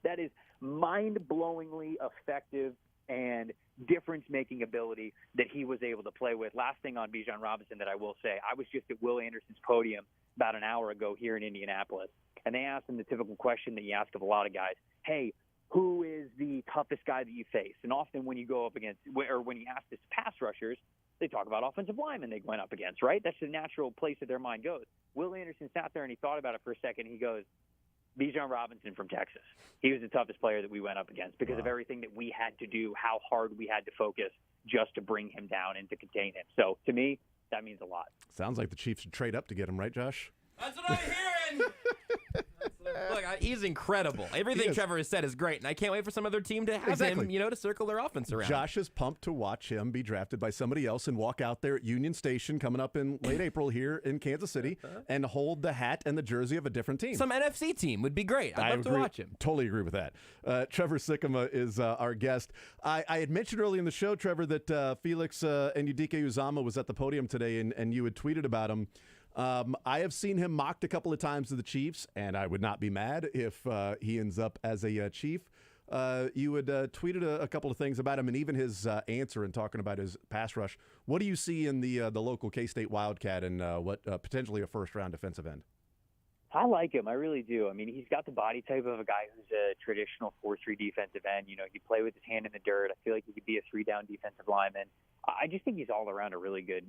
that is mind-blowingly effective and difference-making ability that he was able to play with. Last thing on Bijan Robinson that I will say, I was just at Will Anderson's podium about an hour ago here in Indianapolis, and they asked him the typical question that you ask of a lot of guys, hey, who is the toughest guy that you face? And often when you go up against, or when you ask this pass rushers, they talk about offensive linemen they went up against, right? That's the natural place that their mind goes. Will Anderson sat there and he thought about it for a second. He goes, Bijan Robinson from Texas. He was the toughest player that we went up against because of everything that we had to do, how hard we had to focus just to bring him down and to contain him. So to me, that means a lot. Sounds like the Chiefs should trade up to get him, right, Josh? That's what I'm hearing. Look, he's incredible. Everything Trevor has said is great, and I can't wait for some other team to have him, to circle their offense around. Josh is pumped to watch him be drafted by somebody else and walk out there at Union Station coming up in late April here in Kansas City and hold the hat and the jersey of a different team. Some NFC team would be great. I'd love to watch him. Totally agree with that. Trevor Sikkema is our guest. I had mentioned early in the show, Trevor, that Felix and Udike Uzama was at the podium today, and you had tweeted about him. I have seen him mocked a couple of times to the Chiefs, and I would not be mad if he ends up as a Chief. You had tweeted a couple of things about him, and even his answer in talking about his pass rush. What do you see in the local K-State Wildcat and what potentially a first-round defensive end? I like him. I really do. I mean, he's got the body type of a guy who's a traditional 4-3 defensive end. He play with his hand in the dirt. I feel like he could be a 3-down defensive lineman. I just think he's all around a really good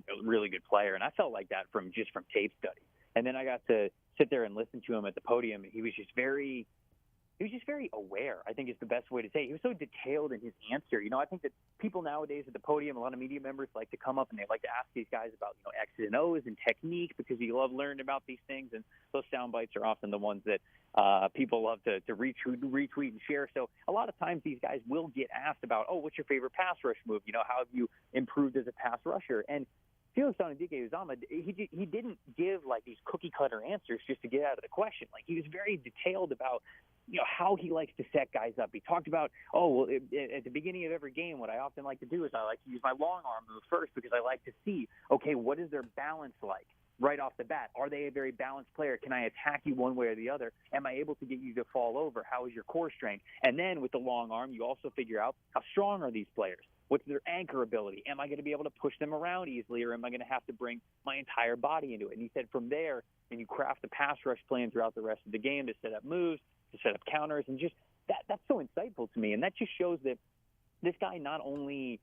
player, and I felt like that from tape study. And then I got to sit there and listen to him at the podium, and he was just very aware, I think is the best way to say it. He was so detailed in his answer. I think that people nowadays at the podium, a lot of media members like to come up and they like to ask these guys about, X's and O's and technique because you love learning about these things. And those sound bites are often the ones that people love to retweet and share. So a lot of times these guys will get asked about, what's your favorite pass rush move? How have you improved as a pass rusher? And Felix Uzama, he didn't give like these cookie cutter answers just to get out of the question. Like he was very detailed about how he likes to set guys up. He talked about, at the beginning of every game, what I often like to do is I like to use my long arm move first because I like to see, what is their balance like right off the bat? Are they a very balanced player? Can I attack you one way or the other? Am I able to get you to fall over? How is your core strength? And then with the long arm, you also figure out how strong are these players? What's their anchor ability? Am I going to be able to push them around easily, or am I going to have to bring my entire body into it? And he said from there, and you craft the pass rush plan throughout the rest of the game to set up moves, to set up counters, and just that's so insightful to me. And that just shows that this guy not only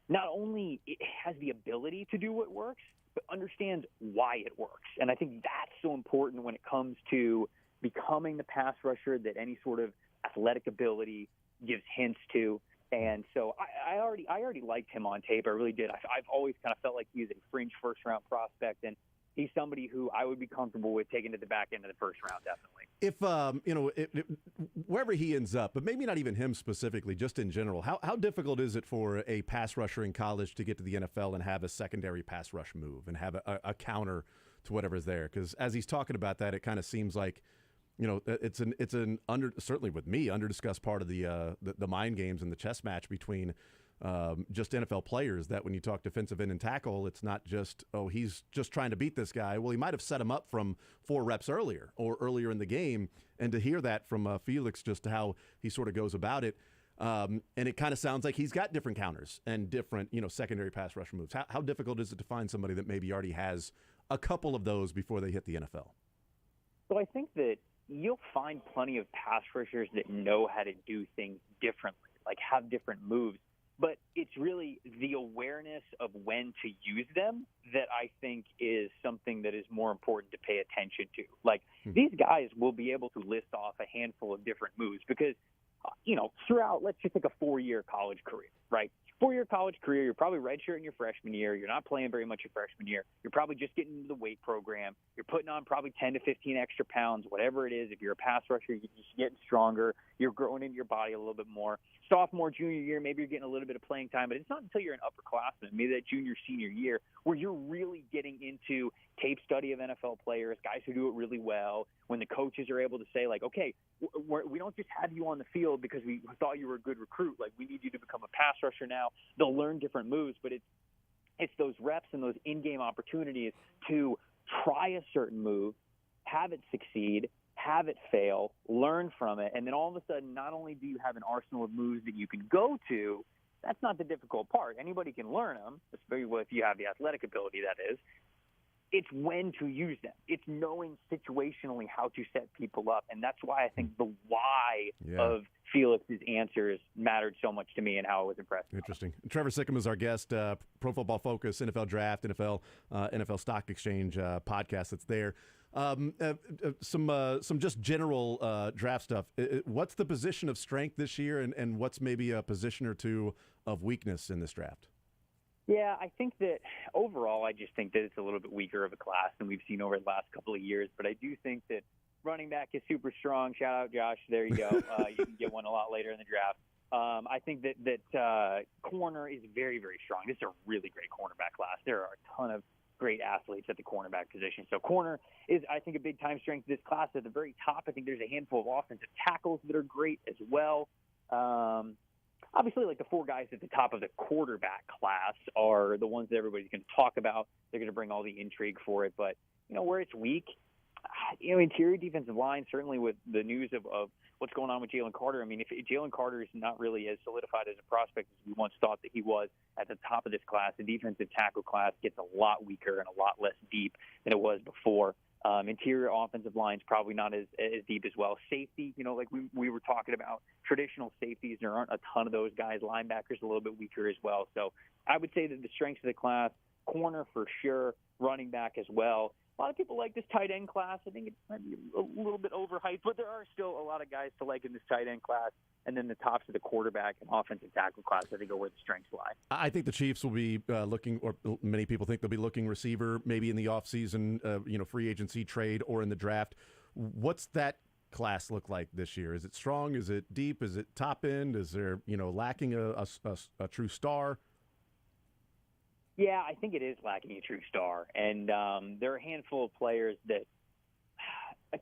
has the ability to do what works, but understands why it works. And I think that's so important when it comes to becoming the pass rusher that any sort of athletic ability gives hints to. And so I already liked him on tape. I really did. I've always kind of felt like he was a fringe first-round prospect, and he's somebody who I would be comfortable with taking to the back end of the first round, definitely. If wherever he ends up, but maybe not even him specifically, just in general, how difficult is it for a pass rusher in college to get to the NFL and have a secondary pass rush move and have a counter to whatever's there? Because as he's talking about that, it kind of seems like, it's an certainly with me under-discussed part of the mind games and the chess match between just NFL players, that when you talk defensive end and tackle, it's not just, he's just trying to beat this guy. Well, he might have set him up from 4 reps earlier or earlier in the game. And to hear that from Felix, just how he sort of goes about it, and it kind of sounds like he's got different counters and different, secondary pass rush moves. How difficult is it to find somebody that maybe already has a couple of those before they hit the NFL? So I think that you'll find plenty of pass rushers that know how to do things differently, like have different moves. But it's really the awareness of when to use them that I think is something that is more important to pay attention to. Like, these guys will be able to list off a handful of different moves because, throughout, let's just take a 4-year college career, right? 4-year college career, you're probably redshirting your freshman year. You're not playing very much your freshman year. You're probably just getting into the weight program. You're putting on probably 10 to 15 extra pounds, whatever it is. If you're a pass rusher, you're just getting stronger. You're growing into your body a little bit more. Sophomore, junior year, maybe you're getting a little bit of playing time, but it's not until you're an upperclassman, maybe that junior, senior year, where you're really getting into tape study of NFL players, guys who do it really well, when the coaches are able to say, like, okay, we don't just have you on the field because we thought you were a good recruit. Like, we need you to become a pass rusher now. They'll learn different moves, but it's those reps and those in-game opportunities to try a certain move, have it succeed, have it fail, learn from it, and then all of a sudden, not only do you have an arsenal of moves that you can go to, that's not the difficult part. Anybody can learn them, especially if you have the athletic ability, that is. It's when to use them. It's knowing situationally how to set people up, and that's why I think the why of Felix's answers mattered so much to me and how it was impressive. Interesting. Trevor Sikkema is our guest. Pro Football Focus, NFL Draft, NFL Stock Exchange podcast that's there. Some just general draft stuff. What's the position of strength this year, and what's maybe a position or two of weakness in this draft? Yeah, I think that overall, I just think that it's a little bit weaker of a class than we've seen over the last couple of years. But I do think that running back is super strong. Shout out, Josh. There you go. You can get one a lot later in the draft. I think that corner is very, very strong. This is a really great cornerback class. There are a ton of great athletes at the cornerback position. So corner is, I think, a big-time strength of this class. At the very top, I think there's a handful of offensive tackles that are great as well. Obviously, like the 4 guys at the top of the quarterback class are the ones that everybody's going to talk about. They're going to bring all the intrigue for it. But, where it's weak, interior defensive line, certainly with the news of what's going on with Jalen Carter. I mean, if Jalen Carter is not really as solidified as a prospect as we once thought that he was at the top of this class, the defensive tackle class gets a lot weaker and a lot less deep than it was before. Interior offensive lines probably not as deep as well. Safety, like we were talking about, traditional safeties, there aren't a ton of those guys. Linebackers a little bit weaker as well. So I would say that the strengths of the class, corner for sure, running back as well. A lot of people like this tight end class. I think it might be a little bit overhyped, but there are still a lot of guys to like in this tight end class. And then the tops of the quarterback and offensive tackle class, I think, are where the strengths lie. I think the Chiefs will be looking, or many people think they'll be looking receiver, maybe in the offseason, free agency trade or in the draft. What's that class look like this year? Is it strong? Is it deep? Is it top end? Is there, lacking a true star? Yeah, I think it is lacking a true star. And there are a handful of players that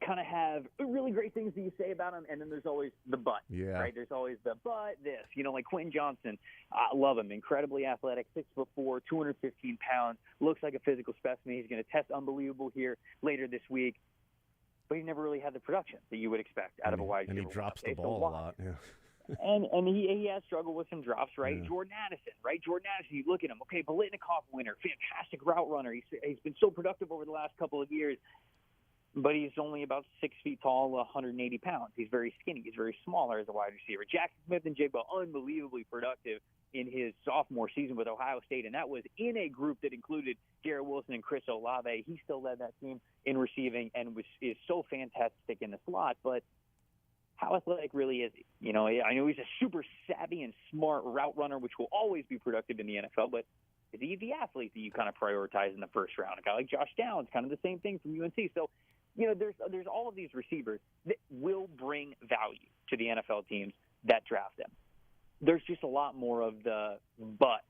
kind of have really great things that you say about them, and then there's always the but, right? There's always the but this, like Quentin Johnson. I love him. Incredibly athletic, 6'4", 215 pounds, looks like a physical specimen. He's going to test unbelievable here later this week, but he never really had the production that you would expect out of a wide receiver. And he drops the ball a lot, yeah. And he has struggled with some drops, right? Yeah. Jordan Addison, you look at him. Okay, Biletnikoff winner, fantastic route runner. He's been so productive over the last couple of years, but he's only about 6 feet tall, 180 pounds. He's very skinny. He's very smaller as a wide receiver. Jackson Smith and Jigba, unbelievably productive in his sophomore season with Ohio State, and that was in a group that included Garrett Wilson and Chris Olave. He still led that team in receiving and is so fantastic in the slot, but how athletic really is he? You know, I know he's a super savvy and smart route runner, which will always be productive in the NFL, but is he the athlete that you kind of prioritize in the first round? A guy like Josh Downs, kind of the same thing from UNC. So, you know, there's all of these receivers that will bring value to the NFL teams that draft them. There's just a lot more of the but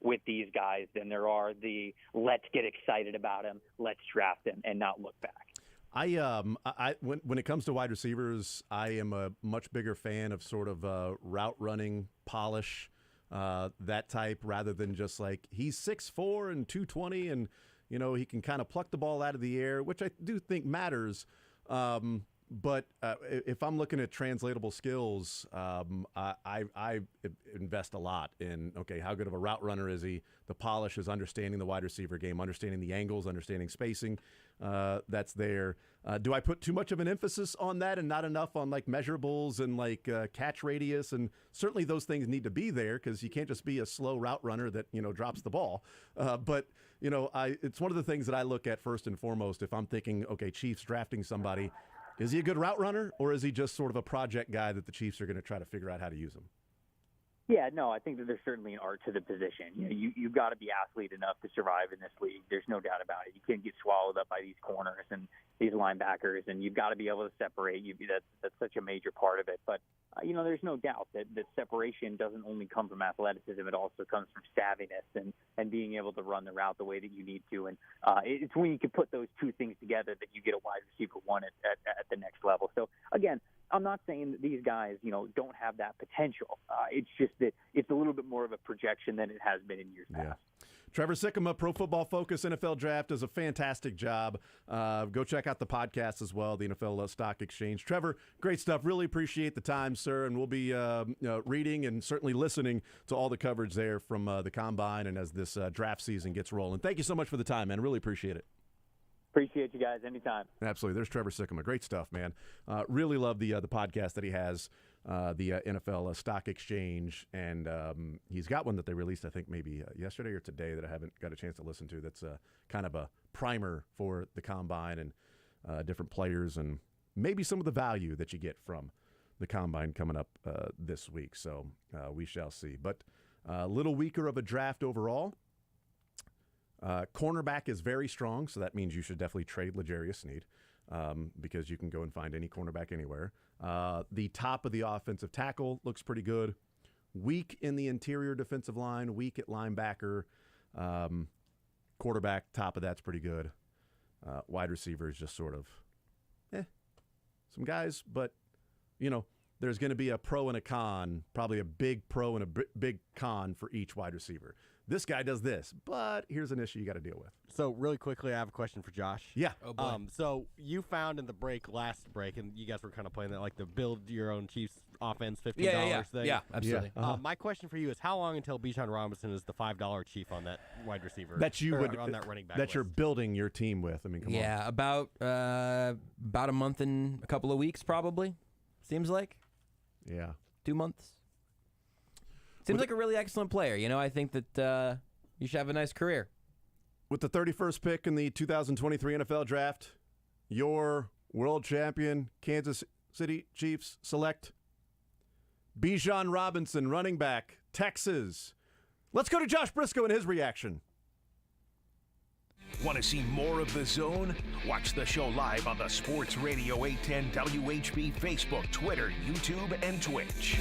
with these guys than there are the let's get excited about him, let's draft him, and not look back. When it comes to wide receivers, I am a much bigger fan of sort of route running polish, that type, rather than just like he's 6'4" and 220 and, you know, he can kind of pluck the ball out of the air, which I do think matters. But if I'm looking at translatable skills, I invest a lot in, okay, how good of a route runner is he? The polish is understanding the wide receiver game, understanding the angles, understanding spacing that's there. Do I put too much of an emphasis on that and not enough on like measurables and like catch radius? And certainly those things need to be there because you can't just be a slow route runner that, you know, drops the ball. But, you know, it's one of the things that I look at first and foremost if I'm thinking, okay, Chiefs drafting somebody. Is he a good route runner, or is he just sort of a project guy that the Chiefs are going to try to figure out how to use him? Yeah, no, I think that there's certainly an art to the position. You know, you've got to be athlete enough to survive in this league. There's no doubt about it. You can't get swallowed up by these corners and these linebackers, and you've got to be able to separate. That's such a major part of it. But, you know, there's no doubt that separation doesn't only come from athleticism. It also comes from savviness and being able to run the route the way that you need to. And it's when you can put those two things together that you get a wide receiver one at the next level. So, again, I'm not saying that these guys, you know, don't have that potential. It's just that it's a little bit more of a projection than it has been in years past. Trevor Sikkema, Pro Football Focus NFL Draft, does a fantastic job. Go check out the podcast as well, the NFL Stock Exchange. Trevor, great stuff. Really appreciate the time, sir, and we'll be reading and certainly listening to all the coverage there from the Combine and as this draft season gets rolling. Thank you so much for the time, man. Really appreciate it. Appreciate you guys anytime. Absolutely. There's Trevor Sikkema. Great stuff, man. Really love the podcast that he has, the NFL Stock Exchange, and he's got one that they released, I think, maybe yesterday or today that I haven't got a chance to listen to. That's kind of a primer for the Combine and different players and maybe some of the value that you get from the Combine coming up this week. So we shall see. But a little weaker of a draft overall. Cornerback is very strong, so that means you should definitely trade L'Jarius Sneed because you can go and find any cornerback anywhere. The top of the offensive tackle looks pretty good. Weak in the interior defensive line, weak at linebacker. Quarterback, top of that's pretty good. Wide receiver is just sort of, some guys, but, you know, there's going to be a pro and a con, probably a big pro and a big con for each wide receiver. This guy does this, but here's an issue you got to deal with. So really quickly, I have a question for Josh. Yeah. Oh, boy. So you found in the last break, and you guys were kind of playing that, like the build your own Chiefs offense $15 thing. Yeah, absolutely. Yeah. My question for you is, how long until Bijan Robinson is the $5 Chief on that wide receiver? That you would on that running back that list? you're building your team with. I mean, come on. Yeah, about a month and a couple of weeks, probably. Seems like. Yeah. 2 months. Seems like a really excellent player. You know, I think that you should have a nice career. With the 31st pick in the 2023 NFL Draft, your world champion Kansas City Chiefs select Bijan Robinson, running back, Texas. Let's go to Josh Brisco and his reaction. Want to see more of The Zone? Watch the show live on the Sports Radio 810 WHB Facebook, Twitter, YouTube, and Twitch.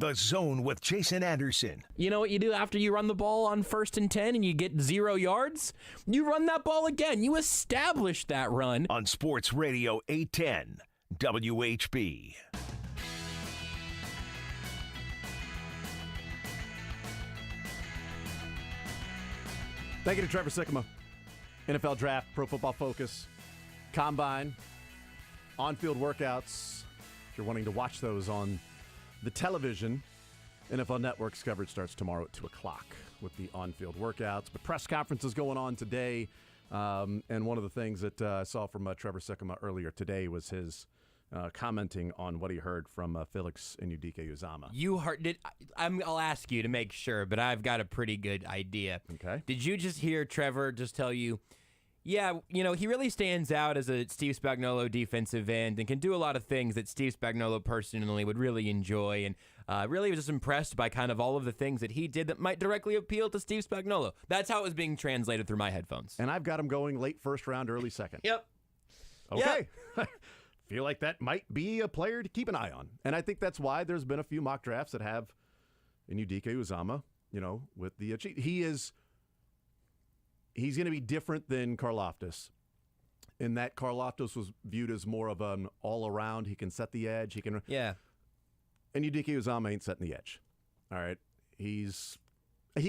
The Zone with Jason Anderson. You know what you do after you run the ball on 1st and 10 and you get 0 yards? You run that ball again. You establish that run. On Sports Radio 810 WHB. Thank you to Trevor Sikkema. NFL Draft, Pro Football Focus, Combine, on-field workouts. If you're wanting to watch those on the television, NFL Network's coverage starts tomorrow at 2 o'clock with the on-field workouts. But press conferences going on today. And one of the things that I saw from Trevor Sikkema earlier today was his commenting on what he heard from Felix Udike-Uzomah. You heard? I'll ask you to make sure, but I've got a pretty good idea. Okay. Did you just hear Trevor just tell you, yeah, you know, he really stands out as a Steve Spagnuolo defensive end and can do a lot of things that Steve Spagnuolo personally would really enjoy, and really was just impressed by kind of all of the things that he did that might directly appeal to Steve Spagnuolo. That's how it was being translated through my headphones. And I've got him going late first round, early second. Yep. Okay. Yep. Feel like that might be a player to keep an eye on. And I think that's why there's been a few mock drafts that have Udike-Uzomah, you know, with the cheat. He's going to be different than Karlaftis in that Karlaftis was viewed as more of an all-around. He can set the edge. He can. Yeah. And Udike-Uzomah ain't setting the edge. All right. He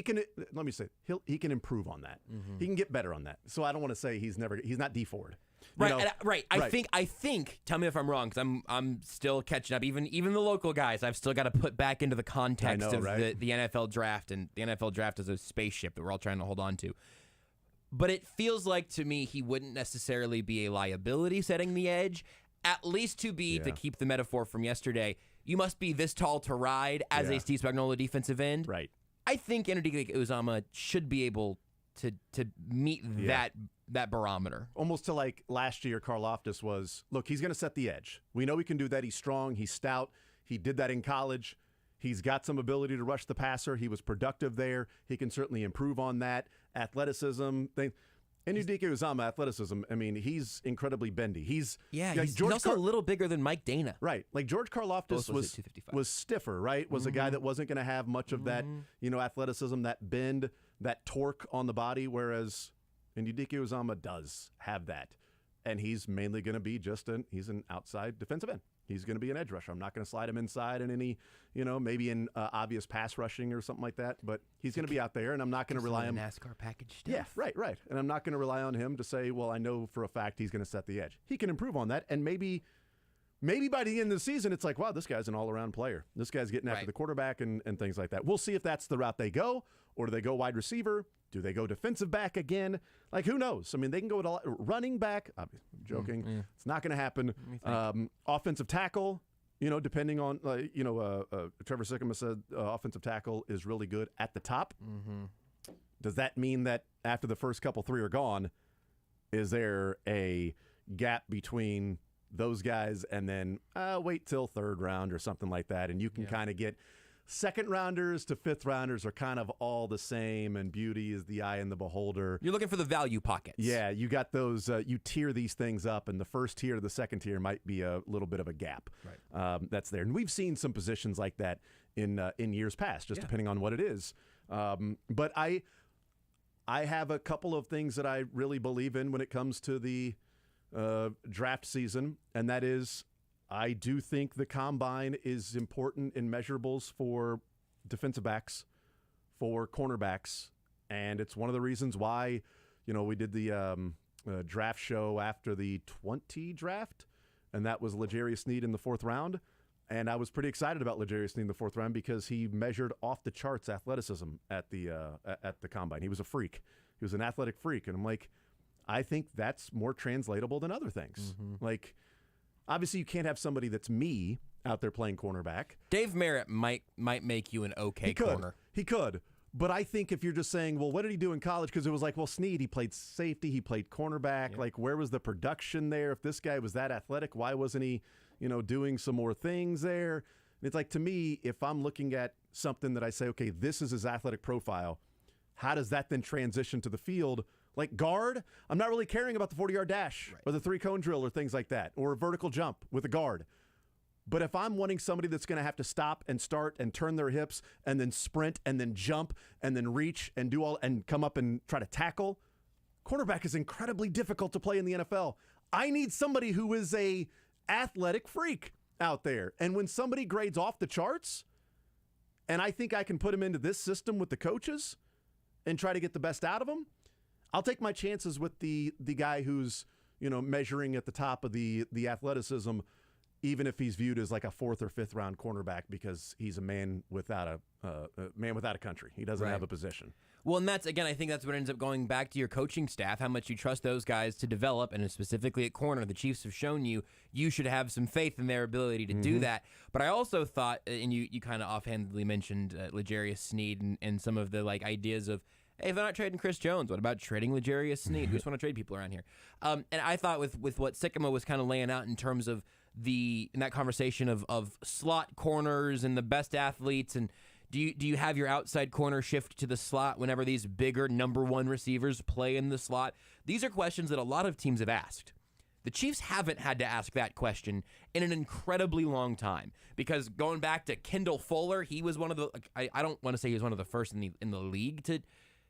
can. Let me say, he can improve on that. Mm-hmm. He can get better on that. So I don't want to say he's not D Ford. Right. Right. I think. Tell me if I'm wrong, because I'm still catching up. Even the local guys, I've still got to put back into the context of the NFL draft, and the NFL draft is a spaceship that we're all trying to hold on to. But it feels like to me he wouldn't necessarily be a liability setting the edge, at least to keep the metaphor from yesterday. You must be this tall to ride as a Steve Spagnuolo defensive end. Right. I think Udike-Uzomah should be able to meet that barometer. Almost to like last year, Karlaftis was, look, he's going to set the edge. We know he can do that. He's strong. He's stout. He did that in college. He's got some ability to rush the passer. He was productive there. He can certainly improve on that. Athleticism. And Udike-Uzomah, athleticism, I mean, he's incredibly bendy. He's also a little bigger than Mike Dana. Right. Like George Karlaftis was stiffer, right? Was a guy that wasn't going to have much of that, athleticism, that bend, that torque on the body, whereas Udike-Uzomah does have that. And he's mainly going to be he's an outside defensive end. He's going to be an edge rusher. I'm not going to slide him inside in any, maybe in obvious pass rushing or something like that. But he's going to be out there, and I'm not going to rely on NASCAR package stuff. Yeah, right. And I'm not going to rely on him to say, well, I know for a fact he's going to set the edge. He can improve on that, and maybe by the end of the season, it's like, wow, this guy's an all-around player. This guy's getting after the quarterback and things like that. We'll see if that's the route they go, or do they go wide receiver? Do they go defensive back again? Like, who knows? I mean, they can go to running back. I'm joking. It's not going to happen. Offensive tackle, depending on, Trevor Sikkema said offensive tackle is really good at the top. Mm-hmm. Does that mean that after the first couple three are gone, is there a gap between those guys and then wait till third round or something like that? And you can kind of get second rounders to fifth rounders are kind of all the same, and beauty is the eye in the beholder. You're looking for the value pockets. Yeah, you got those. You tier these things up, and the first tier to the second tier might be a little bit of a gap. Right. That's there, and we've seen some positions like that in years past, just depending on what it is. But I have a couple of things that I really believe in when it comes to the draft season, and that is, I do think the combine is important in measurables for defensive backs, for cornerbacks, and it's one of the reasons why, we did the draft show after the 20 draft, and that was L'Jarius Sneed in the fourth round, and I was pretty excited about L'Jarius Sneed in the fourth round because he measured off the charts athleticism at the combine. He was a freak. He was an athletic freak, and I'm like, I think that's more translatable than other things. Mm-hmm. Like, obviously, you can't have somebody that's me out there playing cornerback. Dave Merritt might make you an okay corner. He could. But I think if you're just saying, well, what did he do in college? Because it was like, well, Sneed, he played safety, he played cornerback. Like, where was the production there? If this guy was that athletic, why wasn't he, doing some more things there? And it's like, to me, if I'm looking at something that I say, okay, this is his athletic profile, how does that then transition to the field? Like guard, I'm not really caring about the 40-yard dash or the three-cone drill or things like that, or a vertical jump with a guard. But if I'm wanting somebody that's going to have to stop and start and turn their hips and then sprint and then jump and then reach and do all and come up and try to tackle, cornerback is incredibly difficult to play in the NFL. I need somebody who is a athletic freak out there. And when somebody grades off the charts, and I think I can put him into this system with the coaches and try to get the best out of him, I'll take my chances with the guy who's, measuring at the top of the athleticism, even if he's viewed as like a 4th or 5th round cornerback because he's a man without a country. He doesn't have a position. Well, and I think that's what ends up going back to your coaching staff, how much you trust those guys to develop, and specifically at corner, the Chiefs have shown you should have some faith in their ability to do that. But I also thought, and you kind of offhandedly mentioned L'Jarius Sneed and some of the ideas of, hey, if they're not trading Chris Jones, what about trading L'Jarius Sneed? We just want to trade people around here. And I thought with what Sikkema was kind of laying out in terms of in that conversation of slot corners and the best athletes, and do you have your outside corner shift to the slot whenever these bigger number 1 receivers play in the slot? These are questions that a lot of teams have asked. The Chiefs haven't had to ask that question in an incredibly long time, because going back to Kendall Fuller, he was one of the I don't want to say he was one of the first in the league to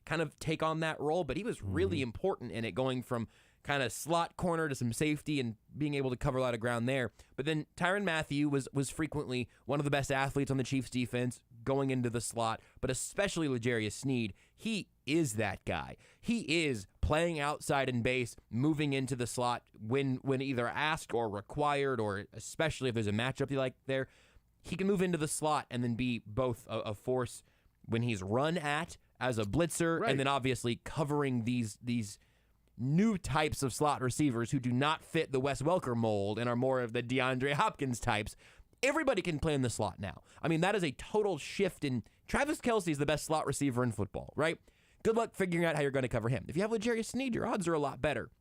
kind of take on that role, but he was really important in it, going from kind of slot corner to some safety and being able to cover a lot of ground there. But then Tyrann Mathieu was frequently one of the best athletes on the Chiefs defense going into the slot, but especially L'Jarius Sneed. He is that guy. He is playing outside in base, moving into the slot when either asked or required, or especially if there's a matchup you like there. He can move into the slot and then be both a force when he's run at as a blitzer, and then obviously covering these new types of slot receivers who do not fit the Wes Welker mold and are more of the DeAndre Hopkins types. Everybody can play in the slot now. I mean, that is a total shift in. Travis Kelce is the best slot receiver in football, right? Good luck figuring out how you're going to cover him. If you have L'Jarius Sneed, your odds are a lot better.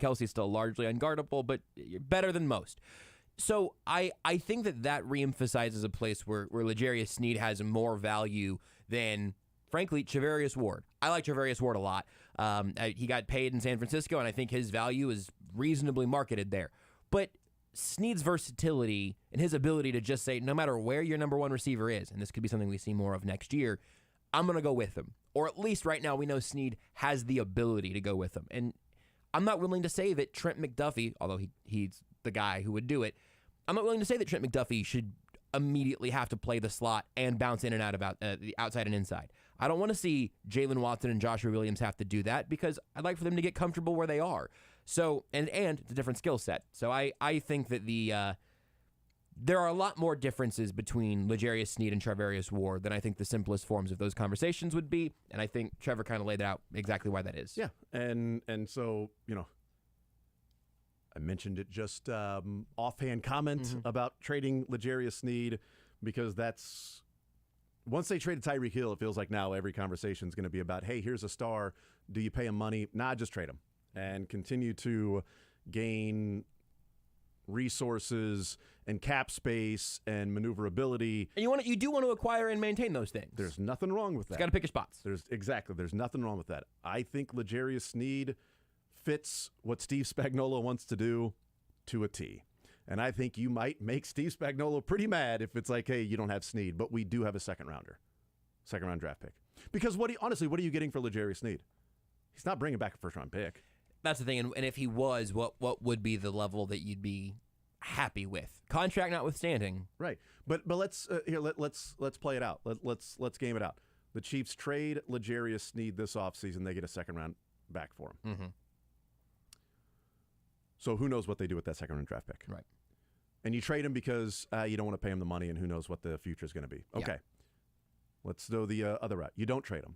Kelce's still largely unguardable, but you're better than most. So I think that reemphasizes a place where L'Jarius Sneed has more value than, frankly, Charvarius Ward. I like Charvarius Ward a lot. He got paid in San Francisco, and I think his value is reasonably marketed there. But Sneed's versatility and his ability to just say, no matter where your number 1 receiver is, and this could be something we see more of next year, I'm going to go with him. Or at least right now we know Sneed has the ability to go with him. And I'm not willing to say that Trent McDuffie, although he's the guy who would do it, I'm not willing to say that Trent McDuffie should immediately have to play the slot and bounce in and out about the outside and inside. I don't want to see Jalen Watson and Joshua Williams have to do that, because I'd like for them to get comfortable where they are. So, and it's a different skill set. So I think that there are a lot more differences between L'Jarius Sneed and Charvarius Ward than I think the simplest forms of those conversations would be. And I think Trevor kind of laid out exactly why that is. Yeah. And so, I mentioned it just offhand comment about trading L'Jarius Sneed, because that's, once they traded Tyreek Hill, it feels like now every conversation is going to be about, hey, here's a star. Do you pay him money? Nah, just trade him and continue to gain resources and cap space and maneuverability. And you do want to acquire and maintain those things. There's nothing wrong with that. Got to pick your spots. There's nothing wrong with that. I think L'Jarius Sneed fits what Steve Spagnuolo wants to do to a T. And I think you might make Steve Spagnuolo pretty mad if it's like, hey, you don't have Sneed, but we do have a second round draft pick. Because what are you getting for L'Jarius Sneed? He's not bringing back a first round pick. That's the thing. And if he was, what would be the level that you'd be happy with? Contract notwithstanding. Right. But let's play it out. Let's game it out. The Chiefs trade L'Jarius Sneed this offseason. They get a second round back for him. Mm-hmm. So who knows what they do with that second round draft pick? Right. And you trade him because you don't want to pay him the money, and who knows what the future is going to be. Okay. Yeah. Let's go the other route. You don't trade him.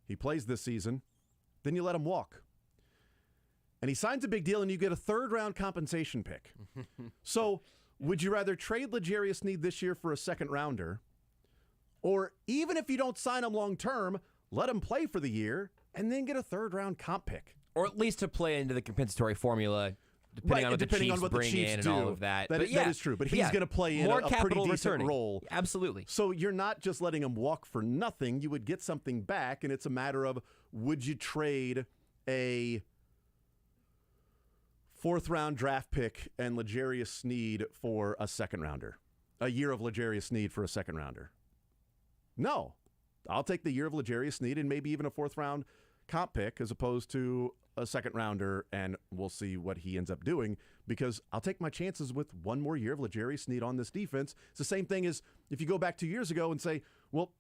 He plays this season. Then you let him walk. And he signs a big deal, and you get a third-round compensation pick. So would you rather trade L'Jarius Sneed this year for a second-rounder, or even if you don't sign him long-term, let him play for the year and then get a third-round comp pick? Or at least to play into the compensatory formula, depending on what the Chiefs bring in and all of that. That is true, but he's going to play in a pretty decent role. Absolutely. So you're not just letting him walk for nothing. You would get something back, and it's a matter of, would you trade a 4th-round draft pick and L'Jarius Sneed for a second-rounder. A year of L'Jarius Sneed for a second-rounder. No. I'll take the year of L'Jarius Sneed and maybe even a 4th-round comp pick as opposed to a second-rounder, and we'll see what he ends up doing because I'll take my chances with one more year of L'Jarius Sneed on this defense. It's the same thing as if you go back 2 years ago and say, well,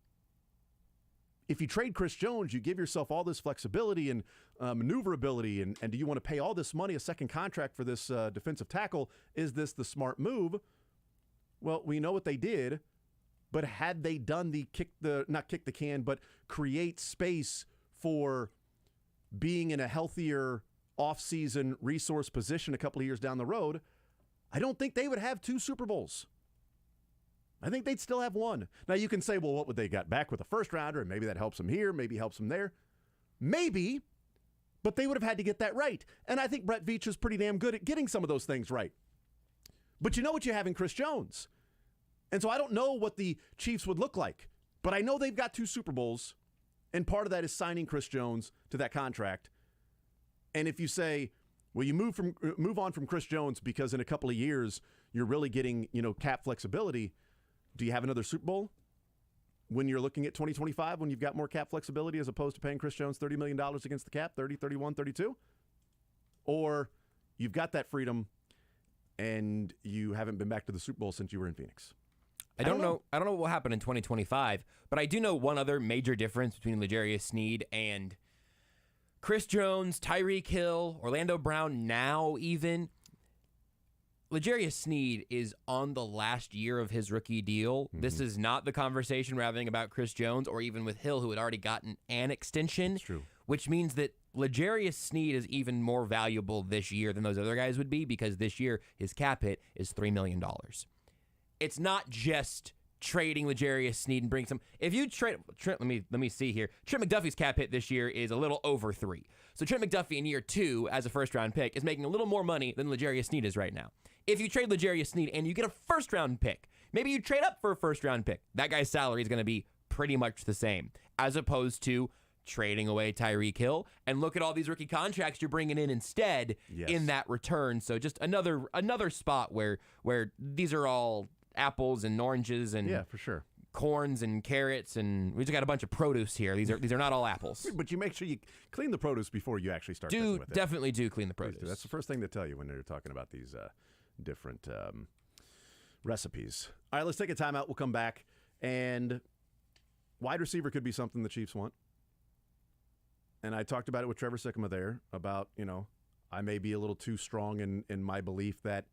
if you trade Chris Jones, you give yourself all this flexibility and maneuverability, and do you want to pay all this money, a second contract for this defensive tackle? Is this the smart move? Well, we know what they did, but had they done not kick the can, but create space for being in a healthier offseason resource position a couple of years down the road, I don't think they would have 2 Super Bowls. I think they'd still have 1. Now, you can say, well, what would they got back with a first-rounder, and maybe that helps them here, maybe helps them there. Maybe, but they would have had to get that right. And I think Brett Veach is pretty damn good at getting some of those things right. But you know what you have in Chris Jones. And so I don't know what the Chiefs would look like, but I know they've got 2 Super Bowls, and part of that is signing Chris Jones to that contract. And if you say, well, you move on from Chris Jones because in a couple of years you're really getting, cap flexibility, do you have another Super Bowl when you're looking at 2025 when you've got more cap flexibility as opposed to paying Chris Jones $30 million against the cap, 30, 31, 32? Or you've got that freedom and you haven't been back to the Super Bowl since you were in Phoenix? I don't know what will happen in 2025, but I do know one other major difference between L'Jarius Sneed and Chris Jones, Tyreek Hill, Orlando Brown now even. L'Jarius Sneed is on the last year of his rookie deal. Mm-hmm. This is not the conversation we're having about Chris Jones or even with Hill, who had already gotten an extension. That's true. Which means that L'Jarius Sneed is even more valuable this year than those other guys would be because this year his cap hit is $3 million. It's not just trading L'Jarius Sneed and bring some. If you trade Trent, let me see here. Trent McDuffie's cap hit this year is a little over 3. So Trent McDuffie in year 2 as a first-round pick is making a little more money than L'Jarius Sneed is right now. If you trade L'Jarius Sneed and you get a first-round pick, maybe you trade up for a first-round pick, that guy's salary is going to be pretty much the same, as opposed to trading away Tyreek Hill and look at all these rookie contracts you're bringing in instead in that return. So just another spot where these are all apples and oranges and for sure, corns and carrots, and we just got a bunch of produce here. These are not all apples. But you make sure you clean the produce before you actually start cooking with it. Definitely do clean the produce. That's the first thing to tell you when they're talking about these different recipes. All right, let's take a timeout. We'll come back, and wide receiver could be something the Chiefs want. And I talked about it with Trevor Sikkema there about, I may be a little too strong in my belief that,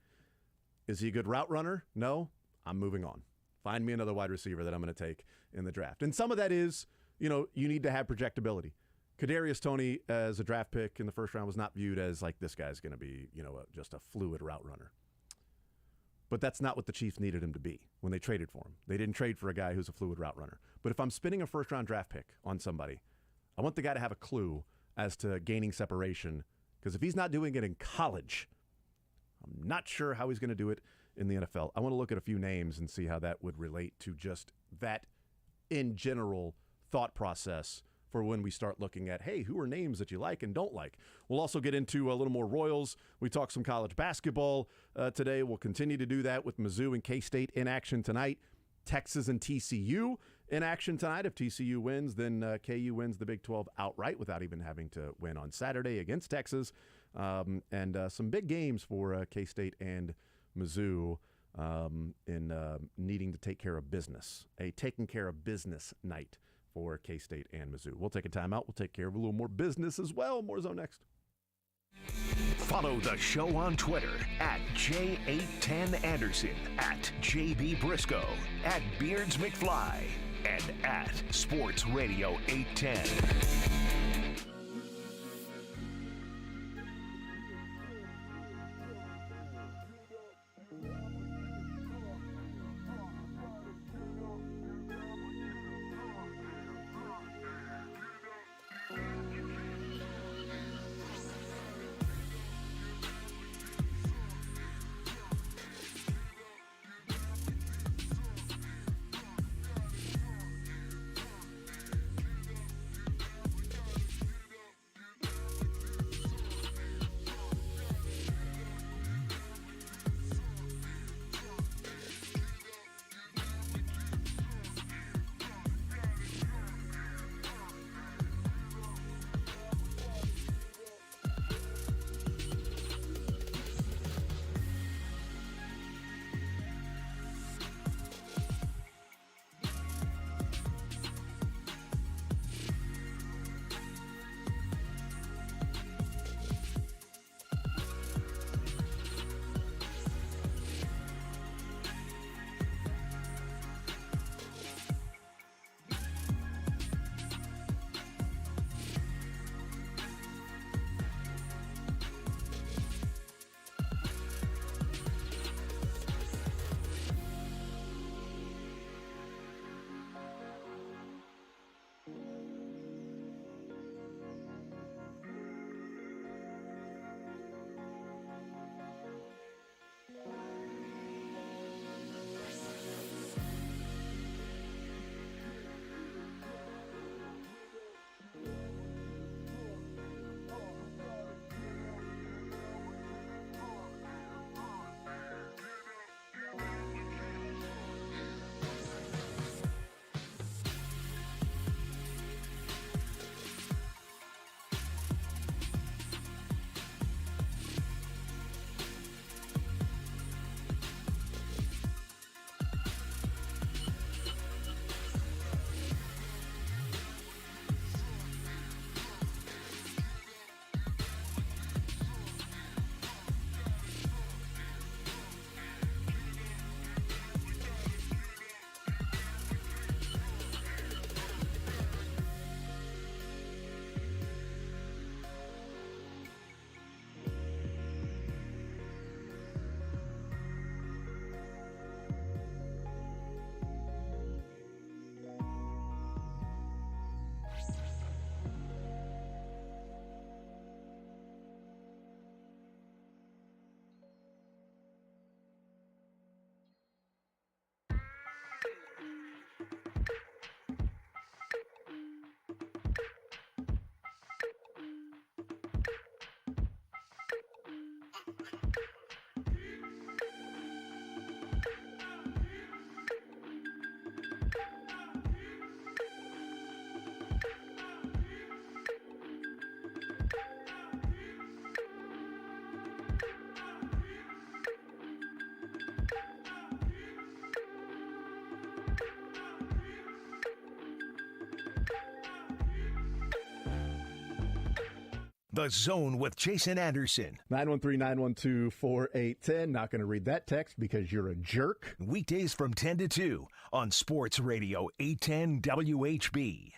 is he a good route runner? No. I'm moving on. Find me another wide receiver that I'm going to take in the draft. And some of that is, you need to have projectability. Kadarius Toney as a draft pick in the first round was not viewed as like this guy's going to be, just a fluid route runner. But that's not what the Chiefs needed him to be when they traded for him. They didn't trade for a guy who's a fluid route runner. But if I'm spending a first-round draft pick on somebody, I want the guy to have a clue as to gaining separation, because if he's not doing it in college, I'm not sure how he's going to do it in the NFL. I want to look at a few names and see how that would relate to just that in general thought process for when we start looking at, hey, who are names that you like and don't like? We'll also get into a little more Royals. We talked some college basketball today. We'll continue to do that with Mizzou and K-State in action tonight. Texas and TCU in action tonight. If TCU wins, then KU wins the Big 12 outright without even having to win on Saturday against Texas. And some big games for K-State and Mizzou in needing to take care of business. A taking care of business night for K-State and Mizzou. We'll take a timeout. We'll take care of a little more business as well. More Zone next. Follow the show on Twitter at J810Anderson, at JB Brisco, at Beards McFly, and at Sports Radio 810. The Zone with Jason Anderson. 913-912-4810. Not going to read that text because you're a jerk. Weekdays from 10 to 2 on Sports Radio 810 WHB.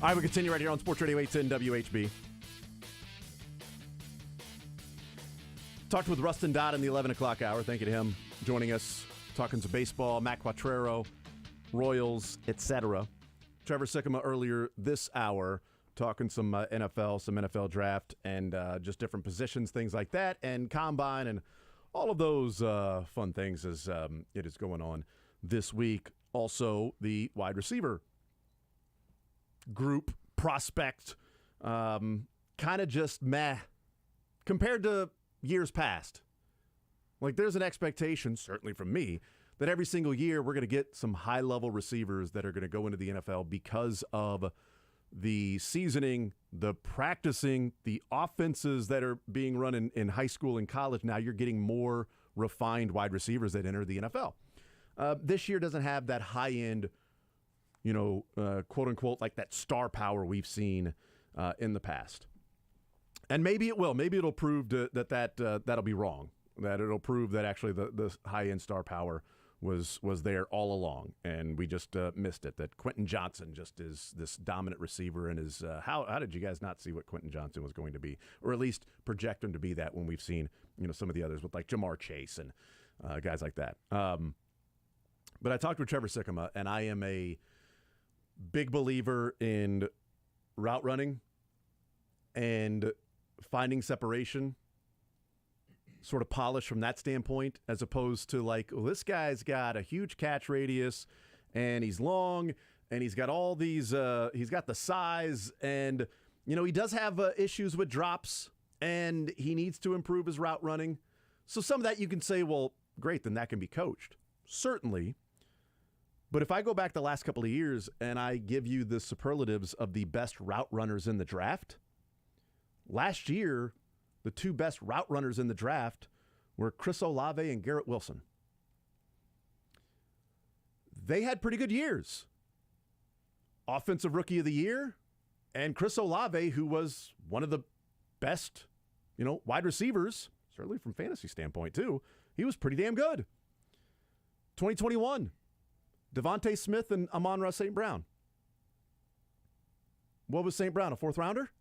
All right, we continue right here on Sports Radio 810 WHB. Talked with Rustin Dodd in the 11 o'clock hour. Thank you to him joining us, talking some baseball, Matt Quattrero, Royals, etc. Trevor Sikkema earlier this hour, talking some NFL draft, and just different positions, things like that, and combine, and all of those fun things as it is going on this week. Also, the wide receiver group prospect, kind of just meh compared to years past. Like, there's an expectation, certainly from me, that every single year we're going to get some high-level receivers that are going to go into the NFL because of the seasoning, the practicing, the offenses that are being run in high school and college. Now you're getting more refined wide receivers that enter the NFL. This year doesn't have that high-end, quote-unquote, like that star power we've seen in the past. And maybe it will. Maybe it'll prove that'll be wrong, that it'll prove that actually the high-end star power was there all along, and we just missed it, that Quentin Johnson just is this dominant receiver and is how did you guys not see what Quentin Johnson was going to be, or at least project him to be that when we've seen some of the others with like Jamar Chase and guys like that. But I talked with Trevor Sikkema, and I am a big believer in route running and finding separation, sort of polish from that standpoint, as opposed to like, well, this guy's got a huge catch radius and he's long and he's got all these, he's got the size, and, he does have issues with drops and he needs to improve his route running. So some of that you can say, well, great, then that can be coached. Certainly. But if I go back the last couple of years and I give you the superlatives of the best route runners in the draft, last year, the two best route runners in the draft were Chris Olave and Garrett Wilson. They had pretty good years. Offensive Rookie of the Year, and Chris Olave, who was one of the best, wide receivers, certainly from fantasy standpoint too, he was pretty damn good. 2021, Devontae Smith and Amon-Ra St. Brown. What was St. Brown, a fourth rounder?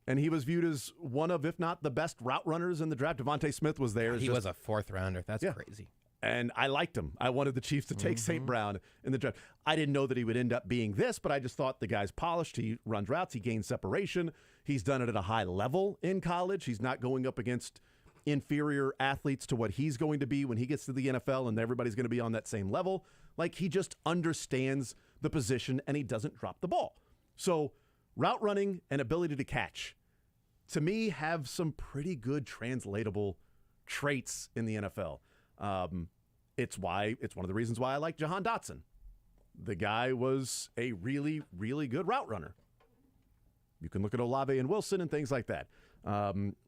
And he was viewed as one of, if not the best route runners in the draft. Devontae Smith was there. He was a fourth rounder. That's crazy. And I liked him. I wanted the Chiefs to take St. Brown in the draft. I didn't know that he would end up being this, but I just thought the guy's polished. He runs routes. He gains separation. He's done it at a high level in college. He's not going up against inferior athletes to what he's going to be when he gets to the NFL, and everybody's going to be on that same level. Like, he just understands the position, and he doesn't drop the ball. So route running and ability to catch, to me, have some pretty good translatable traits in the NFL. It's one of the reasons why I like Jahan Dotson. The guy was a really, really good route runner. You can look at Olave and Wilson and things like that.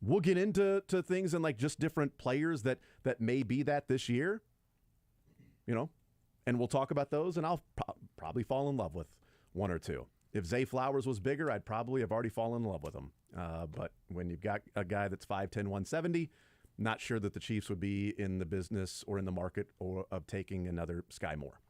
We'll get into things and like just different players that may be that this year, and we'll talk about those, and I'll probably fall in love with one or two. If Zay Flowers was bigger, I'd probably have already fallen in love with him. But when you've got a guy that's 5'10", 170, not sure that the Chiefs would be in the business or in the market of taking another Sky Moore.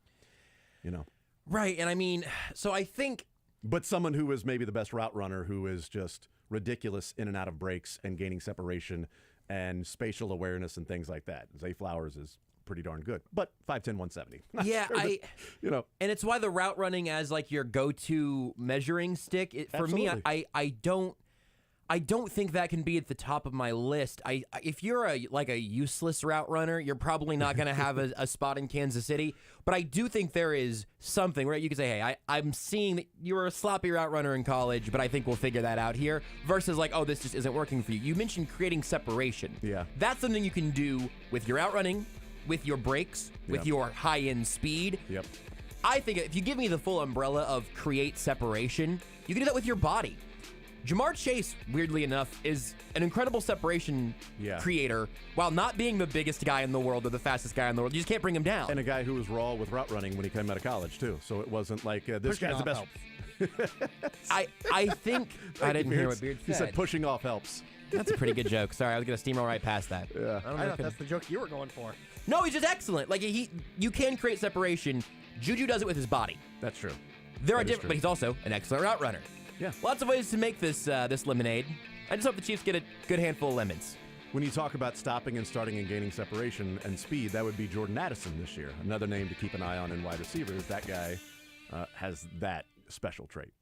Right, and I mean, so I think... But someone who is maybe the best route runner, who is just ridiculous in and out of breaks and gaining separation and spatial awareness and things like that. Zay Flowers is pretty darn good, but 5'10", 170. Yeah, sure and it's why the route running as like your go-to measuring stick. For me, I don't think that can be at the top of my list. If you're a useless route runner, you're probably not going to have a spot in Kansas City. But I do think there is something where you can say, hey, I'm seeing that you were a sloppy route runner in college, but I think we'll figure that out here. Versus like, oh, this just isn't working for you. You mentioned creating separation. Yeah. That's something you can do with your route running, with your breaks, with your high-end speed. Yep. I think if you give me the full umbrella of create separation, you can do that with your body. Jamar Chase, weirdly enough, is an incredible separation creator while not being the biggest guy in the world or the fastest guy in the world. You just can't bring him down. And a guy who was raw with route running when he came out of college, too. So it wasn't like, this guy's the best. I think I didn't hear what Beard said. He said pushing off helps. That's a pretty good joke. Sorry, I was going to steamroll right past that. Yeah. I thought that's the joke you were going for. No, he's just excellent. Like you can create separation. Juju does it with his body. That's true. There are different, but he's also an excellent route runner. Yeah. Lots of ways to make this lemonade. I just hope the Chiefs get a good handful of lemons. When you talk about stopping and starting and gaining separation and speed, that would be Jordan Addison this year. Another name to keep an eye on in wide receivers. That guy has that special trait.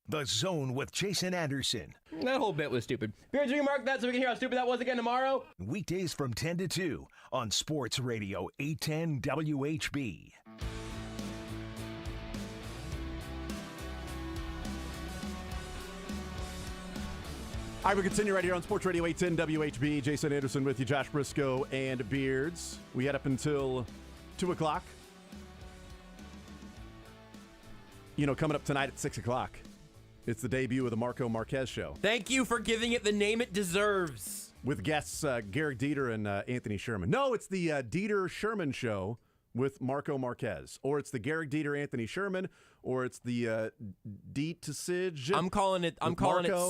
The Zone with Jason Anderson. That whole bit was stupid. Beards, remark that so we can hear how stupid that was again tomorrow. Weekdays from 10 to 2 on Sports Radio 810 WHB. All right, we continue right here on Sports Radio 810 WHB. Jason Anderson with you, Josh Brisco and Beards. We had up until 2 o'clock. You know, coming up tonight at 6 o'clock, it's the debut of the Marco Marquez Show. Thank you for giving it the name it deserves. With guests Garrick Dieter and Anthony Sherman. No, it's the Dieter Sherman Show with Marco Marquez. Or it's the Garrick Dieter Anthony Sherman, or it's the Deet to Sidge. I'm calling it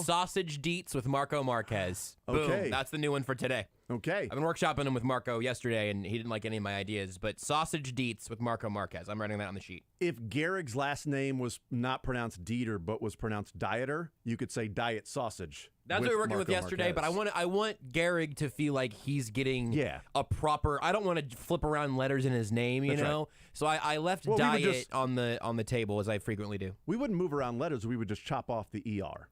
Sausage Deets with Marco Marquez. Okay. Boom. That's the new one for today. Okay. I've been workshopping them with Marco yesterday, and he didn't like any of my ideas. But Sausage Deets with Marco Marquez. I'm writing that on the sheet. If Garrick's last name was not pronounced Dieter, but was pronounced Dieter, you could say Diet Sausage. That's what we were working with yesterday, Marquez. but I want Garrick to feel like he's getting a proper. I don't want to flip around letters in his name, you know. Right. So I left Diet on the table, as I frequently do. We wouldn't move around letters. We would just chop off the ER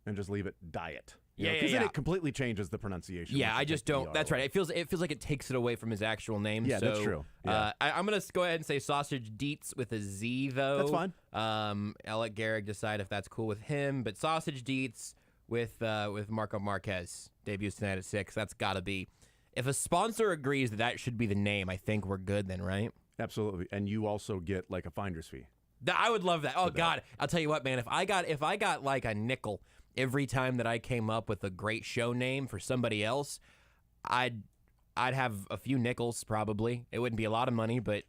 and just leave it Diet. Yeah, because then it completely changes the pronunciation. Yeah, I just don't. That's right. It feels like it takes it away from his actual name. Yeah, so, that's true. Yeah. I'm gonna go ahead and say Sausage Deets with a Z though. That's fine. I'll let Garrick decide if that's cool with him. But Sausage Deets with Marco Marquez debuts tonight at 6. That's gotta be. If a sponsor agrees that should be the name, I think we're good then, right? Absolutely. And you also get like a finder's fee. I would love that. Oh God, I'll tell you what, man. If I got like a nickel every time that I came up with a great show name for somebody else, I'd have a few nickels probably. It wouldn't be a lot of money, but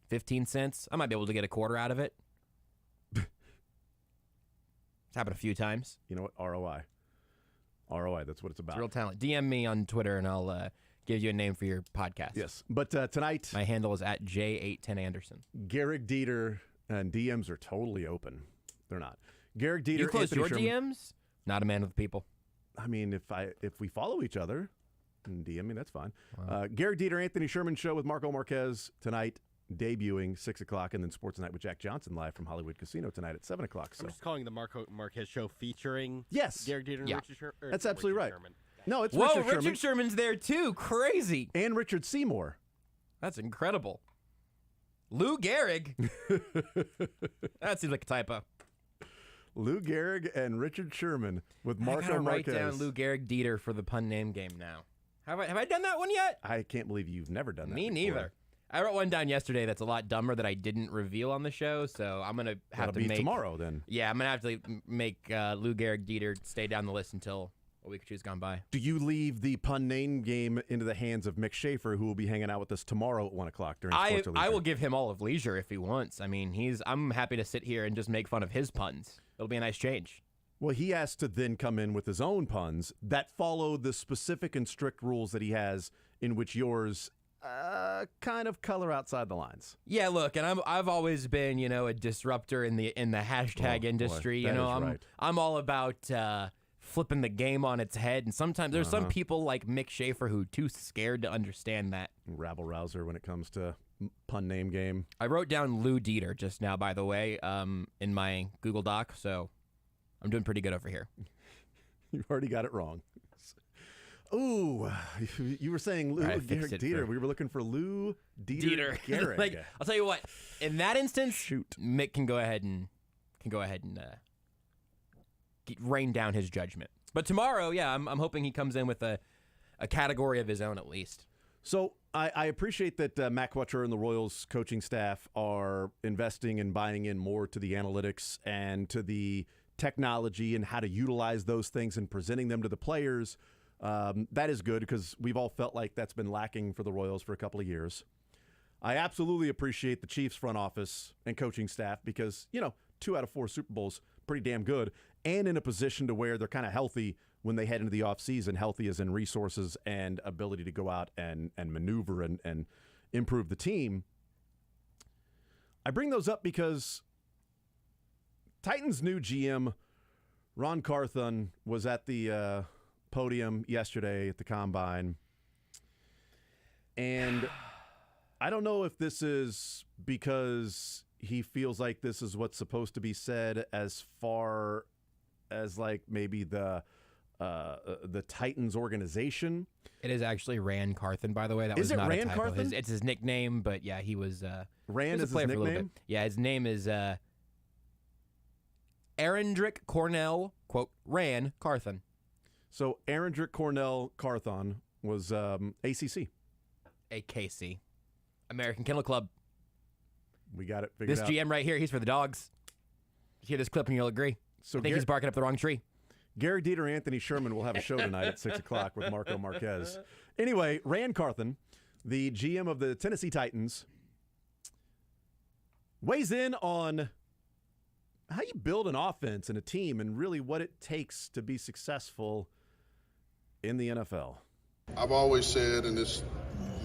15 cents, I might be able to get a quarter out of it. It's happened a few times. You know what? ROI, that's what it's about. It's real talent. DM me on Twitter and I'll give you a name for your podcast. Yes, but tonight... My handle is at J810Anderson. Garrick Dieter and DMs are totally open. They're not. Garrick Dieter, you close Anthony your Sherman, DMs? Not a man of the people. I mean, if we follow each other and DM me, that's fine. Wow. Garrick Dieter, Anthony Sherman Show with Marco Marquez tonight, debuting 6 o'clock, and then Sports Night with Jack Johnson live from Hollywood Casino tonight at 7 o'clock. So. I'm just calling the Marco Marquez Show featuring Garrick Dieter and Richard Sherman. That's absolutely right. Sherman. No, it's Richard Sherman's there too. Crazy. And Richard Seymour. That's incredible. Lou Gehrig. That seems like a typo. Lou Gehrig and Richard Sherman with Marco Marquez. Write down Lou Gehrig Dieter for the pun name game now. Have I done that one yet? I can't believe you've never done that. Me before. neither. I wrote one down yesterday that's a lot dumber that I didn't reveal on the show, so I'm gonna have to make tomorrow then. Yeah, I'm gonna have to make Lou Gehrig Dieter stay down the list until a week or two's gone by. Do you leave the pun name game into the hands of Mick Schaefer, who will be hanging out with us tomorrow at 1 o'clock during Sports I will give him all of leisure if he wants. I mean, I'm happy to sit here and just make fun of his puns. It'll be a nice change. Well, he has to then come in with his own puns that follow the specific and strict rules that he has, in which yours kind of color outside the lines. Yeah, look, and I've always been, a disruptor in the hashtag industry. Boy, I'm all about flipping the game on its head, and sometimes there's some people like Mick Schaefer who are too scared to understand that. Rabble rouser when it comes to pun name game. I wrote down Lou Dieter just now, by the way, in my Google Doc, so I'm doing pretty good over here. You've already got it wrong. Ooh, you were saying Lou Gehrig Dieter. We were looking for Lou Dieter Gehrig. I'll tell you what. In that instance, Mick can go ahead and rain down his judgment. But tomorrow, I'm hoping he comes in with a category of his own at least. So I appreciate that Matt Quetcher and the Royals coaching staff are investing and buying in more to the analytics and to the technology and how to utilize those things and presenting them to the players. That is good because we've all felt like that's been lacking for the Royals for a couple of years. I absolutely appreciate the Chiefs front office and coaching staff because, 2 out of 4 Super Bowls, pretty damn good, and in a position to where they're kind of healthy when they head into the offseason, healthy as in resources and ability to go out and maneuver and improve the team. I bring those up because Titans' new GM, Ron Carthon, was at the podium yesterday at the Combine. And I don't know if this is because he feels like this is what's supposed to be said as far as like maybe the Titans organization. It is actually Ran Carthon, by the way. That is was it not Ran a typo. Carthon? It's his nickname, but yeah, he was Ran is his for a little nickname? bit. Yeah, his name is Arendrick Cornell, quote, Ran Carthon. So Arendrick Cornell Carthon was ACC. AKC. American Kennel Club. We got it figured This out. GM right here, he's for the dogs. You hear this clip and you'll agree. So I think he's barking up the wrong tree. Gary Dieter, Anthony Sherman will have a show tonight at 6 o'clock with Marco Marquez. Anyway, Rand Carthon, the GM of the Tennessee Titans, weighs in on how you build an offense and a team and really what it takes to be successful in the NFL. I've always said, and it's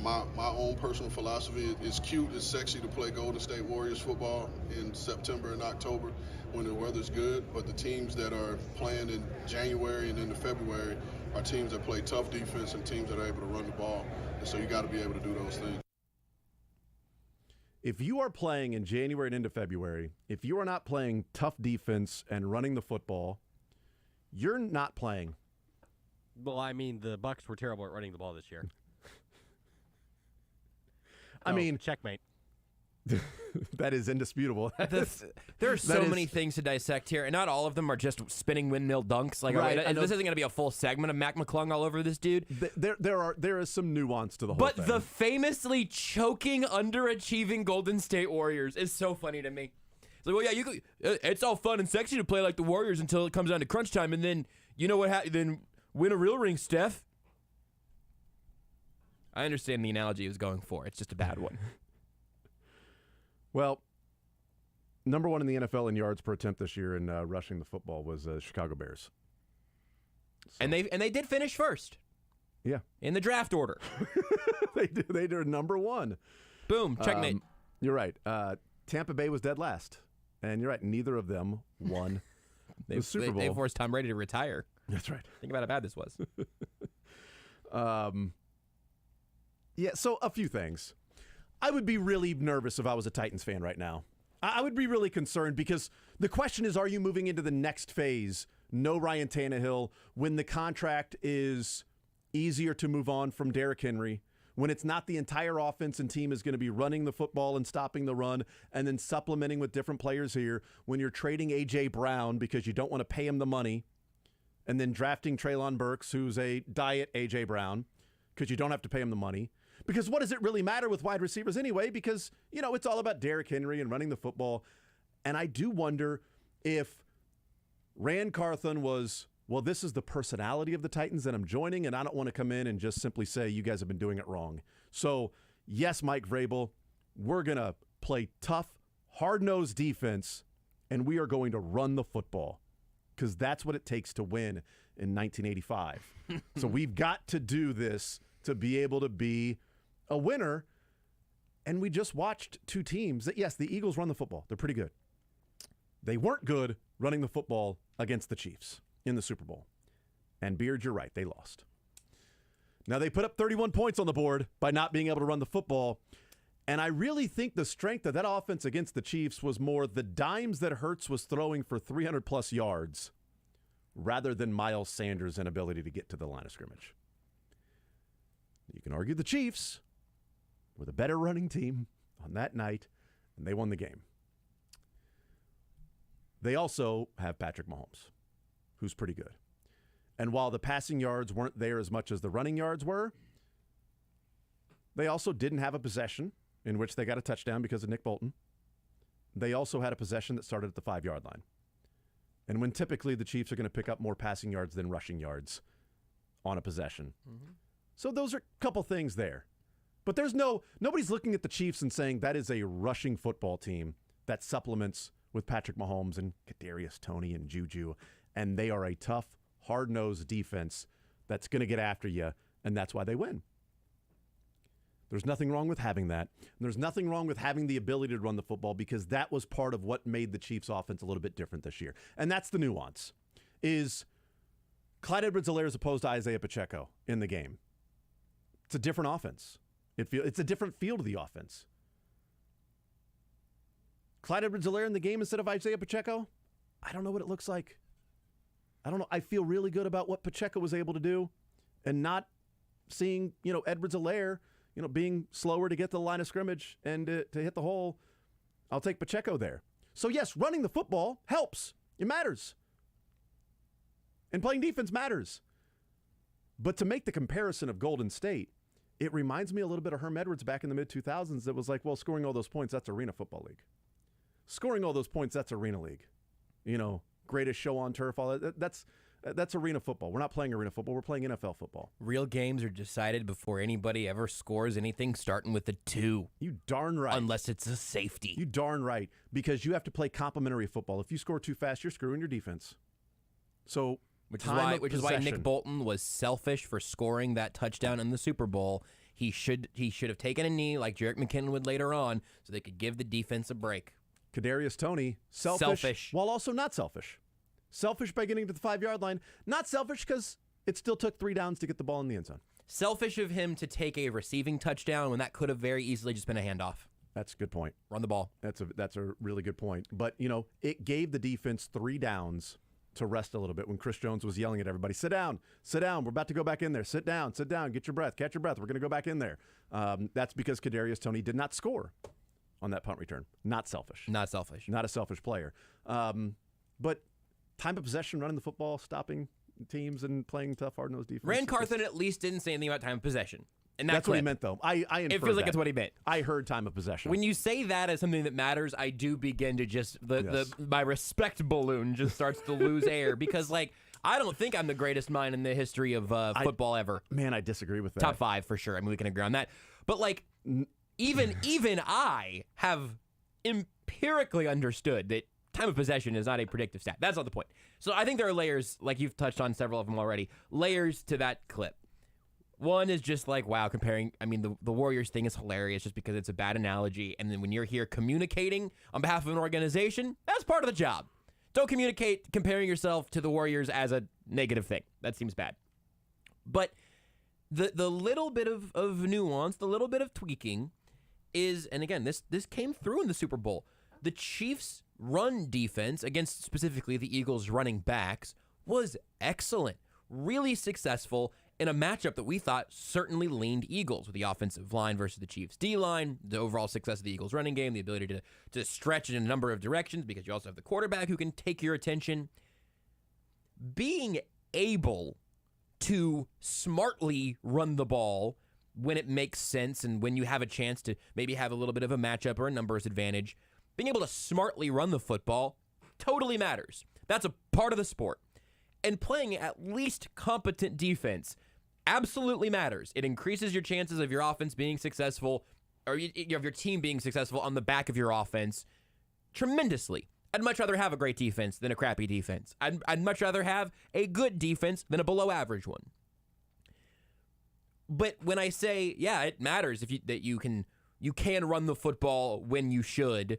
my own personal philosophy, it's cute, it's sexy to play Golden State Warriors football in September and October when the weather's good, but the teams that are playing in January and into February are teams that play tough defense and teams that are able to run the ball, and so you got to be able to do those things. If you are playing in January and into February, if you are not playing tough defense and running the football, you're not playing. Well, I mean, the Bucs were terrible at running the ball this year. I mean, checkmate. That is indisputable. There are so many things to dissect here, and not all of them are just spinning windmill dunks. Like, right, this isn't going to be a full segment of Mac McClung all over this dude. There is some nuance to the whole but thing. The famously choking, underachieving Golden State Warriors is so funny to me. It's like, well, yeah, it's all fun and sexy to play like the Warriors until it comes down to crunch time, and then you know what? Then win a real ring, Steph. I understand the analogy he was going for. It's just a bad one. Well, number one in the NFL in yards per attempt this year in rushing the football was Chicago Bears. So. And they did finish first. Yeah. In the draft order. They did number one. Boom. Checkmate. You're right. Tampa Bay was dead last. And you're right. Neither of them won the Super Bowl. They forced Tom Brady to retire. That's right. Think about how bad this was. Yeah, so a few things. I would be really nervous if I was a Titans fan right now. I would be really concerned because the question is, are you moving into the next phase? No Ryan Tannehill, when the contract is easier to move on from Derrick Henry, when it's not the entire offense and team is going to be running the football and stopping the run and then supplementing with different players here, when you're trading A.J. Brown because you don't want to pay him the money, and then drafting Treylon Burks, who's a diet A.J. Brown, because you don't have to pay him the money. Because what does it really matter with wide receivers anyway? Because, it's all about Derrick Henry and running the football. And I do wonder if Rand Carthon was, well, this is the personality of the Titans that I'm joining, and I don't want to come in and just simply say, you guys have been doing it wrong. So, yes, Mike Vrabel, we're going to play tough, hard-nosed defense, and we are going to run the football because that's what it takes to win in 1985. So we've got to do this to be able to be a winner. And we just watched two teams that, yes, the Eagles run the football. They're pretty good. They weren't good running the football against the Chiefs in the Super Bowl. And Beard, you're right, they lost. Now they put up 31 points on the board by not being able to run the football. And I really think the strength of that offense against the Chiefs was more the dimes that Hurts was throwing for 300-plus yards rather than Miles Sanders' inability to get to the line of scrimmage. You can argue the Chiefs were the better running team on that night, and they won the game. They also have Patrick Mahomes, who's pretty good. And while the passing yards weren't there as much as the running yards were, they also didn't have a possession in which they got a touchdown because of Nick Bolton. They also had a possession that started at the 5-yard line. And when typically the Chiefs are going to pick up more passing yards than rushing yards on a possession. Mm-hmm. So those are a couple things there. But nobody's looking at the Chiefs and saying that is a rushing football team that supplements with Patrick Mahomes and Kadarius Toney and Juju. And they are a tough, hard-nosed defense that's going to get after you, and that's why they win. There's nothing wrong with having that. And there's nothing wrong with having the ability to run the football because that was part of what made the Chiefs' offense a little bit different this year. And that's the nuance, is Clyde Edwards-Helaire as opposed to Isaiah Pacheco in the game. It's a different offense. It's a different feel to the offense. Clyde Edwards-Helaire in the game instead of Isaiah Pacheco, I don't know what it looks like. I don't know. I feel really good about what Pacheco was able to do and not seeing, Edwards-Helaire, being slower to get to the line of scrimmage and to hit the hole. I'll take Pacheco there. So, yes, running the football helps. It matters. And playing defense matters. But to make the comparison of Golden State, it reminds me a little bit of Herm Edwards back in the mid-2000s that was like, well, scoring all those points, that's Arena Football League. Scoring all those points, that's Arena League. You know, greatest show on turf, all that. That's arena football. We're not playing arena football. We're playing NFL football. Real games are decided before anybody ever scores anything starting with a 2. You darn right. Unless it's a safety. You darn right. Because you have to play complementary football. If you score too fast, you're screwing your defense. So, which is why Nick Bolton was selfish for scoring that touchdown in the Super Bowl. He should have taken a knee like Jerick McKinnon would later on so they could give the defense a break. Kadarius Toney, selfish while also not selfish. Selfish by getting to the 5-yard line. Not selfish because it still took 3 downs to get the ball in the end zone. Selfish of him to take a receiving touchdown when that could have very easily just been a handoff. That's a good point. Run the ball. That's a really good point. But, you know, it gave the defense 3 downs to rest a little bit when Chris Jones was yelling at everybody, sit down, we're about to go back in there, sit down, get your breath, catch your breath, we're going to go back in there. That's because Kadarius Toney did not score on that punt return. Not selfish. Not selfish. Not a selfish player. But time of possession, running the football, stopping teams, and playing tough, hard-nosed defense. Rand Carthen at least didn't say anything about time of possession. And that's what he meant, though. I inferred it feels like that's what he meant. I heard time of possession. When you say that as something that matters, I do begin to just my respect balloon just starts to lose air because, like, I don't think I'm the greatest mind in the history of football ever. Man, I disagree with that. Top 5 for sure. I mean, we can agree on that. But like, even I have empirically understood that time of possession is not a predictive stat. That's not the point. So I think there are layers, like you've touched on several of them already, layers to that clip. One is just like, wow, comparing, I mean, the Warriors thing is hilarious just because it's a bad analogy. And then when you're here communicating on behalf of an organization, that's part of the job. Don't communicate comparing yourself to the Warriors as a negative thing. That seems bad. But the little bit of nuance, the little bit of tweaking is, and again, this came through in the Super Bowl. The Chiefs' run defense against specifically the Eagles' running backs was excellent, really successful in a matchup that we thought certainly leaned Eagles with the offensive line versus the Chiefs' D-line, the overall success of the Eagles' running game, the ability to stretch in a number of directions because you also have the quarterback who can take your attention. Being able to smartly run the ball when it makes sense and when you have a chance to maybe have a little bit of a matchup or a numbers advantage, being able to smartly run the football totally matters. That's a part of the sport. And playing at least competent defense absolutely matters. It increases your chances of your offense being successful, or of your team being successful on the back of your offense tremendously. I'd much rather have a great defense than a crappy defense. I'd much rather have a good defense than a below average one. But when I say, yeah, it matters that you can run the football when you should,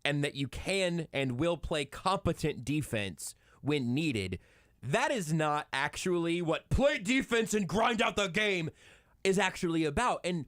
and that you can and will play competent defense when needed, that is not actually what play defense and grind out the game is actually about. And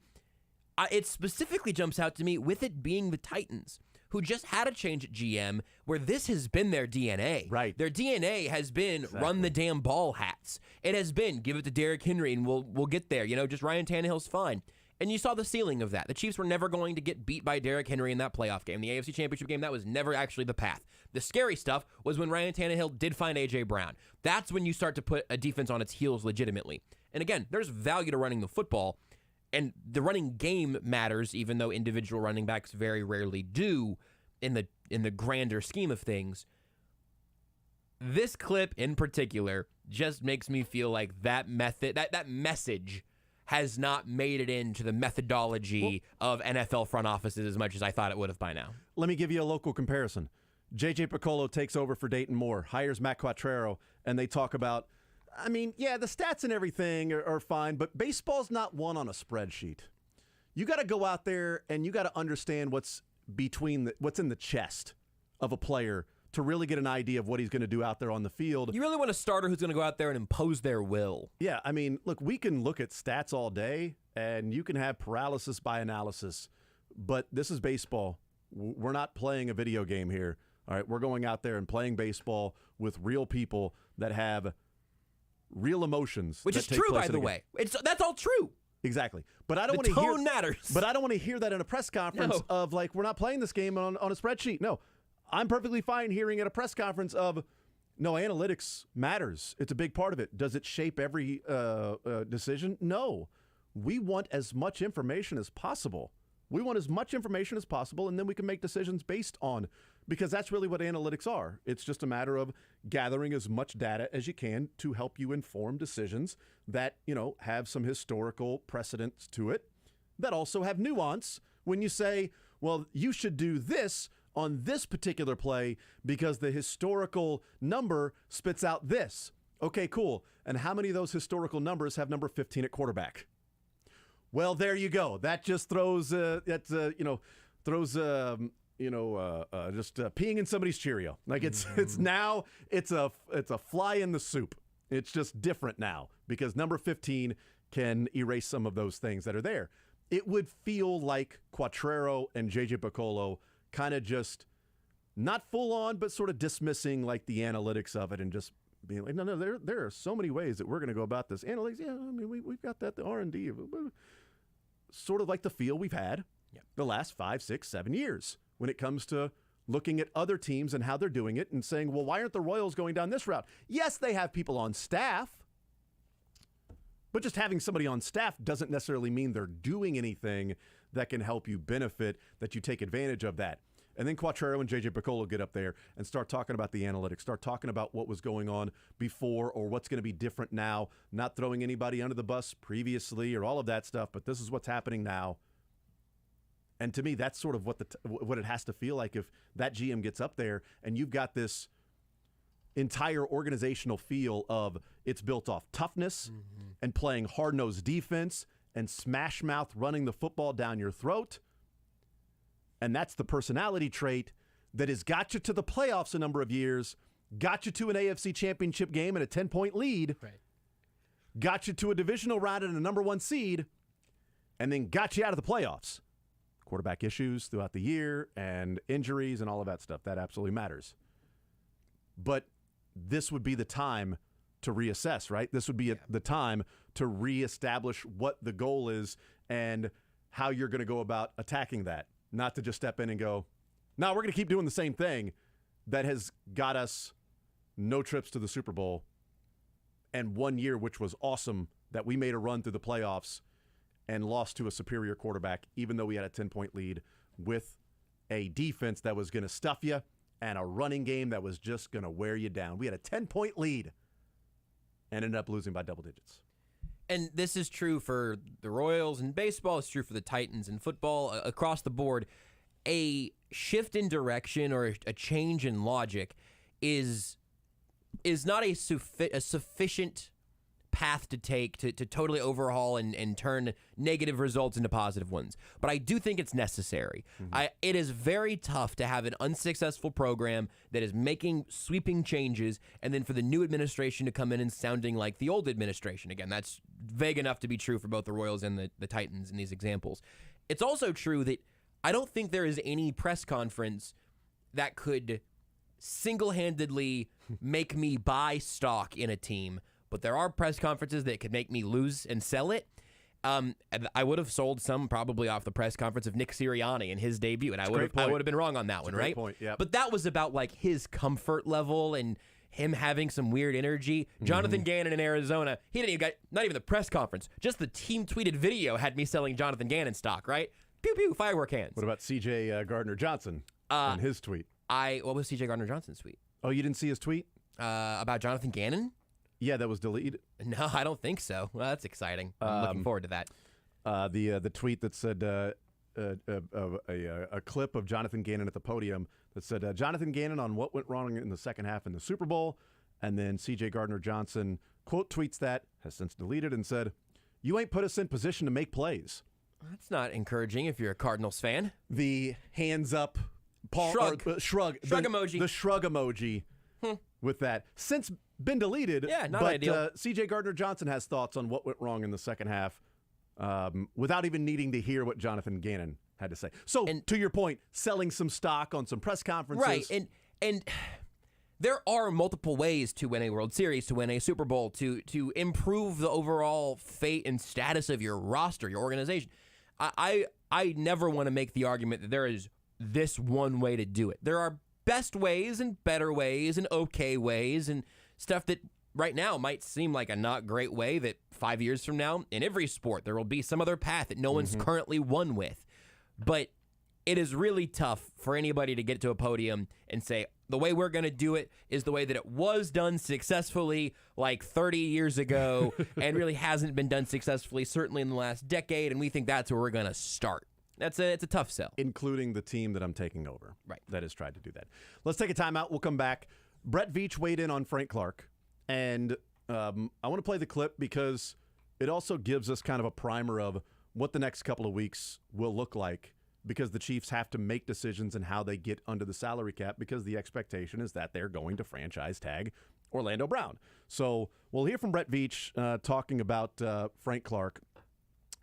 it specifically jumps out to me with it being the Titans, who just had a change at GM where this has been their DNA. Right. Their DNA has been run the damn ball hats. It has been give it to Derrick Henry and we'll get there. You know, just Ryan Tannehill's fine. And you saw the ceiling of that. The Chiefs were never going to get beat by Derrick Henry in that playoff game. The AFC Championship game, that was never actually the path. The scary stuff was when Ryan Tannehill did find A.J. Brown. That's when you start to put a defense on its heels legitimately. And again, there's value to running the football, and the running game matters, even though individual running backs very rarely do in the grander scheme of things. This clip in particular just makes me feel like that message has not made it into the methodology of NFL front offices as much as I thought it would have by now. Let me give you a local comparison. J.J. Piccolo takes over for Dayton Moore, hires Matt Quattrero, and they talk about, I mean, yeah, the stats and everything are fine, but baseball's not won on a spreadsheet. You got to go out there and you got to understand what's in the chest of a player to really get an idea of what he's going to do out there on the field. You really want a starter who's going to go out there and impose their will. Yeah, I mean, look, we can look at stats all day, and you can have paralysis by analysis, but this is baseball. We're not playing a video game here. All right, we're going out there and playing baseball with real people that have real emotions. Which is true, by the way. That's all true. Exactly. But I don't want to hear tone matters. But I don't want to hear that in a press conference of like, we're not playing this game on a spreadsheet. No. I'm perfectly fine hearing at a press conference of No, analytics matters. It's a big part of it. Does it shape every decision? No. We want as much information as possible. We want as much information as possible, and then we can make decisions based on, because that's really what analytics are. It's just a matter of gathering as much data as you can to help you inform decisions that, have some historical precedents to it, that also have nuance when you say, well, you should do this on this particular play because the historical number spits out this. Okay, cool. And how many of those historical numbers have number 15 at quarterback? Well, there you go. That just throws just peeing in somebody's Cheerio. Like it's a fly in the soup. It's just different now because number 15 can erase some of those things that are there. It would feel like Quattrero and JJ Picollo kind of just not full on, but sort of dismissing like the analytics of it and just being like, no, there are so many ways that we're going to go about this. Analytics, yeah, I mean, we've got that, the R&D. Sort of like the feel we've had the last 5, 6, 7 years when it comes to looking at other teams and how they're doing it and saying, well, why aren't the Royals going down this route? Yes, they have people on staff, but just having somebody on staff doesn't necessarily mean they're doing anything that can help you benefit, that you take advantage of that. And then Quattrero and JJ Picollo get up there and start talking about the analytics, start talking about what was going on before or what's going to be different now, not throwing anybody under the bus previously or all of that stuff, but this is what's happening now. And to me, that's sort of what it has to feel like if that GM gets up there and you've got this entire organizational feel of it's built off toughness and playing hard-nosed defense and smash mouth running the football down your throat. And that's the personality trait that has got you to the playoffs a number of years, got you to an AFC championship game and a 10-point lead, got you to a divisional round and a number 1 seed, and then got you out of the playoffs. Quarterback issues throughout the year and injuries and all of that stuff. That absolutely matters. But this would be the time to reassess, right? This would be the time to reestablish what the goal is and how you're going to go about attacking that. Not to just step in and go, no, we're going to keep doing the same thing that has got us no trips to the Super Bowl and 1 year, which was awesome, that we made a run through the playoffs and lost to a superior quarterback, even though we had a 10-point lead with a defense that was going to stuff you and a running game that was just going to wear you down. We had a 10-point lead and ended up losing by double digits. And this is true for the Royals in baseball. It's true for the Titans in football. Across the board, a shift in direction or a change in logic is not a sufficient path to take to totally overhaul and turn negative results into positive ones. But I do think it's necessary. It is very tough to have an unsuccessful program that is making sweeping changes and then for the new administration to come in and sounding like the old administration. Again, that's vague enough to be true for both the Royals and the Titans in these examples. It's also true that I don't think there is any press conference that could single-handedly make me buy stock in a team. But there are press conferences that could make me lose and sell it. I would have sold some probably off the press conference of Nick Sirianni in his debut, and I would have been wrong on that one, right? Point, yep. But that was about like his comfort level and him having some weird energy. Jonathan Gannon in Arizona, he didn't even get, not even the press conference, just the team tweeted video had me selling Jonathan Gannon stock, right? Pew pew, firework hands. What about C.J. Gardner-Johnson and his tweet? What was C.J. Gardner-Johnson's tweet? Oh, you didn't see his tweet? About Jonathan Gannon? Yeah, that was deleted. No, I don't think so. Well, that's exciting. I'm looking forward to that. The tweet that said a clip of Jonathan Gannon at the podium that said Jonathan Gannon on what went wrong in the second half in the Super Bowl, and then C.J. Gardner-Johnson quote tweets that, has since deleted, and said, "You ain't put us in position to make plays." That's not encouraging if you're a Cardinals fan. The hands up, shrug emoji. The shrug emoji with that. Since been deleted. Yeah, not ideal. C.J. Gardner-Johnson has thoughts on what went wrong in the second half without even needing to hear what Jonathan Gannon had to say. So, to your point, selling some stock on some press conferences. Right, and there are multiple ways to win a World Series, to win a Super Bowl, to improve the overall fate and status of your roster, your organization. I never want to make the argument that there is this one way to do it. There are best ways and better ways and okay ways and stuff that right now might seem like a not great way that 5 years from now, in every sport, there will be some other path that no one's currently won with. But it is really tough for anybody to get to a podium and say, the way we're going to do it is the way that it was done successfully like 30 years ago and really hasn't been done successfully, certainly in the last decade, and we think that's where we're going to start. It's a tough sell. Including the team that I'm taking over. Right. That has tried to do that. Let's take a timeout. We'll come back. Brett Veach weighed in on Frank Clark, and I want to play the clip because it also gives us kind of a primer of what the next couple of weeks will look like, because the Chiefs have to make decisions in how they get under the salary cap, because the expectation is that they're going to franchise tag Orlando Brown. So we'll hear from Brett Veach talking about Frank Clark.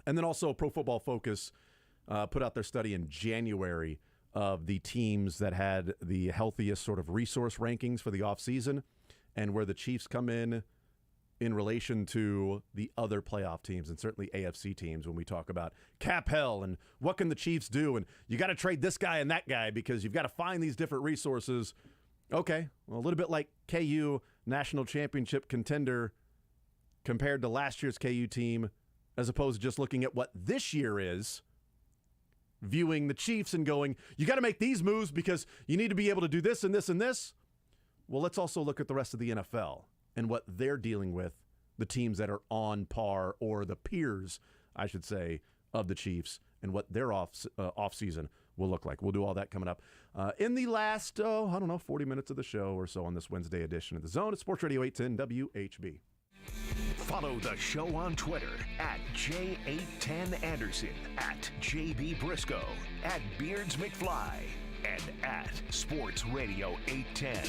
And then also Pro Football Focus put out their study in January of the teams that had the healthiest sort of resource rankings for the offseason and where the Chiefs come in relation to the other playoff teams and certainly AFC teams when we talk about cap hell and what can the Chiefs do, and you got to trade this guy and that guy because you've got to find these different resources. Okay, well, a little bit like KU national championship contender compared to last year's KU team, as opposed to just looking at what this year is, viewing the Chiefs and going, you got to make these moves because you need to be able to do this and this and this. Well, let's also look at the rest of the NFL and what they're dealing with, the teams that are on par, or the peers, I should say, of the Chiefs, and what their off-season will look like. We'll do all that coming up in the last, 40 minutes of the show or so on this Wednesday edition of The Zone at Sports Radio 810 WHB. Follow the show on Twitter at J810Anderson, at JB Brisco, at Beards McFly, and at Sports Radio 810.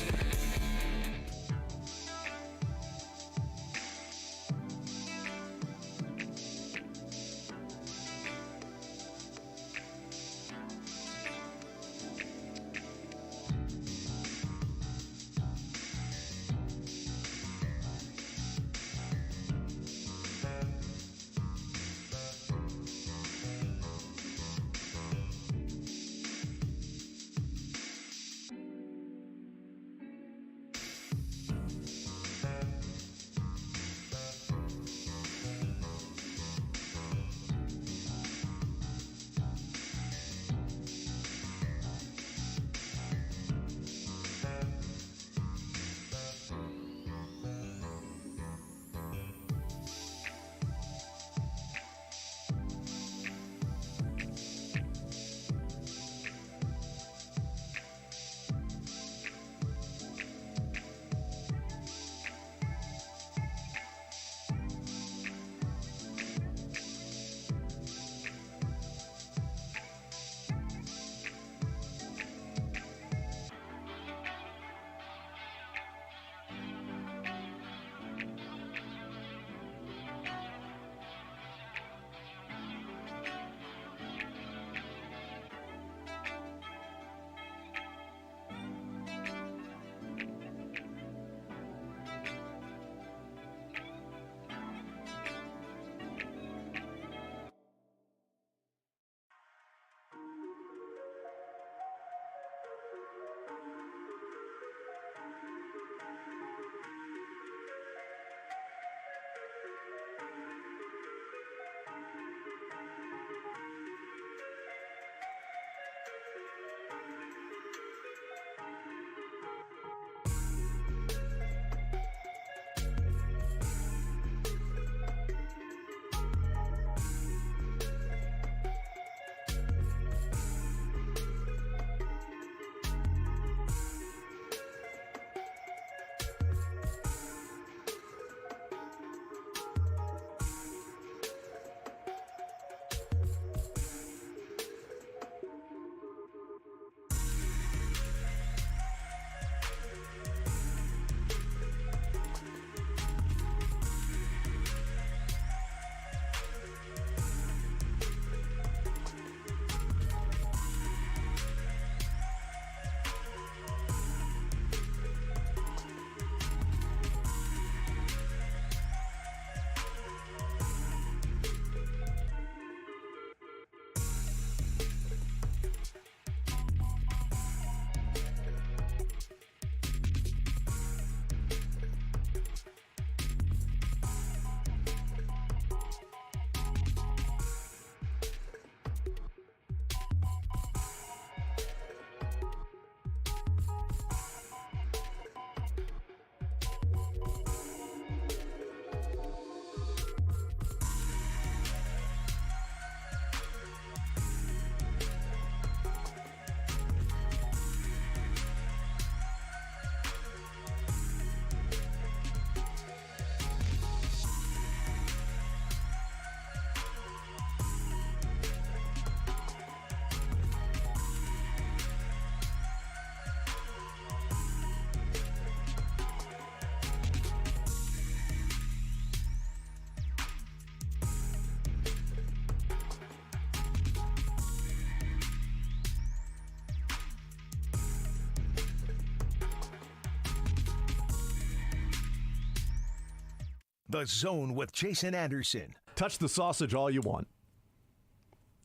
The Zone with Jason Anderson. Touch the sausage all you want,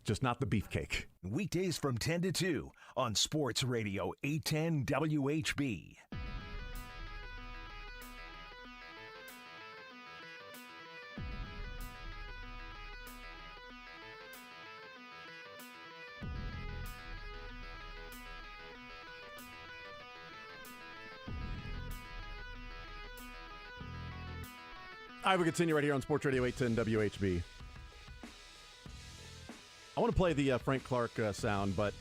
just not the beefcake. Weekdays from 10 to 2 on Sports Radio 810 WHB. All right, we continue right here on Sports Radio 810 WHB. I want to play the Frank Clark sound, but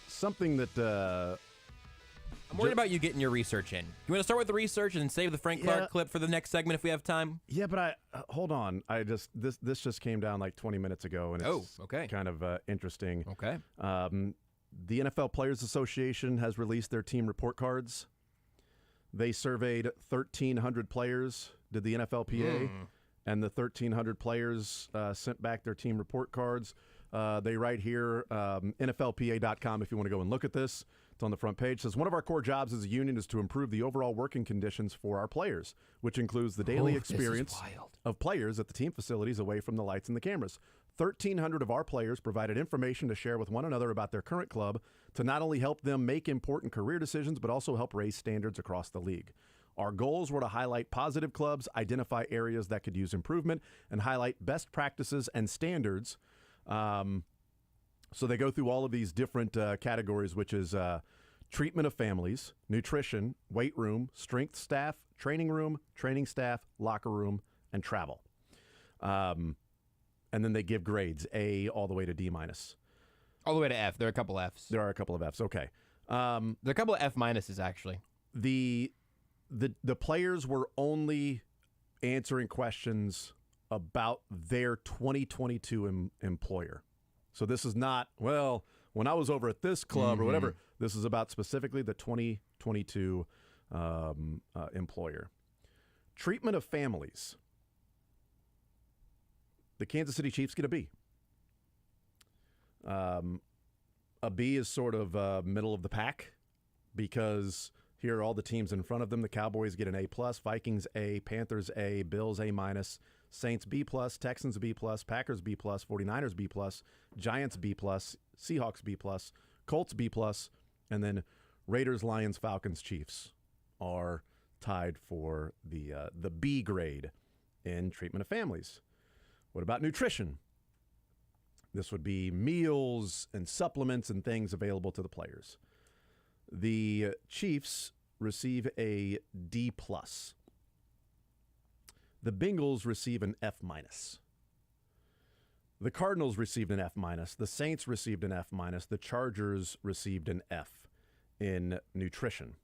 something that... I'm worried about you getting your research in. You want to start with the research and save the Frank Clark clip for the next segment if we have time? Yeah, but hold on. This just came down like 20 minutes ago, and it's kind of interesting. Okay. The NFL Players Association has released their team report cards. They surveyed 1,300 players, did the NFLPA, and the 1,300 players sent back their team report cards. They write here, NFLPA.com if you want to go and look at this. It's on the front page. It says, one of our core jobs as a union is to improve the overall working conditions for our players, which includes the daily experience of players at the team facilities away from the lights and the cameras. 1,300 of our players provided information to share with one another about their current club to not only help them make important career decisions, but also help raise standards across the league. Our goals were to highlight positive clubs, identify areas that could use improvement, and highlight best practices and standards. So they go through all of these different categories, which is treatment of families, nutrition, weight room, strength staff, training staff, locker room, and travel. And then they give grades, A all the way to D-. All the way to F. There are a couple Fs. There are a couple of Fs, okay. There are a couple of F-minuses, actually. The players were only answering questions about their 2022 employer. So this is not, well, when I was over at this club or whatever. This is about specifically the 2022 employer. Treatment of families. The Kansas City Chiefs get a B. A B is sort of middle of the pack because here are all the teams in front of them. The Cowboys get an A+, Vikings A, Panthers A, Bills A-, Saints B+, Texans B+, Packers B+, 49ers B+, Giants B+, Seahawks B+, Colts B+, and then Raiders, Lions, Falcons, Chiefs are tied for the B grade in treatment of families. What about nutrition? This would be meals and supplements and things available to the players. The Chiefs receive a D+. The Bengals receive an F-. The Cardinals received an F-. The Saints received an F-. The Chargers received an F in nutrition.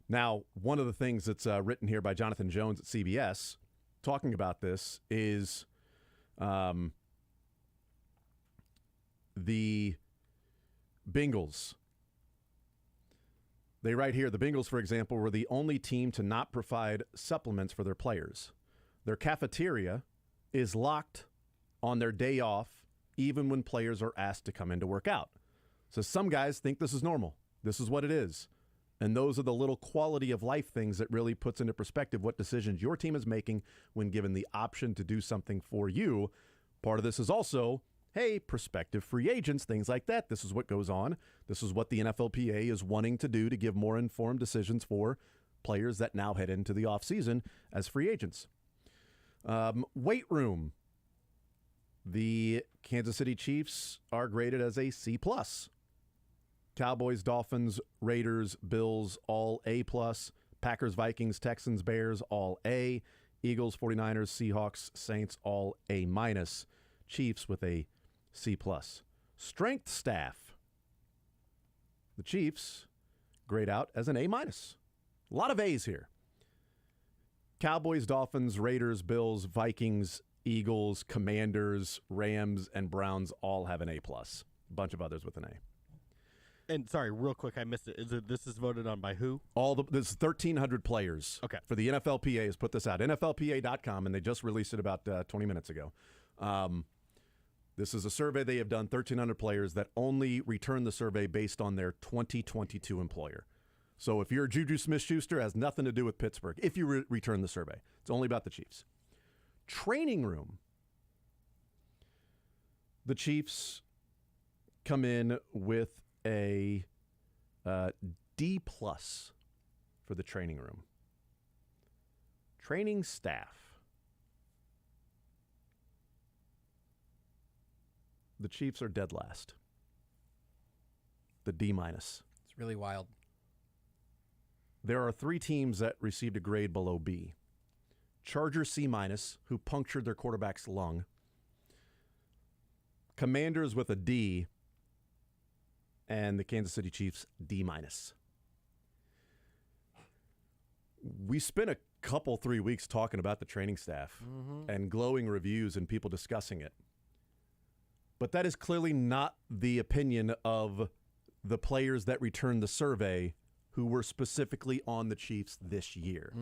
Now, one of the things that's written here by Jonathan Jones at CBS talking about this is the Bengals. They write here, the Bengals, for example, were the only team to not provide supplements for their players. Their cafeteria is locked on their day off, even when players are asked to come in to work out. So some guys think this is normal. This is what it is. And those are the little quality of life things that really puts into perspective what decisions your team is making when given the option to do something for you. Part of this is also, hey, prospective free agents, things like that. This is what goes on. This is what the NFLPA is wanting to do to give more informed decisions for players that now head into the offseason as free agents. Weight room. The Kansas City Chiefs are graded as a C+. Cowboys, Dolphins, Raiders, Bills, all A+. Packers, Vikings, Texans, Bears, all A. Eagles, 49ers, Seahawks, Saints, all A-. Chiefs with a C+. Strength staff. The Chiefs grade out as an A-. A lot of A's here. Cowboys, Dolphins, Raiders, Bills, Vikings, Eagles, Commanders, Rams, and Browns all have an A+. A bunch of others with an A. And sorry, real quick, I missed it. This is voted on by who? There's 1,300 players. Okay. For the NFLPA has put this out. NFLPA.com, and they just released it about 20 minutes ago. This is a survey they have done, 1,300 players that only return the survey based on their 2022 employer. So if you're Juju Smith-Schuster, it has nothing to do with Pittsburgh if you return the survey. It's only about the Chiefs. Training room. The Chiefs come in with a D+ for the training room. Training staff. The Chiefs are dead last. The D-. It's really wild. There are 3 teams that received a grade below B. Chargers C-, who punctured their quarterback's lung. Commanders with a D, and the Kansas City Chiefs D-. We spent a couple 3 weeks talking about the training staff and glowing reviews and people discussing it. But that is clearly not the opinion of the players that returned the survey who were specifically on the Chiefs this year.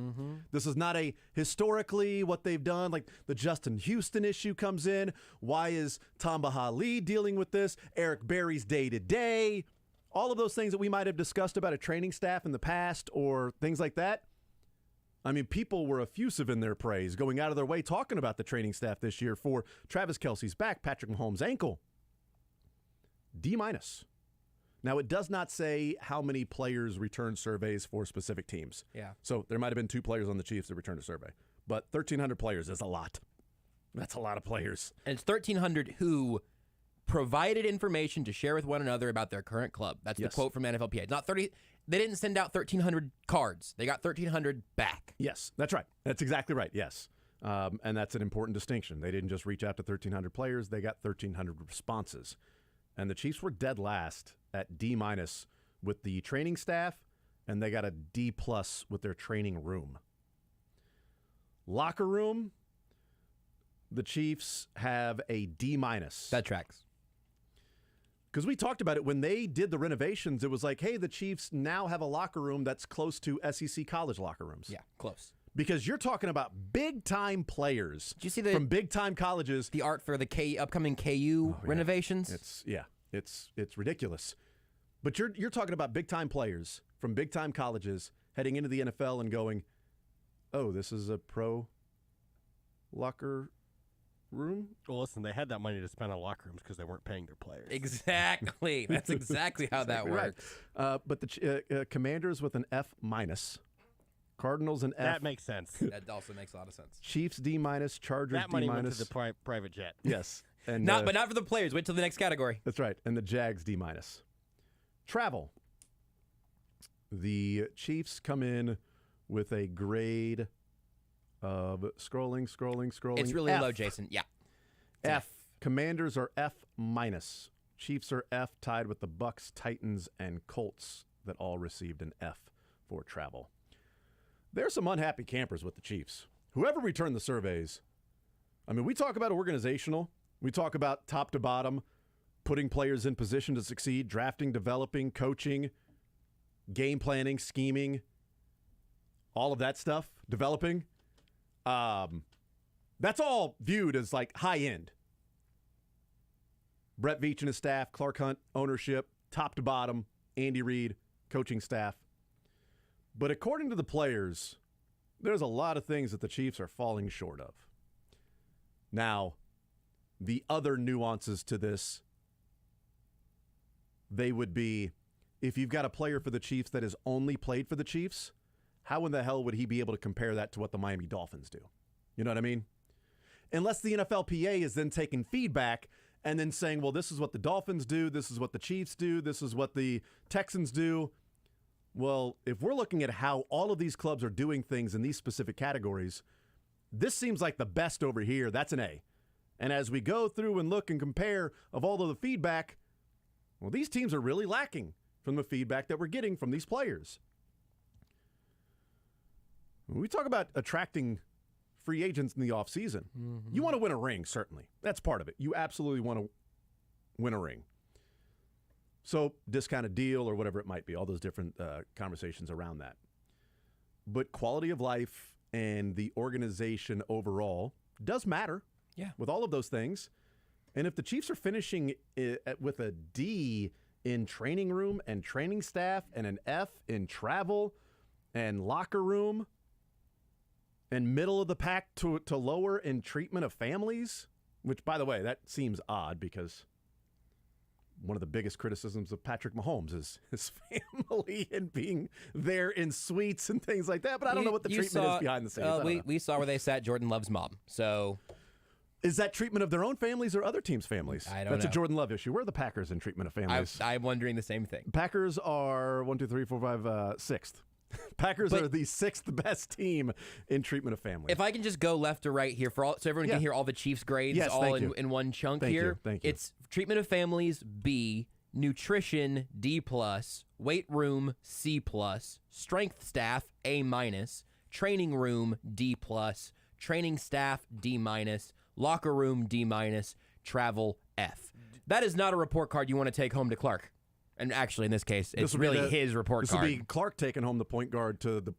This is not a historically what they've done, like the Justin Houston issue comes in. Why is Tamba Hali dealing with this? Eric Berry's day-to-day. All of those things that we might have discussed about a training staff in the past or things like that. I mean, people were effusive in their praise, going out of their way talking about the training staff this year for Travis Kelce's back, Patrick Mahomes' ankle. D-. Now, it does not say how many players return surveys for specific teams. Yeah. So there might have been 2 players on the Chiefs that returned a survey. But 1,300 players is a lot. That's a lot of players. And it's 1,300 who provided information to share with one another about their current club. That's the quote from NFLPA. Not 30. They didn't send out 1,300 cards. They got 1,300 back. Yes, that's right. That's exactly right, yes. And that's an important distinction. They didn't just reach out to 1,300 players. They got 1,300 responses. And the Chiefs were dead last at D- with the training staff, and they got a D+ with their training room. Locker room, the Chiefs have a D-. That tracks. Because we talked about it when they did the renovations, it was like, hey, the Chiefs now have a locker room that's close to SEC college locker rooms. Yeah, close. Because you're talking about big-time players. Did you see from big-time colleges? The art for the upcoming KU renovations? It's ridiculous. But you're talking about big-time players from big-time colleges heading into the NFL and going, oh, this is a pro locker room? Well, listen, they had that money to spend on locker rooms because they weren't paying their players. Exactly. That's exactly how that works. Right. But the Commanders with an F-. Cardinals an F. That makes sense. That also makes a lot of sense. Chiefs D-, Chargers that money D-. went to the private jet. Yes. And but not for the players. Wait till the next category. That's right. And the Jags D-. Travel. The Chiefs come in with a grade of scrolling. It's really F. low, Jason. Yeah. F. Commanders are F-. Chiefs are F, tied with the Bucks, Titans, and Colts that all received an F for travel. There's some unhappy campers with the Chiefs. Whoever returned the surveys, I mean, we talk about organizational. We talk about top to bottom, putting players in position to succeed, drafting, developing, coaching, game planning, scheming, all of that stuff, developing. That's all viewed as like high end. Brett Veach and his staff, Clark Hunt, ownership, top to bottom, Andy Reid, coaching staff. But according to the players, there's a lot of things that the Chiefs are falling short of. Now, the other nuances to this, they would be, if you've got a player for the Chiefs that has only played for the Chiefs, how in the hell would he be able to compare that to what the Miami Dolphins do? You know what I mean? Unless the NFLPA is then taking feedback and then saying, well, this is what the Dolphins do, this is what the Chiefs do, this is what the Texans do. Well, if we're looking at how all of these clubs are doing things in these specific categories, this seems like the best over here. That's an A. And as we go through and look and compare of all of the feedback, well, these teams are really lacking from the feedback that we're getting from these players. When we talk about attracting free agents in the offseason, you want to win a ring, certainly. That's part of it. You absolutely want to win a ring. So discounted deal or whatever it might be, all those different conversations around that. But quality of life and the organization overall does matter. Yeah. With all of those things. And if the Chiefs are finishing with a D in training room and training staff, and an F in travel and locker room, and middle of the pack to lower in treatment of families, which, by the way, that seems odd because one of the biggest criticisms of Patrick Mahomes is his family and being there in suites and things like that. But I don't know what the treatment is behind the scenes. We saw where they sat Jordan Love's mom. So is that treatment of their own families or other teams' families? I don't know. That's a Jordan Love issue. Where are the Packers in treatment of families? I'm wondering the same thing. Packers are 6th. Packers are the 6th best team in treatment of families. If I can just go left to right here so everyone can hear all the Chiefs grades in one chunk here. Thank you. It's treatment of families B, nutrition D+, weight room C+, strength staff A-, training room D+, training staff D-, locker room D-, travel F. That is not a report card you want to take home to Clark. And actually, in this case, it's really his report card. This would be Clark taking home the point guard to the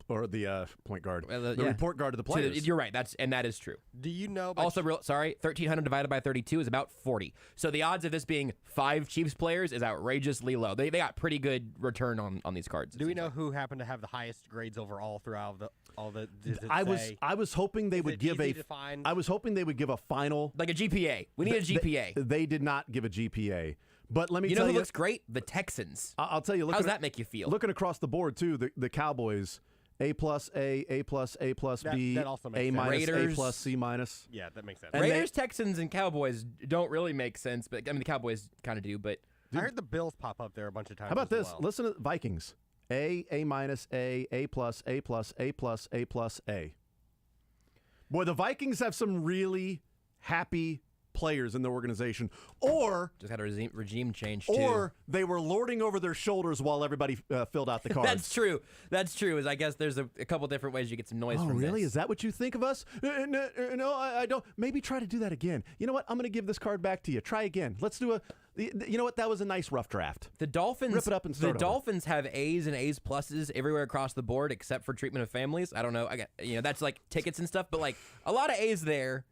report guard to the players. You're right. That is true. Do you know? Also, 1,300 divided by 32 is about 40. So the odds of this being 5 Chiefs players is outrageously low. They got pretty good return on these cards. Do we know who happened to have the highest grades overall throughout all the? I was hoping they would give a final, like a GPA. We need a GPA. They did not give a GPA. But let me tell you, know who looks great? The Texans. I'll tell you. How does that make you feel? Looking across the board too, the Cowboys, A+, A+, B, that also makes A-, sense. Raiders, A+, C-. Yeah, that makes sense. And Raiders, Texans, and Cowboys don't really make sense, but I mean the Cowboys kind of do. But I heard the Bills pop up there a bunch of times. How about this? Well. Listen to Vikings. A-, A-, A+, A+. Boy, the Vikings have some really happy players in the organization, or just had a regime change too. Or they were lording over their shoulders while everybody filled out the cards. That's true. Is I guess there's a couple different ways you get some noise from really? this. Is that what you think of us? No, I don't. Maybe try to do that again. You know what? I'm going to give this card back to you. Try again. Let's do you know what? That was a nice rough draft. The Dolphins rip it up and start over. Dolphins have A's and A's pluses everywhere across the board except for treatment of families. I don't know. That's like tickets and stuff, but like a lot of A's there.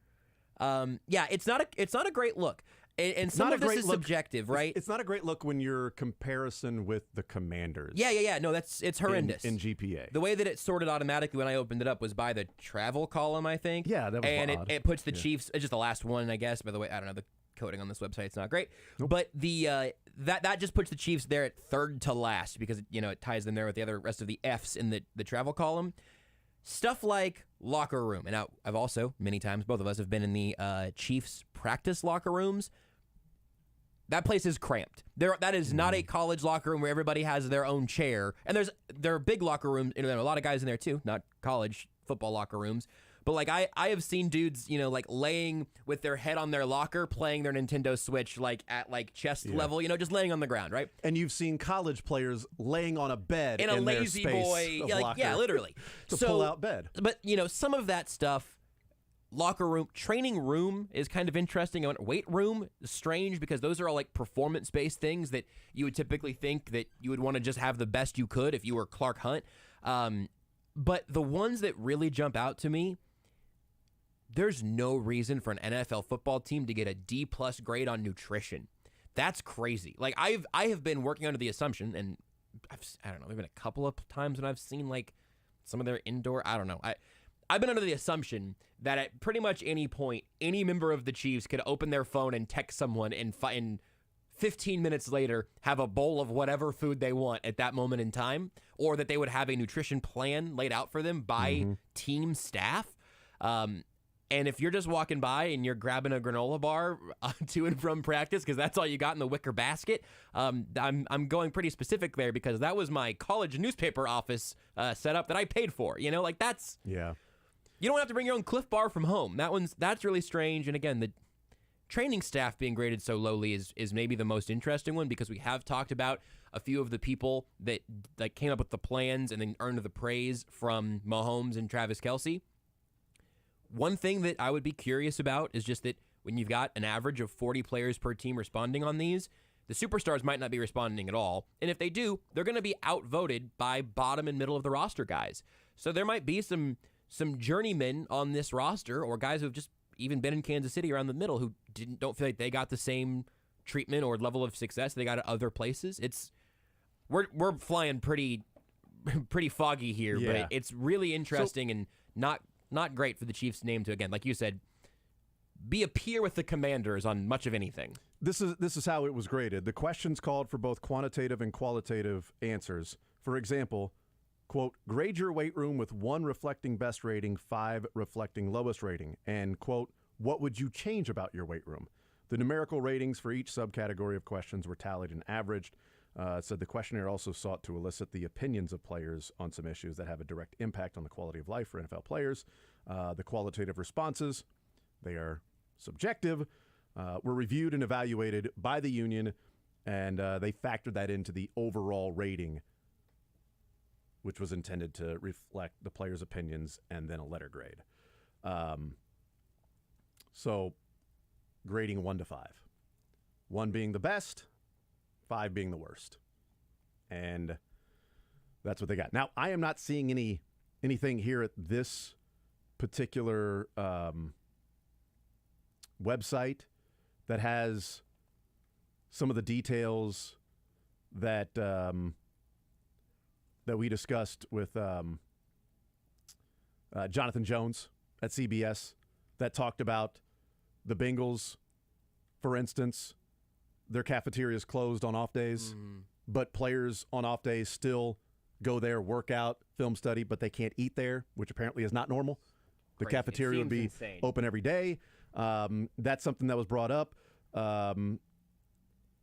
It's not a great look, and some of this is subjective, right? It's not a great look when you're comparison with the Commanders. Yeah. No, it's horrendous in GPA. The way that it sorted automatically when I opened it up was by the travel column, I think. Yeah, that was odd. It puts the Chiefs. It's just the last one, I guess. By the way, I don't know the coding on this website; it's not great. Nope. But the that just puts the Chiefs there at third to last because it ties them there with the rest of the Fs in the travel column. Stuff like locker room. And I've also, many times, both of us have been in the Chiefs practice locker rooms. That place is cramped. That is not a college locker room where everybody has their own chair. And there are big locker rooms. There are a lot of guys in there, too. Not college football locker rooms. But like I have seen dudes, like laying with their head on their locker, playing their Nintendo Switch like at like chest level, just laying on the ground, right? And you've seen college players laying on a bed in a lazy boy, literally to pull out bed. But some of that stuff, locker room, training room is kind of interesting. Weight room is strange because those are all like performance-based things that you would typically think that you would want to just have the best you could if you were Clark Hunt. But the ones that really jump out to me. There's no reason for an NFL football team to get a D+ grade on nutrition. That's crazy. Like I have been working under the assumption, and I don't know, there've been a couple of times when I've seen like some of their indoor. I don't know. I've been under the assumption that at pretty much any point, any member of the Chiefs could open their phone and text someone and 15 minutes later have a bowl of whatever food they want at that moment in time, or that they would have a nutrition plan laid out for them by team staff. And if you're just walking by and you're grabbing a granola bar to and from practice because that's all you got in the wicker basket, I'm going pretty specific there because that was my college newspaper office setup that I paid for. That's yeah. You don't have to bring your own Cliff Bar from home. That's really strange. And again, the training staff being graded so lowly is maybe the most interesting one because we have talked about a few of the people that came up with the plans and then earned the praise from Mahomes and Travis Kelce. One thing that I would be curious about is just that when you've got an average of 40 players per team responding on these, the superstars might not be responding at all. And if they do, they're going to be outvoted by bottom and middle of the roster guys. So there might be some journeymen on this roster or guys who have just even been in Kansas City around the middle who don't feel like they got the same treatment or level of success they got at other places. We're flying pretty foggy here, but it's really interesting and not great for the Chiefs' name to, again, like you said, be a peer with the Commanders on much of anything. This is how it was graded. The questions called for both quantitative and qualitative answers. For example, quote, grade your weight room with 1 reflecting best rating, 5 reflecting lowest rating, and quote, what would you change about your weight room? The numerical ratings for each subcategory of questions were tallied and averaged. Said the questionnaire also sought to elicit the opinions of players on some issues that have a direct impact on the quality of life for NFL players. The qualitative responses, they are subjective, were reviewed and evaluated by the union, and they factored that into the overall rating, which was intended to reflect the players' opinions and then a letter grade. So grading 1 to 5. 1 being the best, 5 being the worst. And that's what they got. Now, I am not seeing anything here at this particular website that has some of the details that that we discussed with Jonathan Jones at CBS that talked about the Bengals, for instance. Their cafeteria is closed on off days, but players on off days still go there, work out, film study, but they can't eat there, which apparently is not normal. The cafeteria would be open every day. That's something that was brought up.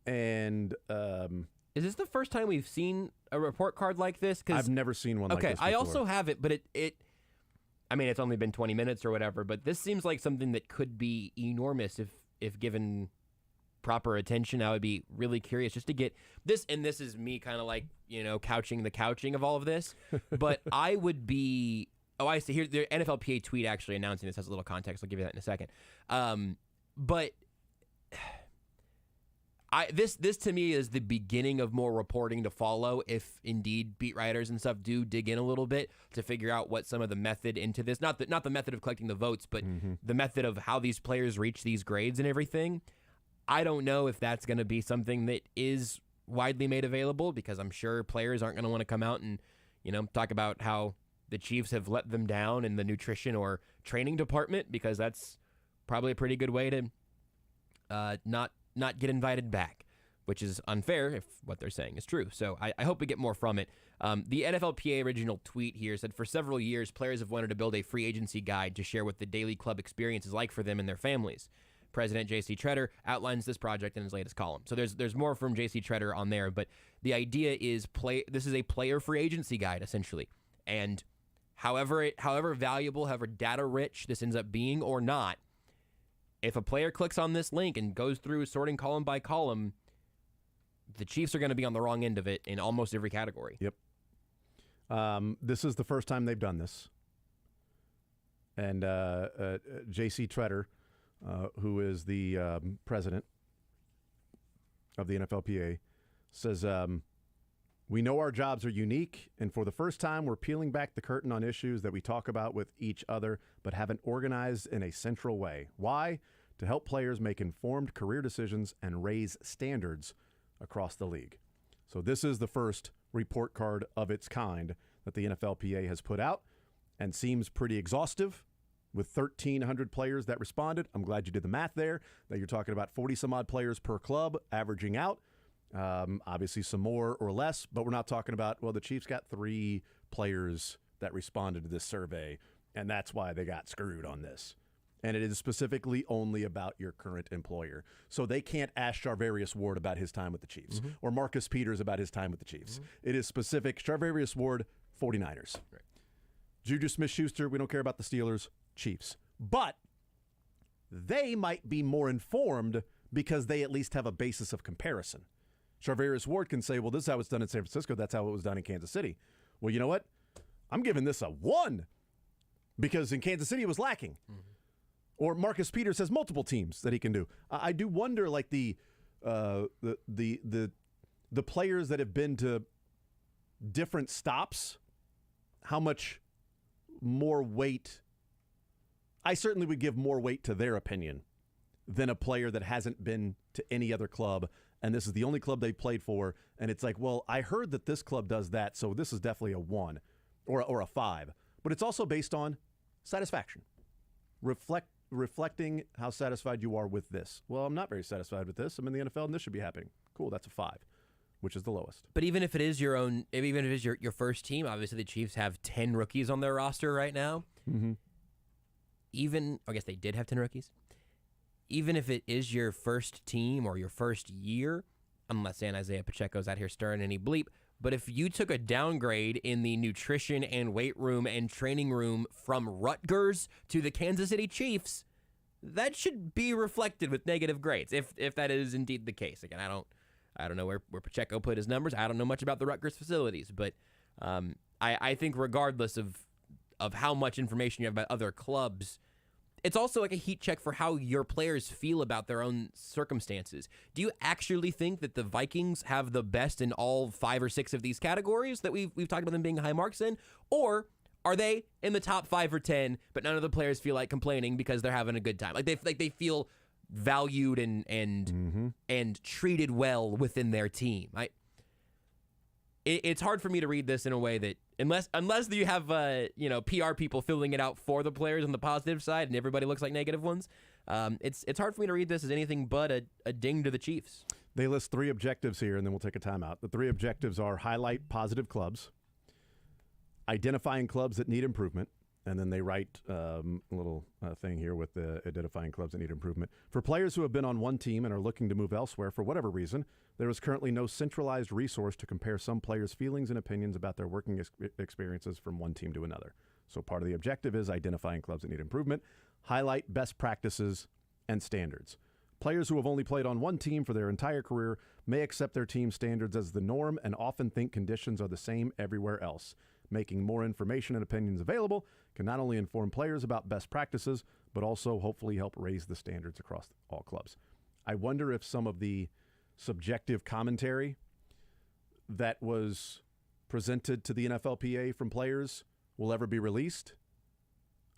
Is this the first time we've seen a report card like this? I've never seen one like this before. I also have it, but I mean, it's only been 20 minutes or whatever, but this seems like something that could be enormous if given proper attention. I would be really curious just to get this, and this is me kind of like, couching the couching of all of this, but I would be, I see here, the NFLPA tweet actually announcing this has a little context. I'll give you that in a second. But this to me is the beginning of more reporting to follow if indeed beat writers and stuff do dig in a little bit to figure out what some of the method into this, not the method of collecting the votes, but the method of how these players reach these grades and everything. I don't know if that's going to be something that is widely made available, because I'm sure players aren't going to want to come out and, talk about how the Chiefs have let them down in the nutrition or training department, because that's probably a pretty good way to not get invited back, which is unfair if what they're saying is true. So I hope we get more from it. The NFLPA original tweet here said, for several years, players have wanted to build a free agency guide to share what the daily club experience is like for them and their families. President J.C. Tretter outlines this project in his latest column. So there's more from J.C. Tretter on there, but the idea is this is a player free agency guide, essentially. And however valuable, however data rich this ends up being or not, if a player clicks on this link and goes through sorting column by column, the Chiefs are going to be on the wrong end of it in almost every category. Yep. This is the first time they've done this. And J.C. Tretter, who is the president of the NFLPA, says, we know our jobs are unique, and for the first time, we're peeling back the curtain on issues that we talk about with each other, but haven't organized in a central way. Why? To help players make informed career decisions and raise standards across the league. So this is the first report card of its kind that the NFLPA has put out, and seems pretty exhaustive with 1,300 players that responded. I'm glad you did the math there, that you're talking about 40-some-odd players per club averaging out. Obviously some more or less, but we're not talking about, well, the Chiefs got 3 players that responded to this survey, and that's why they got screwed on this. And it is specifically only about your current employer. So they can't ask Charvarius Ward about his time with the Chiefs, or Marcus Peters about his time with the Chiefs. It is specific. Charvarius Ward, 49ers. Right. Juju Smith-Schuster, we don't care about the Steelers, Chiefs. But they might be more informed because they at least have a basis of comparison. Charvarius Ward can say, well, this is how it's done in San Francisco. That's how it was done in Kansas City. Well, you know what? I'm giving this a 1 because in Kansas City it was lacking. Or Marcus Peters has multiple teams that he can do. I do wonder, like the players that have been to different stops, how much more weight. I certainly would give more weight to their opinion than a player that hasn't been to any other club, and this is the only club they played for, and it's like, well, I heard that this club does that, so this is definitely a 1 or a 5. But it's also based on satisfaction. Reflecting how satisfied you are with this. Well, I'm not very satisfied with this. I'm in the NFL, and this should be happening. Cool, that's a 5, which is the lowest. But even if it is your own, even if it is your first team, obviously the Chiefs have 10 rookies on their roster right now. Mm-hmm. I guess they did have 10 rookies. Even if it is your first team or your first year, I'm not saying Isaiah Pacheco's out here stirring any bleep, but if you took a downgrade in the nutrition and weight room and training room from Rutgers to the Kansas City Chiefs, that should be reflected with negative grades, if that is indeed the case. Again, I don't know where Pacheco put his numbers. I don't know much about the Rutgers facilities, but I think regardless of how much information you have about other clubs, it's also like a heat check for how your players feel about their own circumstances. Do you actually think that the Vikings have the best in all 5 or 6 of these categories that we've talked about them being high marks in? Or are they in the top 5 or 10, but none of the players feel like complaining because they're having a good time? Like they feel valued and treated well within their team. It's hard for me to read this in a way that unless you have PR people filling it out for the players on the positive side and everybody looks like negative ones, it's hard for me to read this as anything but a ding to the Chiefs. They list 3 objectives here, and then we'll take a timeout. The 3 objectives are highlight positive clubs, identifying clubs that need improvement, and then they write a little thing here with the identifying clubs that need improvement. For players who have been on one team and are looking to move elsewhere for whatever reason, there is currently no centralized resource to compare some players' feelings and opinions about their working experiences from one team to another. So part of the objective is identifying clubs that need improvement, highlight best practices and standards. Players who have only played on one team for their entire career may accept their team's standards as the norm and often think conditions are the same everywhere else. Making more information and opinions available can not only inform players about best practices, but also hopefully help raise the standards across all clubs. I wonder if some of the subjective commentary that was presented to the NFLPA from players will ever be released,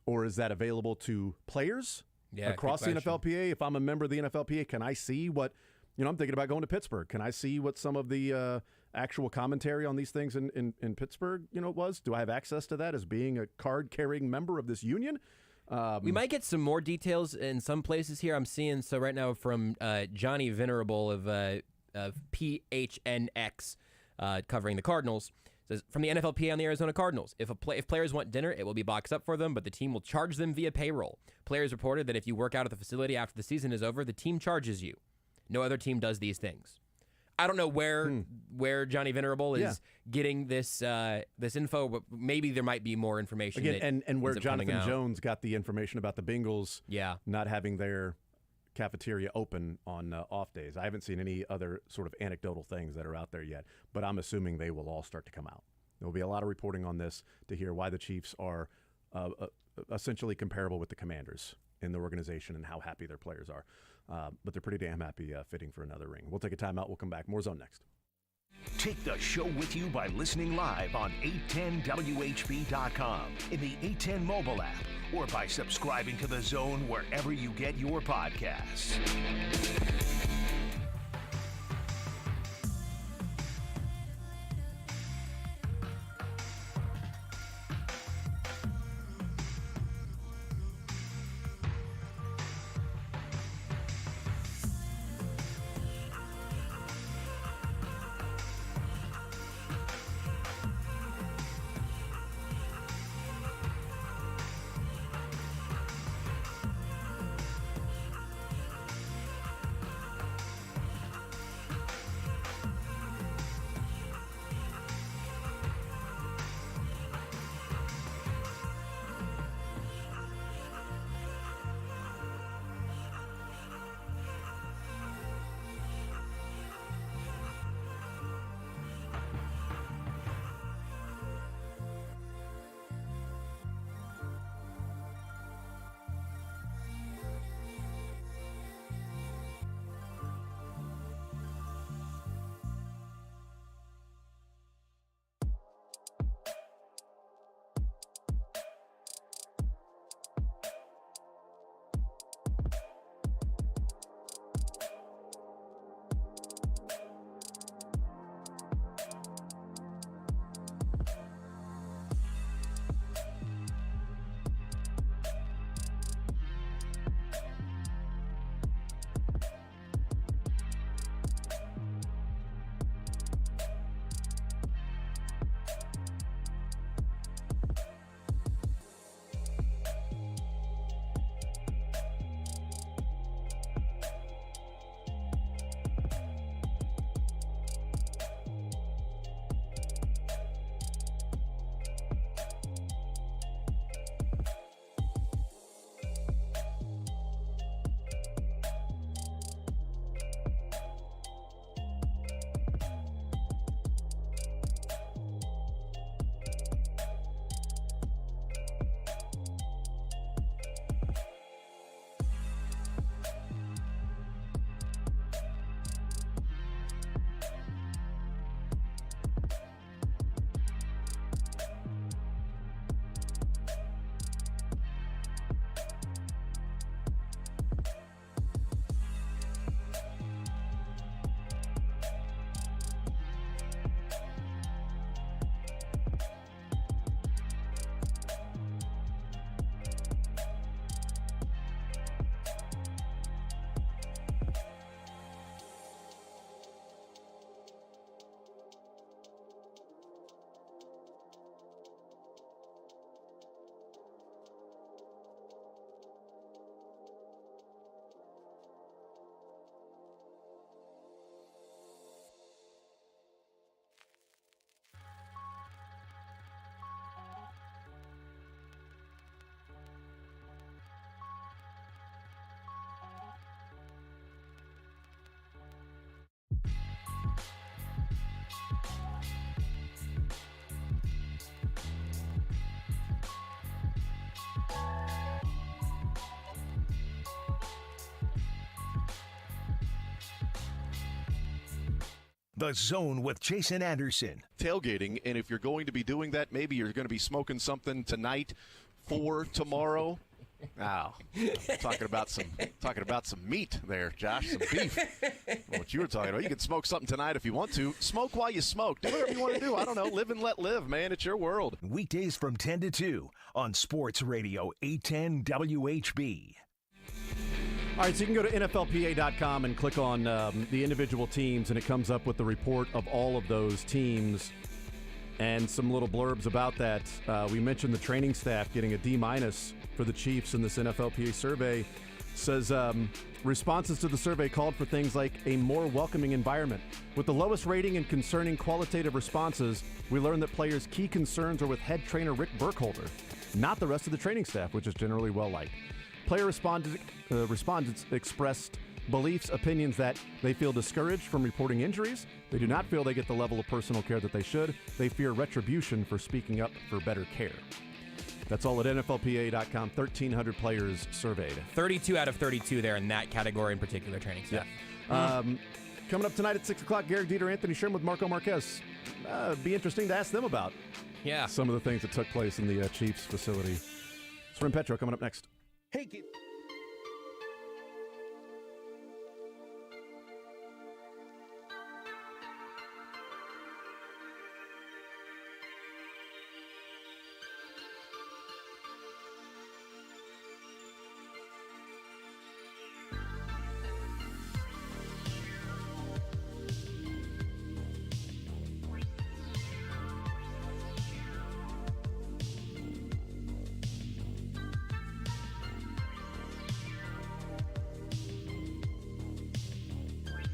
or is that available to players across the NFLPA? If I'm a member of the NFLPA, can I see what, I'm thinking about going to Pittsburgh. Can I see what some of the actual commentary on these things in Pittsburgh, was? Do I have access to that as being a card-carrying member of this union? We might get some more details in some places here. I'm seeing, so right now from Johnny Venerable of PHNX covering the Cardinals, says, from the NFLPA on the Arizona Cardinals, if players want dinner, it will be boxed up for them, but the team will charge them via payroll. Players reported that if you work out at the facility after the season is over, the team charges you. No other team does these things. I don't know where Johnny Venerable is getting this info, but maybe there might be more information. Again, and where Jonathan Jones got the information about the Bengals not having their cafeteria open on off days. I haven't seen any other sort of anecdotal things that are out there yet, but I'm assuming they will all start to come out. There will be a lot of reporting on this to hear why the Chiefs are essentially comparable with the Commanders in the organization and how happy their players are. But they're pretty damn happy fitting for another ring. We'll take a timeout. We'll come back. More Zone next. Take the show with you by listening live on 810WHB.com, in the 810 mobile app, or by subscribing to The Zone wherever you get your podcasts. The Zone with Jason Anderson. Tailgating, and if you're going to be doing that, maybe you're going to be smoking something tonight for tomorrow. Wow, talking about some meat there, Josh, some beef. What you were talking about. You can smoke something tonight if you want to. Smoke while you smoke. Do whatever you want to do. I don't know. Live and let live, man. It's your world. Weekdays from 10 to 2 on Sports Radio 810 WHB. All right, so you can go to NFLPA.com and click on the individual teams, and it comes up with the report of all of those teams and some little blurbs about that. We mentioned the training staff getting a D- for the Chiefs in this NFLPA survey. Says responses to the survey called for things like a more welcoming environment. With the lowest rating and concerning qualitative responses, we learned that players' key concerns are with head trainer Rick Burkholder, not the rest of the training staff, which is generally well-liked. Player respondents expressed beliefs, opinions that they feel discouraged from reporting injuries. They do not feel they get the level of personal care that they should. They fear retribution for speaking up for better care. That's all at NFLPA.com. 1,300 players surveyed. 32 out of 32 there in that category in particular, training staff. Yeah. Coming up tonight at 6 o'clock, Garrett Dieter, Anthony Sherman with Marco Marquez. Be interesting to ask them about some of the things that took place in the Chiefs facility. Swim Petro coming up next. Hey,